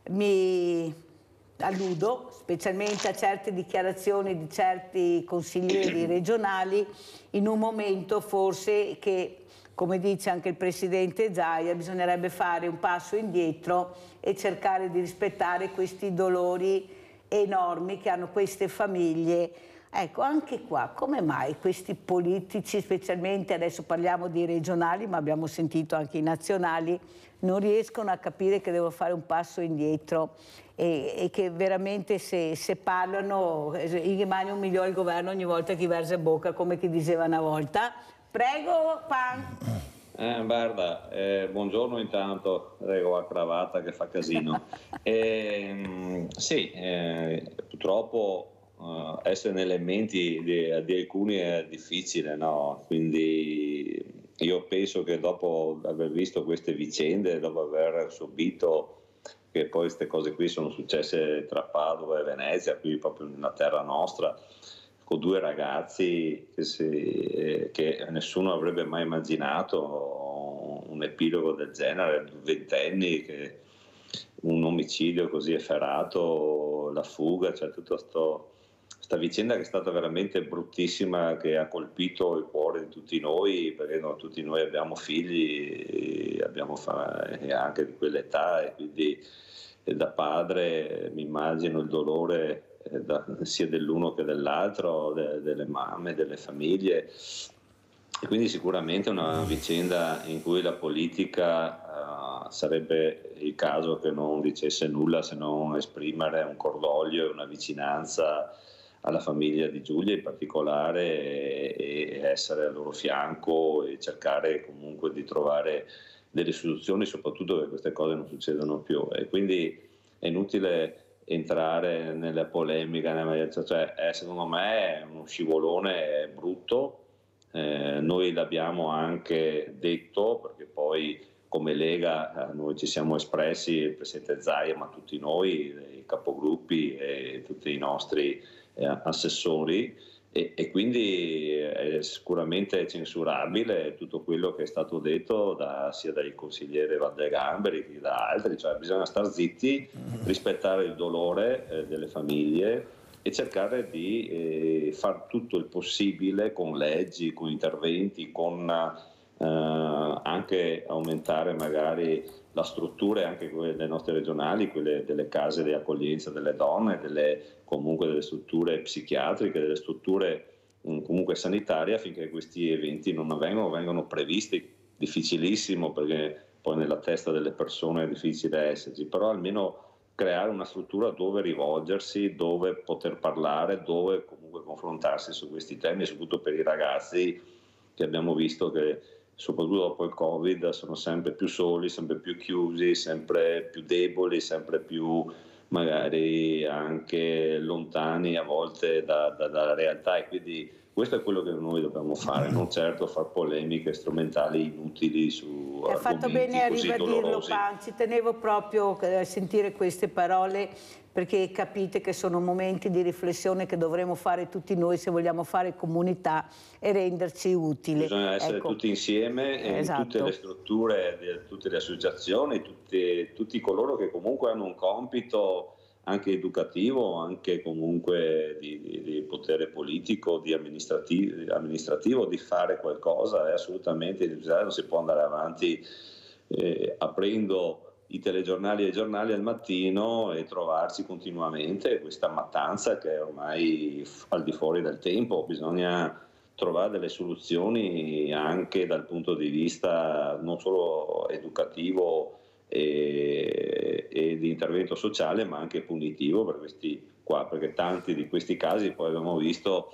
mi alludo, specialmente a certe dichiarazioni di certi consiglieri regionali, in un momento forse che, come dice anche il Presidente Zaia, bisognerebbe fare un passo indietro e cercare di rispettare questi dolori enormi che hanno queste famiglie. Ecco, anche qua, come mai questi politici, specialmente adesso parliamo di regionali, ma abbiamo sentito anche i nazionali, non riescono a capire che devono fare un passo indietro e che veramente se parlano gli rimane un migliore il governo ogni volta che versa in bocca, come chi diceva una volta. Prego, Pan. Guarda, buongiorno intanto, reggo la cravatta che fa casino. Sì, purtroppo essere nelle menti di alcuni è difficile, no? Quindi io penso che dopo aver visto queste vicende, dopo aver subito che poi queste cose qui sono successe tra Padova e Venezia, qui proprio nella terra nostra, con due ragazzi che nessuno avrebbe mai immaginato un epilogo del genere, 20 anni, un omicidio così efferato, la fuga, cioè tutta questa vicenda che è stata veramente bruttissima, che ha colpito il cuore di tutti noi, perché tutti noi abbiamo figli, e anche di quell'età, e quindi da padre mi immagino il dolore sia dell'uno che dell'altro, delle mamme, delle famiglie, e quindi sicuramente una vicenda in cui la politica sarebbe il caso che non dicesse nulla se non esprimere un cordoglio e una vicinanza alla famiglia di Giulia in particolare, e essere al loro fianco e cercare comunque di trovare delle soluzioni, soprattutto che queste cose non succedono più. E quindi è inutile entrare nella polemica, cioè secondo me è uno scivolone brutto. Noi l'abbiamo anche detto, perché poi come Lega noi ci siamo espressi, il Presidente Zaia, ma tutti noi, i capogruppi e tutti i nostri assessori, e quindi è sicuramente censurabile tutto quello che è stato detto sia dai consiglieri Valdegamberi che da altri, cioè bisogna star zitti, rispettare il dolore delle famiglie e cercare di fare tutto il possibile con leggi, con interventi, con anche aumentare magari la struttura, anche quelle delle nostre regionali, quelle delle case di accoglienza delle donne, comunque delle strutture psichiatriche, delle strutture comunque sanitarie, affinché questi eventi non avvengano, vengono previsti. Difficilissimo, perché poi nella testa delle persone è difficile esserci, però almeno creare una struttura dove rivolgersi, dove poter parlare, dove comunque confrontarsi su questi temi, soprattutto per i ragazzi, che abbiamo visto che soprattutto dopo il Covid sono sempre più soli, sempre più chiusi, sempre più deboli, sempre più magari anche lontani a volte dalla realtà, e quindi questo è quello che noi dobbiamo fare, non certo far polemiche strumentali inutili su argomenti. Ha fatto bene a ribadirlo, Pan, ci tenevo proprio a sentire queste parole, perché capite che sono momenti di riflessione che dovremo fare tutti noi se vogliamo fare comunità e renderci utili. Bisogna essere tutti insieme, esatto, in tutte le strutture, tutte le associazioni, tutti coloro che comunque hanno un compito anche educativo, anche comunque di potere politico, di amministrativo, di fare qualcosa. È assolutamente necessario, non si può andare avanti aprendo i telegiornali e i giornali al mattino e trovarsi continuamente questa mattanza che è ormai al di fuori del tempo. Bisogna trovare delle soluzioni anche dal punto di vista non solo educativo e di intervento sociale, ma anche punitivo per questi qua, perché tanti di questi casi poi abbiamo visto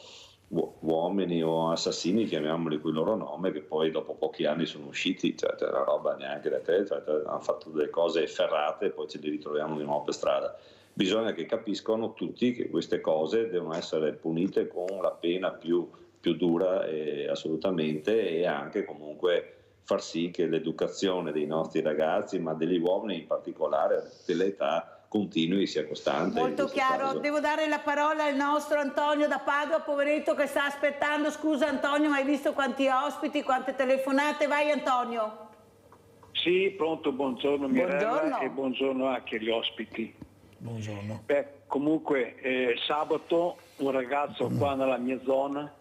uomini o assassini, chiamiamoli con il loro nome, che poi dopo pochi anni sono usciti, cioè una roba neanche da te, cioè, hanno fatto delle cose efferrate e poi ce li ritroviamo di nuovo per strada. Bisogna che capiscano tutti che queste cose devono essere punite con la pena più dura assolutamente, e anche comunque far sì che l'educazione dei nostri ragazzi, ma degli uomini in particolare, a tutte le età, continui, sia costante. Molto chiaro. caso. Devo dare la parola al nostro Antonio da Padova, poveretto, che sta aspettando. Scusa Antonio, ma hai visto quanti ospiti, quante telefonate? Vai Antonio. Sì, pronto, buongiorno Mirella. Buongiorno. E buongiorno anche agli ospiti. Buongiorno. Comunque sabato un ragazzo qua nella mia zona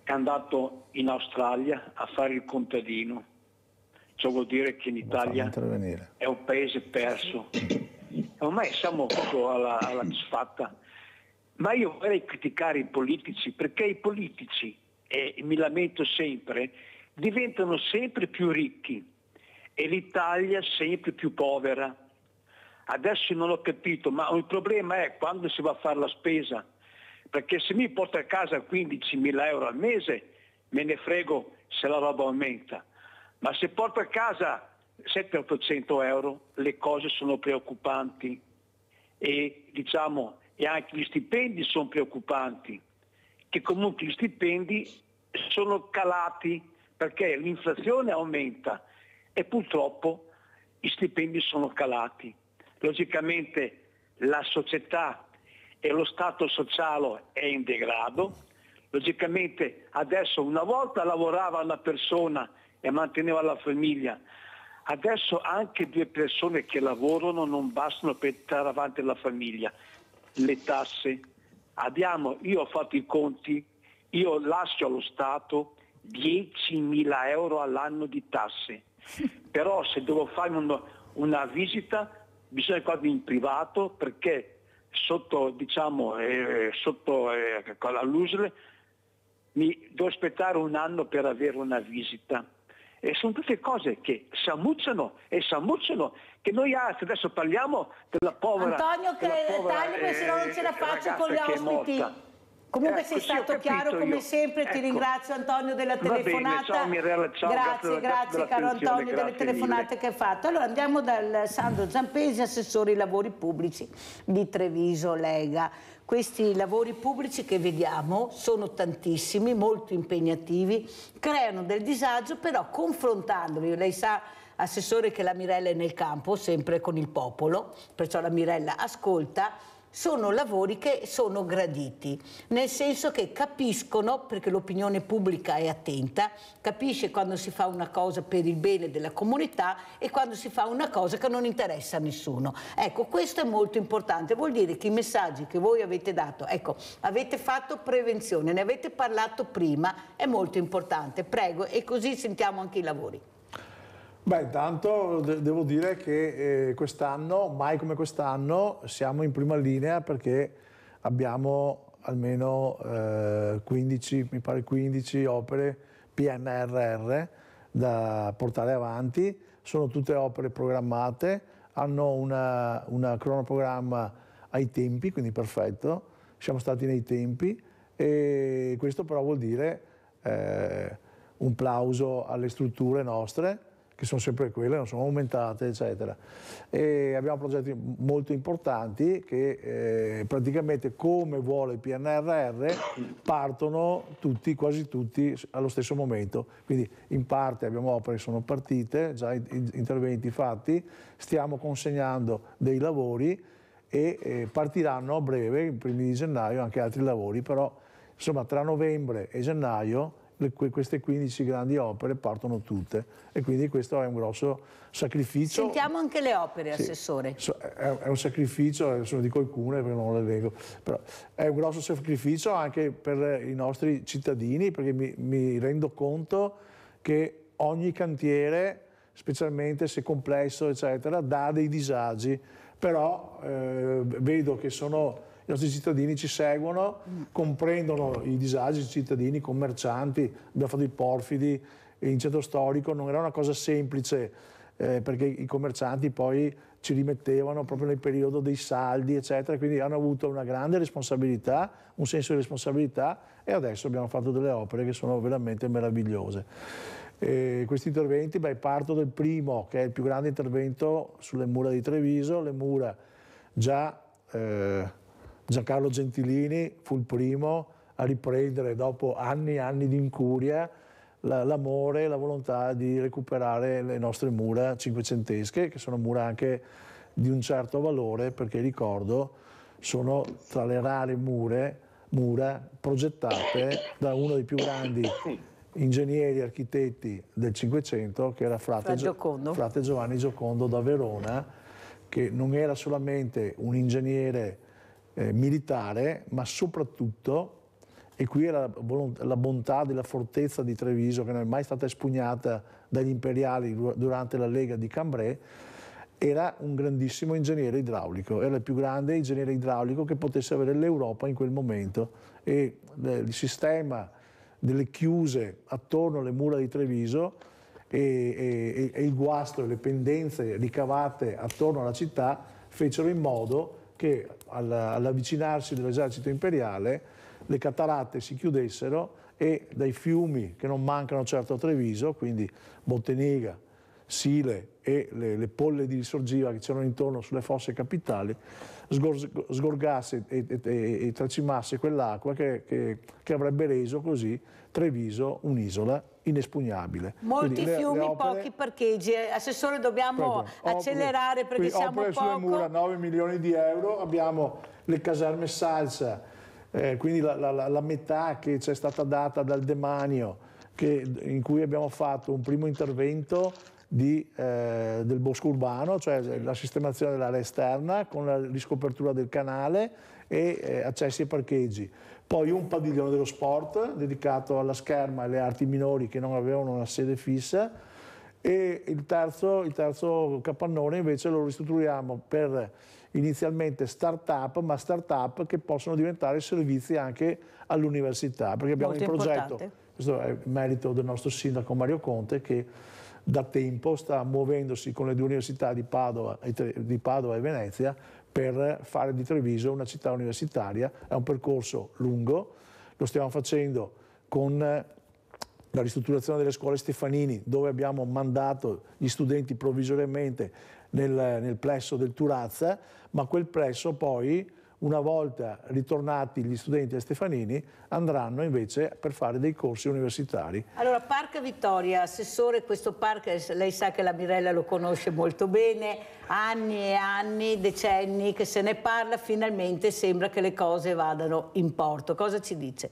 è andato in Australia a fare il contadino. Ciò vuol dire che in Italia è un paese perso. Ormai siamo proprio alla disfatta. Ma io vorrei criticare i politici, perché i politici, e mi lamento sempre, diventano sempre più ricchi e l'Italia sempre più povera. Adesso non ho capito, ma il problema è quando si va a fare la spesa, perché se mi porto a casa 15.000 euro al mese me ne frego se la roba aumenta, ma se porto a casa 700-800 euro le cose sono preoccupanti e diciamo e anche gli stipendi sono preoccupanti, che comunque gli stipendi sono calati perché l'inflazione aumenta e purtroppo gli stipendi sono calati. Logicamente la società e lo stato sociale è in degrado, logicamente adesso una volta lavorava una persona e manteneva la famiglia, adesso anche due persone che lavorano non bastano per tirare avanti la famiglia. Le tasse, io ho fatto i conti, io lascio allo Stato 10.000 euro all'anno di tasse, però se devo fare una visita bisogna farlo in privato perché sotto all'USL mi devo aspettare un anno per avere una visita. E sono tutte cose che s'ammucciano che noi adesso parliamo della povera Antonio, che tagli, perché se no non ce la faccio con gli ospiti. Comunque sei stato chiaro come sempre, ti ringrazio Antonio della telefonata. Ciao Mirella, ciao, grazie caro Antonio delle telefonate che hai fatto. Allora andiamo dal Sandro Zampesi, assessore ai lavori pubblici di Treviso Lega. Questi lavori pubblici che vediamo sono tantissimi, molto impegnativi, creano del disagio, però confrontandoli, lei sa assessore che la Mirella è nel campo, sempre con il popolo, perciò la Mirella ascolta, sono lavori che sono graditi, nel senso che capiscono, perché l'opinione pubblica è attenta, capisce quando si fa una cosa per il bene della comunità e quando si fa una cosa che non interessa a nessuno. Ecco, questo è molto importante, vuol dire che i messaggi che voi avete dato, ecco, avete fatto prevenzione, ne avete parlato prima, è molto importante, prego, e così sentiamo anche i lavori. Beh, intanto devo dire che quest'anno, mai come quest'anno, siamo in prima linea perché abbiamo almeno 15 opere PNRR da portare avanti, sono tutte opere programmate, hanno una cronoprogramma ai tempi, quindi perfetto, siamo stati nei tempi e questo però vuol dire un plauso alle strutture nostre, che sono sempre quelle, non sono aumentate, eccetera. E abbiamo progetti molto importanti che praticamente, come vuole il PNRR, partono tutti, quasi tutti, allo stesso momento. Quindi in parte abbiamo opere che sono partite, già interventi fatti, stiamo consegnando dei lavori e partiranno a breve, i primi di gennaio, anche altri lavori, però insomma tra novembre e gennaio queste 15 grandi opere partono tutte e quindi questo è un grosso sacrificio. Sentiamo anche le opere, assessore. È un sacrificio, adesso ne dico alcune perché non le leggo, però è un grosso sacrificio anche per i nostri cittadini perché mi rendo conto che ogni cantiere, specialmente se complesso eccetera, dà dei disagi, però vedo che i nostri cittadini ci seguono, comprendono i disagi dei cittadini, i commercianti, abbiamo fatto i porfidi in centro storico, non era una cosa semplice perché i commercianti poi ci rimettevano proprio nel periodo dei saldi, eccetera, quindi hanno avuto una grande responsabilità, un senso di responsabilità, e adesso abbiamo fatto delle opere che sono veramente meravigliose. Questi interventi, parto del primo, che è il più grande intervento sulle mura di Treviso. Le mura, già Giancarlo Gentilini fu il primo a riprendere, dopo anni e anni di incuria, l'amore e la volontà di recuperare le nostre mura cinquecentesche, che sono mura anche di un certo valore, perché ricordo sono tra le rare mura progettate da uno dei più grandi ingegneri e architetti del Cinquecento, che era frate Giovanni Giocondo da Verona, che non era solamente un ingegnere militare, ma soprattutto, e qui è la bontà della fortezza di Treviso, che non è mai stata espugnata dagli imperiali durante la Lega di Cambrai, era un grandissimo ingegnere idraulico, era il più grande ingegnere idraulico che potesse avere l'Europa in quel momento, e il sistema delle chiuse attorno alle mura di Treviso e il guasto e le pendenze ricavate attorno alla città fecero in modo che all'avvicinarsi dell'esercito imperiale le cataratte si chiudessero e dai fiumi che non mancano certo a Treviso, quindi Botteniga, Sile e le polle di Risorgiva che c'erano intorno sulle fosse capitali, sgorgasse e tracimasse quell'acqua che avrebbe reso così Treviso un'isola inespugnabile. Molti fiumi, pochi parcheggi. Assessore, dobbiamo accelerare perché siamo poco. Sulle mura 9 milioni di euro, abbiamo le caserme Salsa, quindi la metà che ci è stata data dal demanio, in cui abbiamo fatto un primo intervento del bosco urbano, cioè la sistemazione dell'area esterna con la riscopertura del canale e accessi e parcheggi. Poi un padiglione dello sport dedicato alla scherma e alle arti minori che non avevano una sede fissa, e il terzo capannone invece lo ristrutturiamo per inizialmente start-up, ma start-up che possono diventare servizi anche all'università, perché abbiamo in progetto, questo è il merito del nostro sindaco Mario Conte, che da tempo sta muovendosi con le due università di Padova e Venezia per fare di Treviso una città universitaria. È un percorso lungo, lo stiamo facendo con la ristrutturazione delle scuole Stefanini, dove abbiamo mandato gli studenti provvisoriamente nel plesso del Turazza, ma quel plesso poi, una volta ritornati gli studenti a Stefanini, andranno invece per fare dei corsi universitari. Allora, Parc Vittoria, Assessore, questo parco, lei sa che la Mirella lo conosce molto bene, anni e anni, decenni che se ne parla, finalmente sembra che le cose vadano in porto. Cosa ci dice?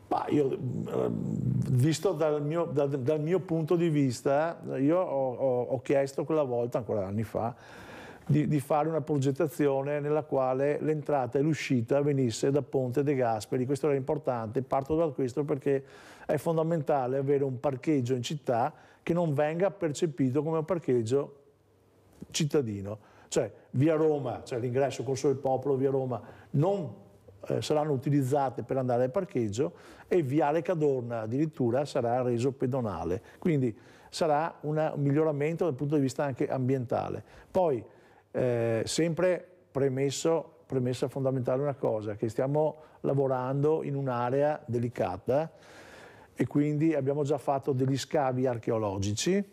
Ma io, visto dal mio punto di vista, io ho chiesto quella volta, ancora anni fa, di fare una progettazione nella quale l'entrata e l'uscita venisse da Ponte De Gasperi. Questo era importante, parto da questo perché è fondamentale avere un parcheggio in città che non venga percepito come un parcheggio cittadino. Cioè via Roma, cioè l'ingresso Corso del Popolo, via Roma, non saranno utilizzate per andare al parcheggio, e Viale Cadorna addirittura sarà reso pedonale. Quindi sarà un miglioramento dal punto di vista anche ambientale. Poi sempre premessa fondamentale una cosa, che stiamo lavorando in un'area delicata e quindi abbiamo già fatto degli scavi archeologici.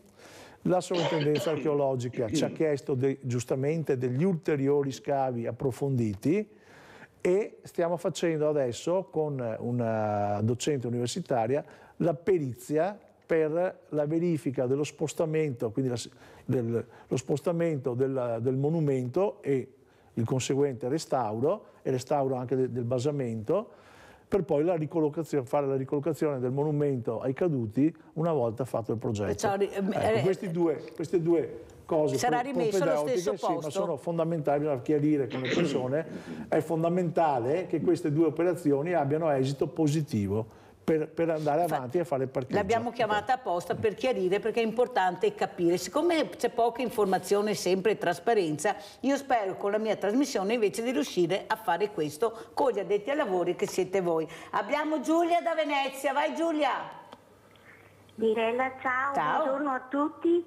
La sovrintendenza archeologica ci ha chiesto giustamente degli ulteriori scavi approfonditi, e stiamo facendo adesso con una docente universitaria la perizia per la verifica dello spostamento, quindi lo spostamento del monumento e il conseguente restauro, e restauro anche del basamento, per poi fare la ricollocazione del monumento ai caduti una volta fatto il progetto. Queste due cose sarà rimesso allo stesso posto. Sì, ma sono fondamentali, bisogna chiarire con le persone, è fondamentale che queste due operazioni abbiano esito positivo per andare avanti a fare il parcheggio. L'abbiamo chiamata apposta per chiarire, perché è importante capire. Siccome c'è poca informazione sempre e trasparenza, io spero con la mia trasmissione invece di riuscire a fare questo con gli addetti ai lavori che siete voi. Abbiamo Giulia da Venezia, vai Giulia! Mirella, ciao. Buongiorno a tutti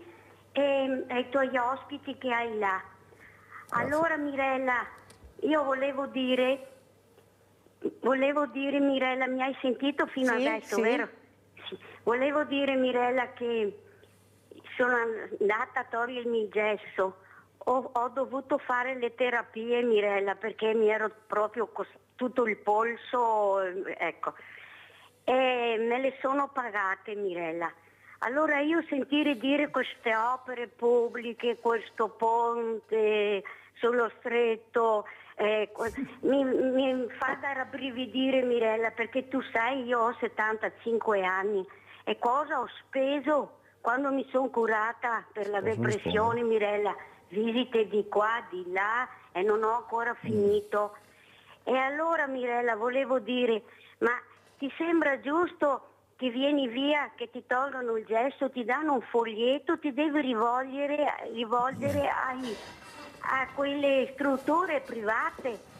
e ai tuoi ospiti che hai là. Allora Mirella, io volevo dire Mirella, mi hai sentito fino adesso, vero? Sì. Volevo dire Mirella che sono andata a togliermi il gesso, ho dovuto fare le terapie Mirella perché mi ero proprio tutto il polso, ecco, e me le sono pagate Mirella. Allora io sentire dire queste opere pubbliche, questo ponte sullo stretto, mi fa da rabbrividire Mirella, perché tu sai io ho 75 anni e cosa ho speso quando mi sono curata per la depressione Mirella, visite di qua, di là e non ho ancora finito. E allora Mirella volevo dire, ma ti sembra giusto che vieni via, che ti tolgono il gesso, ti danno un foglietto, ti devi rivolgere a quelle strutture private?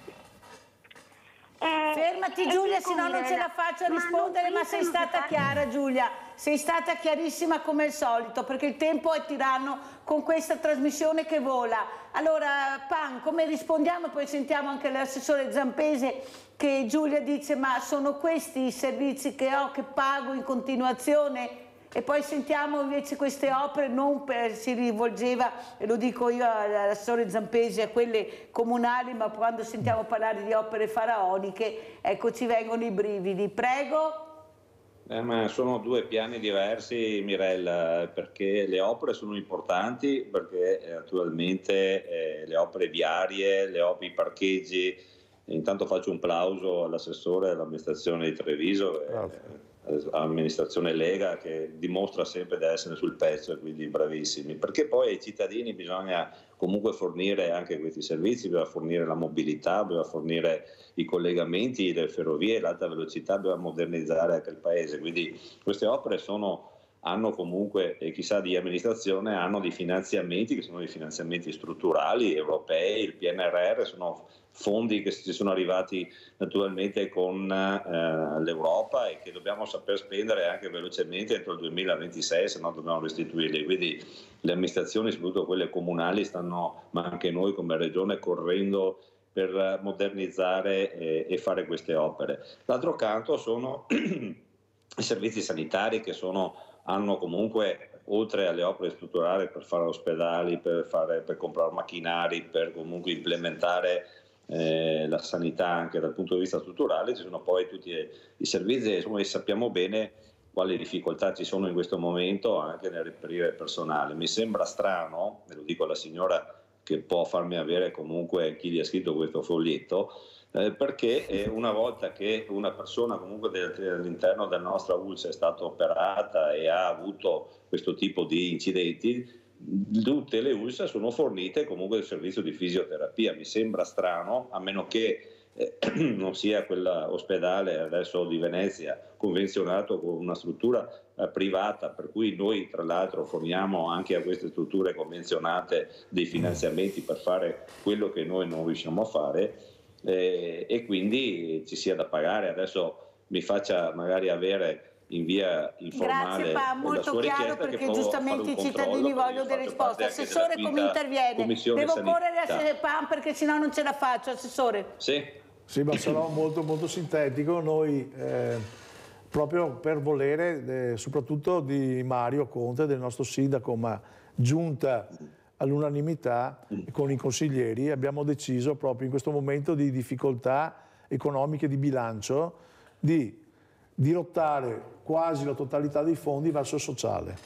Fermati Giulia, se no non ce la faccio a rispondere, ma sei stata chiara Giulia, sei stata chiarissima come al solito, perché il tempo è tiranno con questa trasmissione che vola. Allora Pan, come rispondiamo? Poi sentiamo anche l'assessore Zampese che Giulia dice ma sono questi i servizi che ho, che pago in continuazione? E poi sentiamo invece queste opere, si rivolgeva, e lo dico io all'assessore Zampesi, a quelle comunali, ma quando sentiamo parlare di opere faraoniche, ecco ci vengono i brividi. Prego. Ma sono due piani diversi Mirella, perché le opere sono importanti, perché naturalmente le opere viarie, i parcheggi, intanto faccio un plauso all'assessore dell'amministrazione di Treviso, amministrazione Lega, che dimostra sempre di essere sul pezzo e quindi bravissimi, perché poi ai cittadini bisogna comunque fornire anche questi servizi, bisogna fornire la mobilità, bisogna fornire i collegamenti, le ferrovie, l'alta velocità, bisogna modernizzare anche il paese, quindi queste opere hanno comunque, e chissà di amministrazione, hanno dei finanziamenti che sono dei finanziamenti strutturali europei, il PNRR sono fondi che ci sono arrivati naturalmente con l'Europa e che dobbiamo saper spendere anche velocemente entro il 2026, se no dobbiamo restituirli. Quindi le amministrazioni, soprattutto quelle comunali, ma anche noi come Regione, correndo per modernizzare e fare queste opere. D'altro canto sono i servizi sanitari che hanno comunque, oltre alle opere strutturali per fare ospedali, per comprare macchinari, per comunque implementare la sanità anche dal punto di vista strutturale, ci sono poi tutti i servizi e sappiamo bene quali difficoltà ci sono in questo momento anche nel reperire personale. Mi sembra strano, e lo dico alla signora che può farmi avere comunque chi gli ha scritto questo foglietto, perché una volta che una persona comunque all'interno della nostra ULSS è stata operata e ha avuto questo tipo di incidenti, tutte le ULSS sono fornite comunque del servizio di fisioterapia. Mi sembra strano, a meno che non sia quell'ospedale adesso di Venezia convenzionato con una struttura privata, per cui noi tra l'altro forniamo anche a queste strutture convenzionate dei finanziamenti per fare quello che noi non riusciamo a fare, e quindi ci sia da pagare. Adesso mi faccia magari avere in via informale. Grazie, molto chiaro, perché giustamente i cittadini vogliono delle risposte. Assessore, come interviene? Devo correre a Pan perché sennò non ce la faccio, Assessore. Sì, ma sarò molto molto sintetico. Noi proprio per volere soprattutto di Mario Conte, del nostro sindaco, ma giunta all'unanimità con i consiglieri, abbiamo deciso proprio in questo momento di difficoltà economiche di bilancio di dirottare quasi la totalità dei fondi verso il sociale.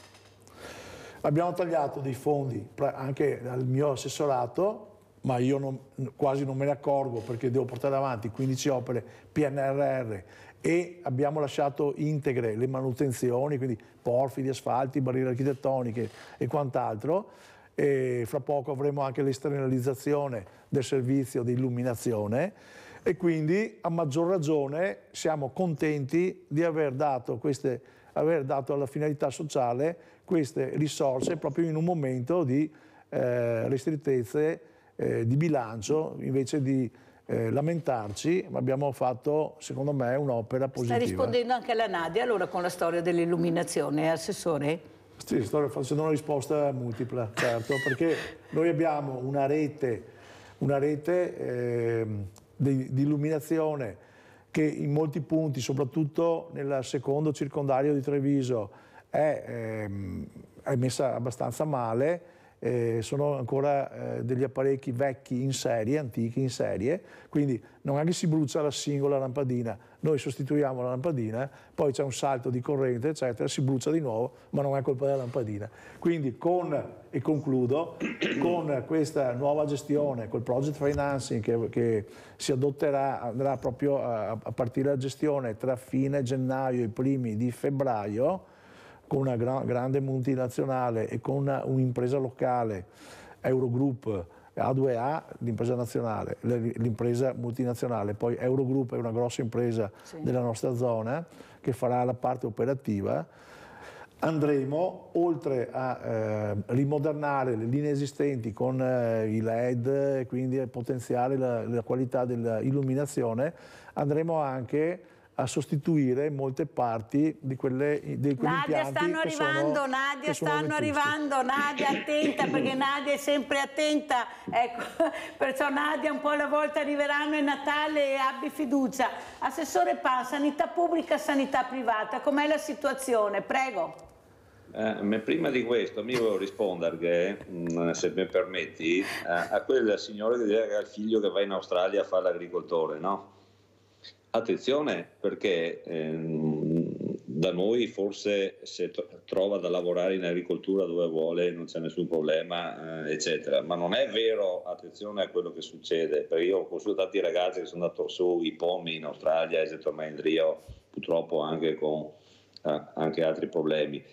Abbiamo tagliato dei fondi anche al mio assessorato, ma io quasi non me ne accorgo perché devo portare avanti 15 opere PNRR e abbiamo lasciato integre le manutenzioni, quindi porfidi, asfalti, barriere architettoniche e quant'altro. E fra poco avremo anche l'esternalizzazione del servizio di illuminazione. E quindi a maggior ragione siamo contenti di aver dato alla finalità sociale queste risorse proprio in un momento di ristrettezze di bilancio. Invece di lamentarci, abbiamo fatto secondo me un'opera positiva. Sta rispondendo anche alla Nadia allora con la storia dell'illuminazione, Assessore? Sì, sto facendo una risposta multipla, certo, perché noi abbiamo una rete una rete di illuminazione che in molti punti, soprattutto nel secondo circondario di Treviso, è messa abbastanza male. Sono ancora degli apparecchi vecchi in serie, antichi in serie, quindi non è che si brucia la singola lampadina, noi sostituiamo la lampadina, poi c'è un salto di corrente eccetera, si brucia di nuovo, ma non è colpa della lampadina. Quindi e concludo, con questa nuova gestione, col project financing che si adotterà, andrà proprio a partire la gestione tra fine gennaio e i primi di febbraio, con una grande multinazionale e con un'impresa locale, Eurogroup, A2A, l'impresa nazionale, l'impresa multinazionale, poi Eurogroup è una grossa impresa della nostra zona che farà la parte operativa. Andremo, oltre a rimodernare le linee esistenti con i LED, quindi a potenziare la qualità dell'illuminazione, andremo anche a sostituire molte parti di quegli Nadia, impianti stanno arrivando, Nadia, stanno arrivando, Nadia attenta, perché Nadia è sempre attenta, ecco, perciò Nadia un po' alla volta arriveranno, è Natale, abbi fiducia. Assessore Pan, sanità pubblica, sanità privata, com'è la situazione? Prego. Prima di questo mi volevo rispondere, se mi permetti, a quel signore che diceva che ha il figlio che va in Australia a fare l'agricoltore, no? Attenzione, perché da noi forse se trova da lavorare in agricoltura dove vuole non c'è nessun problema, eccetera, ma non è vero. Attenzione a quello che succede, perché io ho conosciuto tanti ragazzi che sono andati su i pomi in Australia e si tornano in Rio, purtroppo anche con anche altri problemi.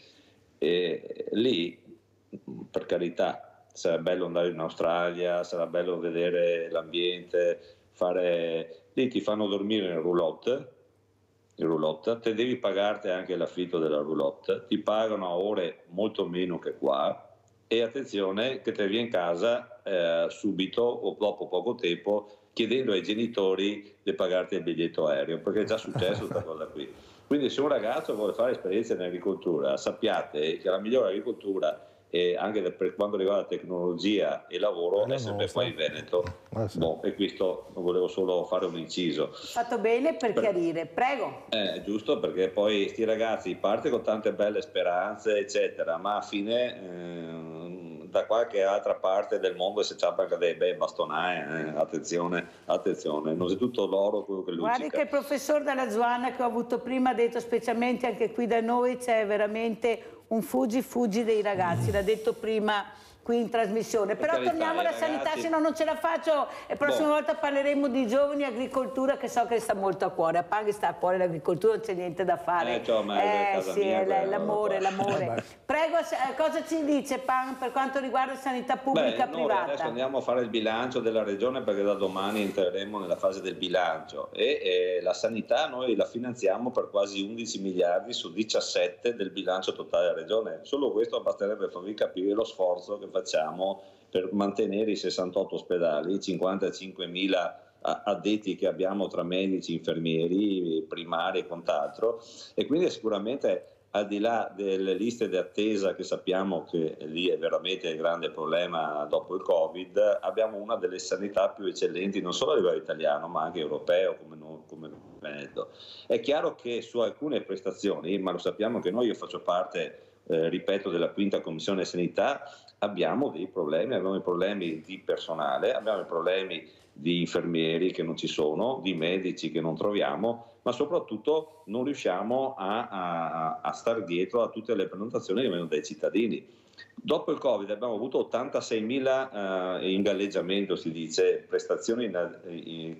E lì, per carità, sarà bello andare in Australia, sarà bello vedere l'ambiente, lì ti fanno dormire in roulotte, te devi pagarti anche l'affitto della roulotte, ti pagano a ore molto meno che qua, e attenzione che te vieni in casa subito o dopo poco tempo chiedendo ai genitori di pagarti il biglietto aereo, perché è già successo questa cosa qui. Quindi se un ragazzo vuole fare esperienza in agricoltura, sappiate che la migliore agricoltura, e anche per quanto riguarda tecnologia e lavoro, è sempre qua in Veneto. E questo volevo solo fare un inciso. Fatto bene per chiarire, prego. Giusto, perché poi sti ragazzi parte con tante belle speranze eccetera, ma a fine da qualche altra parte del mondo si ciappa anche dei bei bastonai, attenzione, non è tutto l'oro quello che luccica. Guardi che il professor Dalla Zuanna che ho avuto prima ha detto, specialmente anche qui da noi c'è veramente un fuggi dei ragazzi, l'ha detto prima qui in trasmissione, però carità, torniamo alla sanità, se no non ce la faccio, e la prossima volta parleremo di giovani e agricoltura, che so che sta molto a cuore, a Pan sta a cuore l'agricoltura, non c'è niente da fare, sì, è l'amore. Prego, cosa ci dice Pan per quanto riguarda sanità pubblica privata? Adesso andiamo a fare il bilancio della regione, perché da domani entreremo nella fase del bilancio, e la sanità noi la finanziamo per quasi 11 miliardi su 17 del bilancio totale della regione. Solo questo basterebbe per farvi capire lo sforzo che facciamo per mantenere i 68 ospedali, i 55.000 addetti che abbiamo tra medici, infermieri, primari e quant'altro, e quindi sicuramente, al di là delle liste di attesa, che sappiamo che lì è veramente il grande problema dopo il Covid, abbiamo una delle sanità più eccellenti non solo a livello italiano ma anche europeo come Veneto. È chiaro che su alcune prestazioni, ma lo sappiamo che noi, io faccio parte ripeto della 5ª Commissione Sanità, abbiamo dei problemi, abbiamo i problemi di personale, abbiamo i problemi di infermieri che non ci sono, di medici che non troviamo, ma soprattutto non riusciamo a stare dietro a tutte le prenotazioni che vengono dai cittadini. Dopo il Covid abbiamo avuto 86.000 in galleggiamento, si dice, prestazioni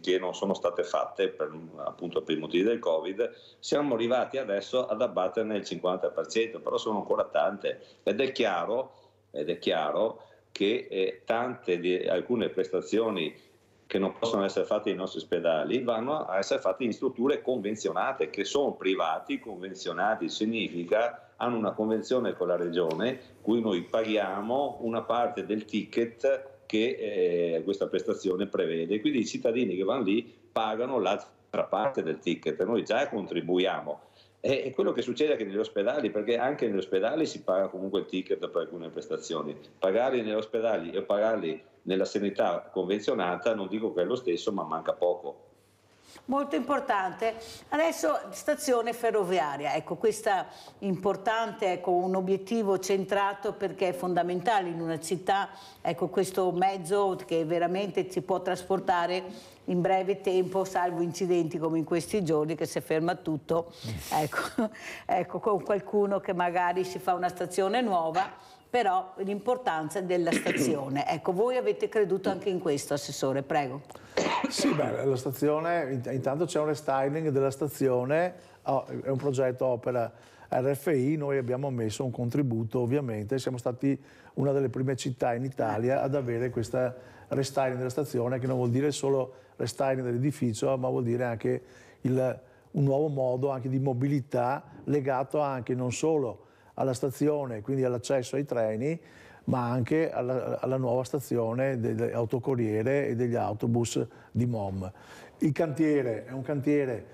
che non sono state fatte appunto per i motivi del Covid. Siamo arrivati adesso ad abbatterne il 50%, però sono ancora tante, ed è chiaro che alcune prestazioni che non possono essere fatte nei nostri ospedali vanno a essere fatte in strutture convenzionate, che sono privati. Convenzionati significa hanno una convenzione con la regione, cui noi paghiamo una parte del ticket che questa prestazione prevede, quindi i cittadini che vanno lì pagano l'altra nostra parte del ticket, noi già contribuiamo. E quello che succede anche negli ospedali, perché anche negli ospedali si paga comunque il ticket per alcune prestazioni. Pagarli negli ospedali e pagarli nella sanità convenzionata non dico che è lo stesso, ma manca poco. Molto importante. Adesso stazione ferroviaria, ecco, questa importante, ecco, un obiettivo centrato perché è fondamentale in una città, ecco, questo mezzo che veramente si può trasportare in breve tempo, salvo incidenti come in questi giorni che si ferma tutto, ecco, con qualcuno che magari si fa una stazione nuova, però l'importanza della stazione. Ecco, voi avete creduto anche in questo, Assessore, prego. Sì, beh, la stazione, intanto c'è un restyling della stazione, è un progetto opera RFI, noi abbiamo messo un contributo ovviamente, siamo stati una delle prime città in Italia ad avere questa restyling della stazione, che non vuol dire solo restyling dell'edificio, ma vuol dire anche un nuovo modo anche di mobilità legato anche non solo alla stazione, quindi all'accesso ai treni, ma anche alla nuova stazione delle autocorriere e degli autobus di MOM. Il cantiere è un cantiere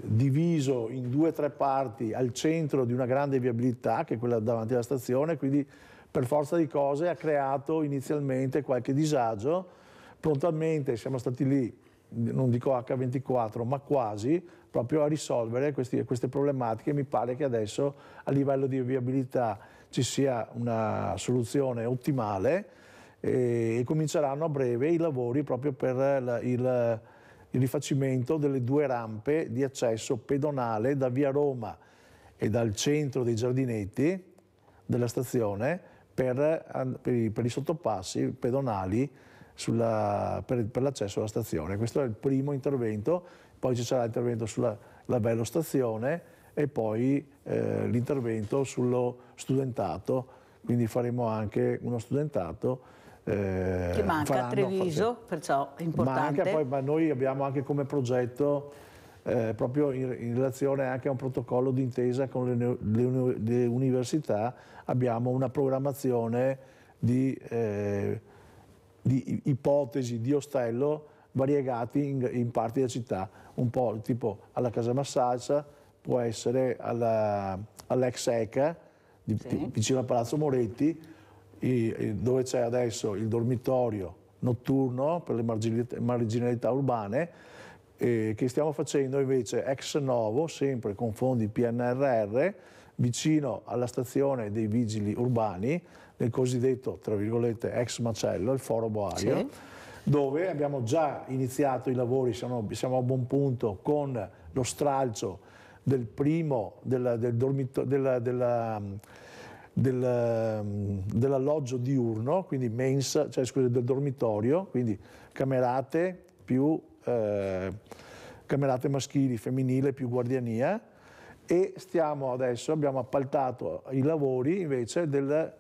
diviso in 2 o 3 parti al centro di una grande viabilità, che è quella davanti alla stazione, quindi per forza di cose ha creato inizialmente qualche disagio. Prontamente siamo stati lì, non dico H24, ma quasi, proprio a risolvere queste problematiche. Mi pare che adesso a livello di viabilità ci sia una soluzione ottimale e cominceranno a breve i lavori proprio per il rifacimento delle 2 rampe di accesso pedonale da via Roma e dal centro dei giardinetti della stazione per i sottopassi pedonali per l'accesso alla stazione. Questo è il primo intervento, poi ci sarà l'intervento sulla Lavello Stazione e poi l'intervento sullo studentato, quindi faremo anche uno studentato. Che manca a Treviso, perciò è importante. Ma noi abbiamo anche come progetto, proprio in relazione anche a un protocollo d'intesa con le università, abbiamo una programmazione di ipotesi di ostello variegati in parti della città, un po' tipo alla Casa Massaccia, può essere all'ex ECA, vicino a Palazzo Moretti, dove c'è adesso il dormitorio notturno per le marginalità urbane, che stiamo facendo invece ex novo, sempre con fondi PNRR, vicino alla stazione dei vigili urbani, nel cosiddetto, tra virgolette, ex macello, il Foro Boario, sì, dove abbiamo già iniziato i lavori, siamo a buon punto con lo stralcio dell'alloggio diurno, quindi mensa, del dormitorio, quindi camerate più camerate maschili, femminile più guardiania, e abbiamo appaltato i lavori invece del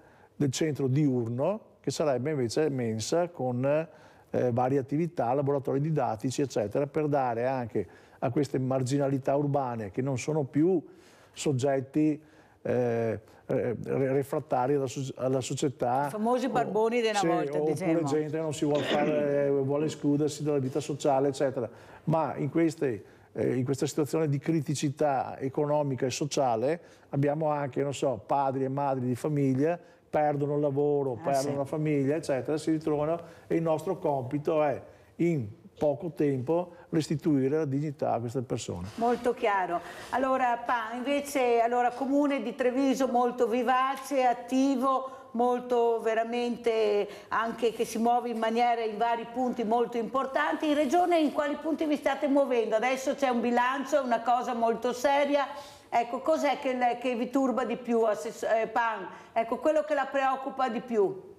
centro diurno, che sarebbe invece mensa con varie attività, laboratori didattici eccetera, per dare anche a queste marginalità urbane che non sono più soggetti refrattari alla società. I famosi barboni della volta, oppure diciamo. Gente che non si vuole escludersi dalla vita sociale eccetera, ma in questa situazione di criticità economica e sociale abbiamo anche, non so, padri e madri di famiglia, perdono il lavoro, perdono la famiglia eccetera, si ritrovano, e il nostro compito è in poco tempo restituire la dignità a queste persone. Molto chiaro. Allora, invece, Comune di Treviso molto vivace, attivo, molto veramente anche che si muove in vari punti molto importanti. In Regione in quali punti vi state muovendo? Adesso c'è un bilancio, è una cosa molto seria. Ecco, cos'è che vi turba di più, Pan? Ecco, quello che la preoccupa di più.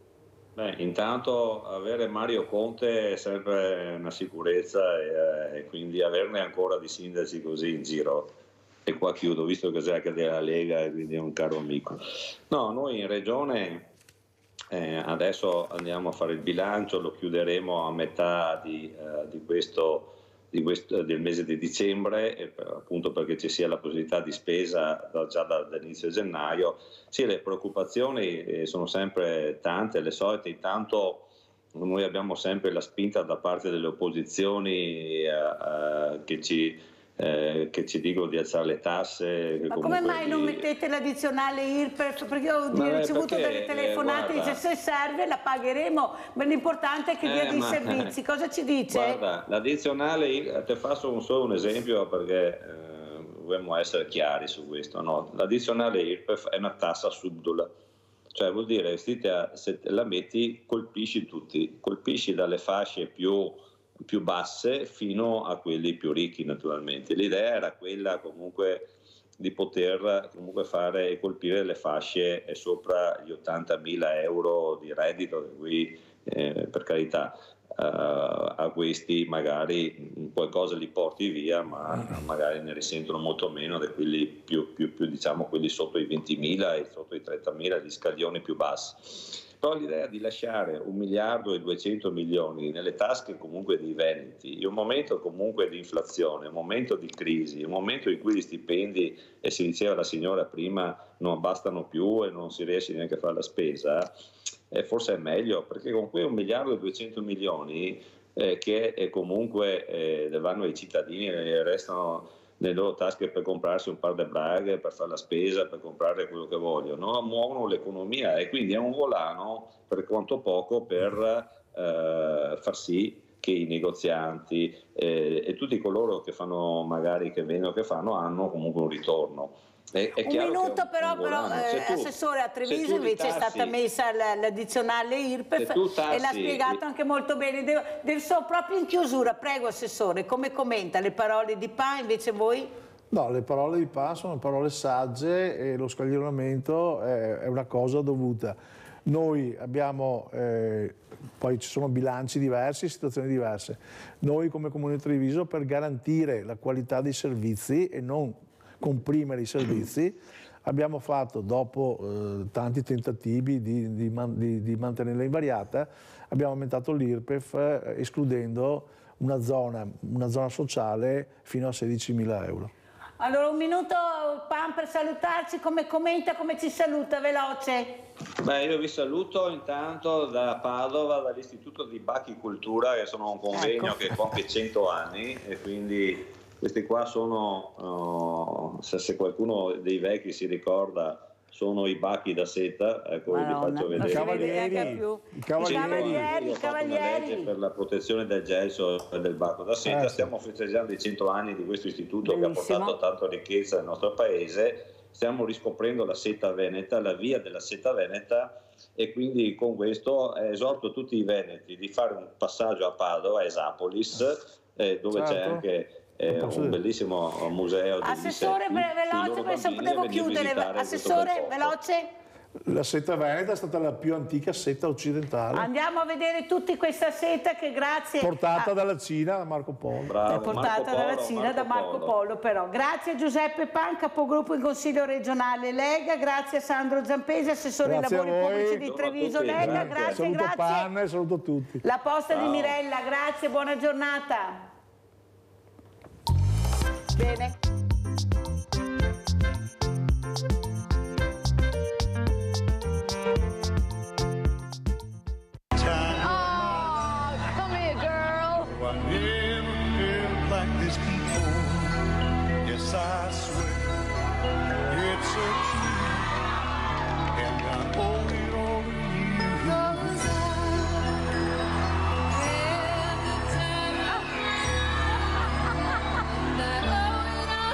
Beh, intanto avere Mario Conte è sempre una sicurezza e quindi averne ancora di sindaci così in giro. E qua chiudo, visto che c'è anche della Lega e quindi è un caro amico. No, noi in Regione adesso andiamo a fare il bilancio, lo chiuderemo a metà del mese di dicembre, appunto perché ci sia la possibilità di spesa già dall'inizio gennaio. Sì, le preoccupazioni sono sempre tante, le solite. Intanto noi abbiamo sempre la spinta da parte delle opposizioni che ci dicono di alzare le tasse. Ma come mai non mettete l'addizionale IRPEF? Perché io ho ricevuto delle telefonate, dice se serve la pagheremo, ma l'importante è che dia dei servizi. Cosa ci dice? Guarda, l'addizionale, ti faccio solo un esempio perché dobbiamo essere chiari su questo. No? L'addizionale IRPEF è una tassa subdola. Cioè vuol dire se la metti colpisci tutti, colpisci dalle fasce più basse fino a quelli più ricchi naturalmente. L'idea era quella comunque di poter comunque fare e colpire le fasce sopra gli 80.000 euro di reddito, che qui per carità a questi magari qualcosa li porti via, ma magari ne risentono molto meno di quelli più diciamo quelli sotto i 20.000 e sotto i 30.000, gli scaglioni più bassi. Però l'idea di lasciare 1.200 milioni nelle tasche comunque dei veneti, in un momento comunque di inflazione, un momento di crisi, un momento in cui gli stipendi, e si diceva la signora prima, non bastano più e non si riesce neanche a fare la spesa, forse è meglio, perché con quei 1.200 milioni che comunque vanno ai cittadini e restano nelle loro tasche per comprarsi un par di braghe, per fare la spesa, per comprare quello che vogliono, muovono l'economia e quindi è un volano per quanto poco per far sì che i negozianti e tutti coloro che fanno magari che vendono, che fanno, hanno comunque un ritorno. Un minuto però Assessore, a Treviso invece è stata messa l'addizionale IRPEF e l'ha spiegato anche molto bene. Sono proprio in chiusura, prego Assessore, come commenta le parole di Pa, invece voi? No, le parole di Pa sono parole sagge e lo scaglionamento è una cosa dovuta. Noi abbiamo, poi ci sono bilanci diversi, situazioni diverse. Noi come Comune di Treviso, per garantire la qualità dei servizi e non comprimere i servizi, abbiamo fatto, dopo tanti tentativi di mantenerla invariata, abbiamo aumentato l'IRPEF escludendo una zona sociale fino a 16.000 euro. Allora un minuto Pan per salutarci, come commenta, come ci saluta, veloce. Beh, io vi saluto intanto da Padova, dall'Istituto di Bachicultura, che sono un convegno che compie 100 anni e quindi questi qua sono, se qualcuno dei vecchi si ricorda, sono i bachi da seta, ecco, vi faccio vedere. I cavalieri per la protezione del gelso e del baco da seta. Stiamo festeggiando i 100 anni di questo istituto. Bellissimo. Che ha portato tanta ricchezza nel nostro paese. Stiamo riscoprendo la seta veneta, la via della seta veneta, e quindi con questo esorto tutti i veneti di fare un passaggio a Padova, a Esapolis, dove c'è anche un bellissimo museo. Assessore, veloce, perché devo chiudere. Assessore, veloce. La seta veneta è stata la più antica seta occidentale. Andiamo a vedere tutti questa seta che grazie portata dalla Cina da Marco Polo. Bravo, portata dalla Cina da Marco Polo, però. Grazie a Giuseppe Pan, capogruppo in Consiglio regionale Lega, grazie a Sandro Zampesi, assessore ai lavori pubblici di Treviso Lega, grazie. Saluto Pan e saluto tutti. La posta di Mirella, grazie, buona giornata. Bene. I swear it's so true, and I owe it all to you. 'Cause I had the time that owe it all.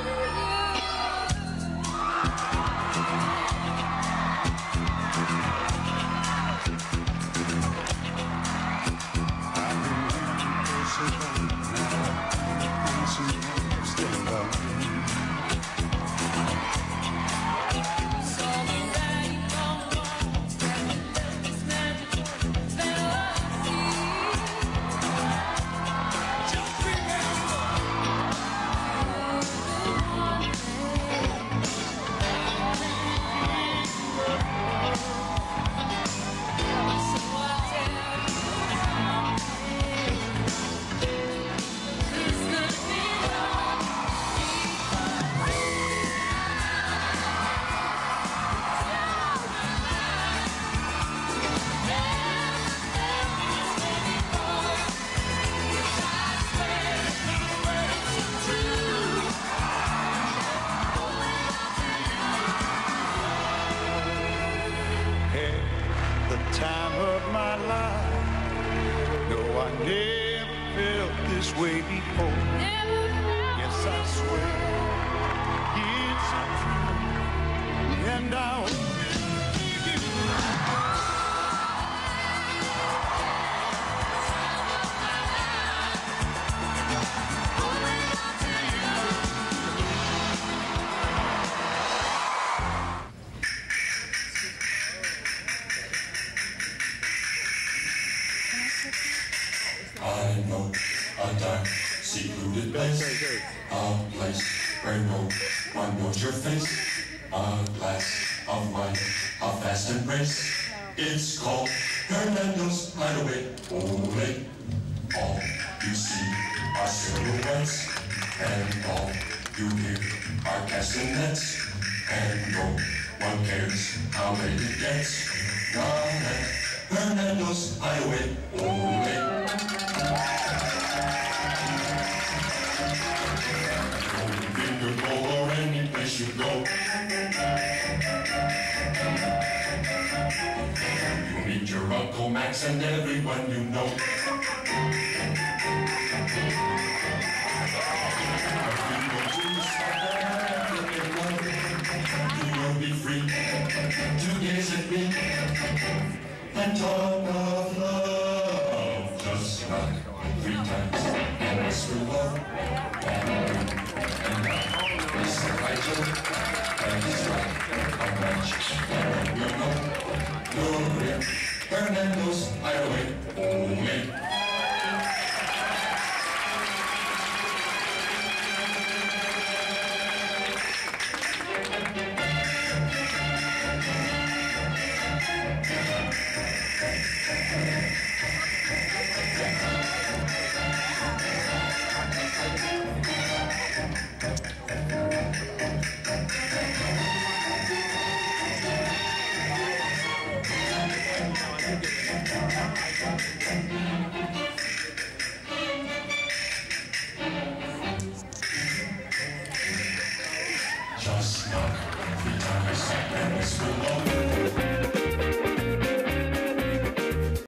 lie. No, I never felt this way before. Yes, I swear it's true, and I'll give you. I know a dark, secluded place, a place where no one knows your face, a glass of wine, a fast embrace. It's called Hernando's Hideaway. Ole, all you see are silhouettes, and all you hear are castanets, and no one cares how late it gets. Down at Hernando's Hideaway. Ole. Or any place you go, you'll meet your Uncle Max and everyone you know. You will be free to gaze at me and talk of love. Just knock 3 times and whisper love. Mr. Rigel, and he's right, a match, and we'll know, Gloria, Hernando's Hideaway, Ole. Just knock 3 times and whisper love.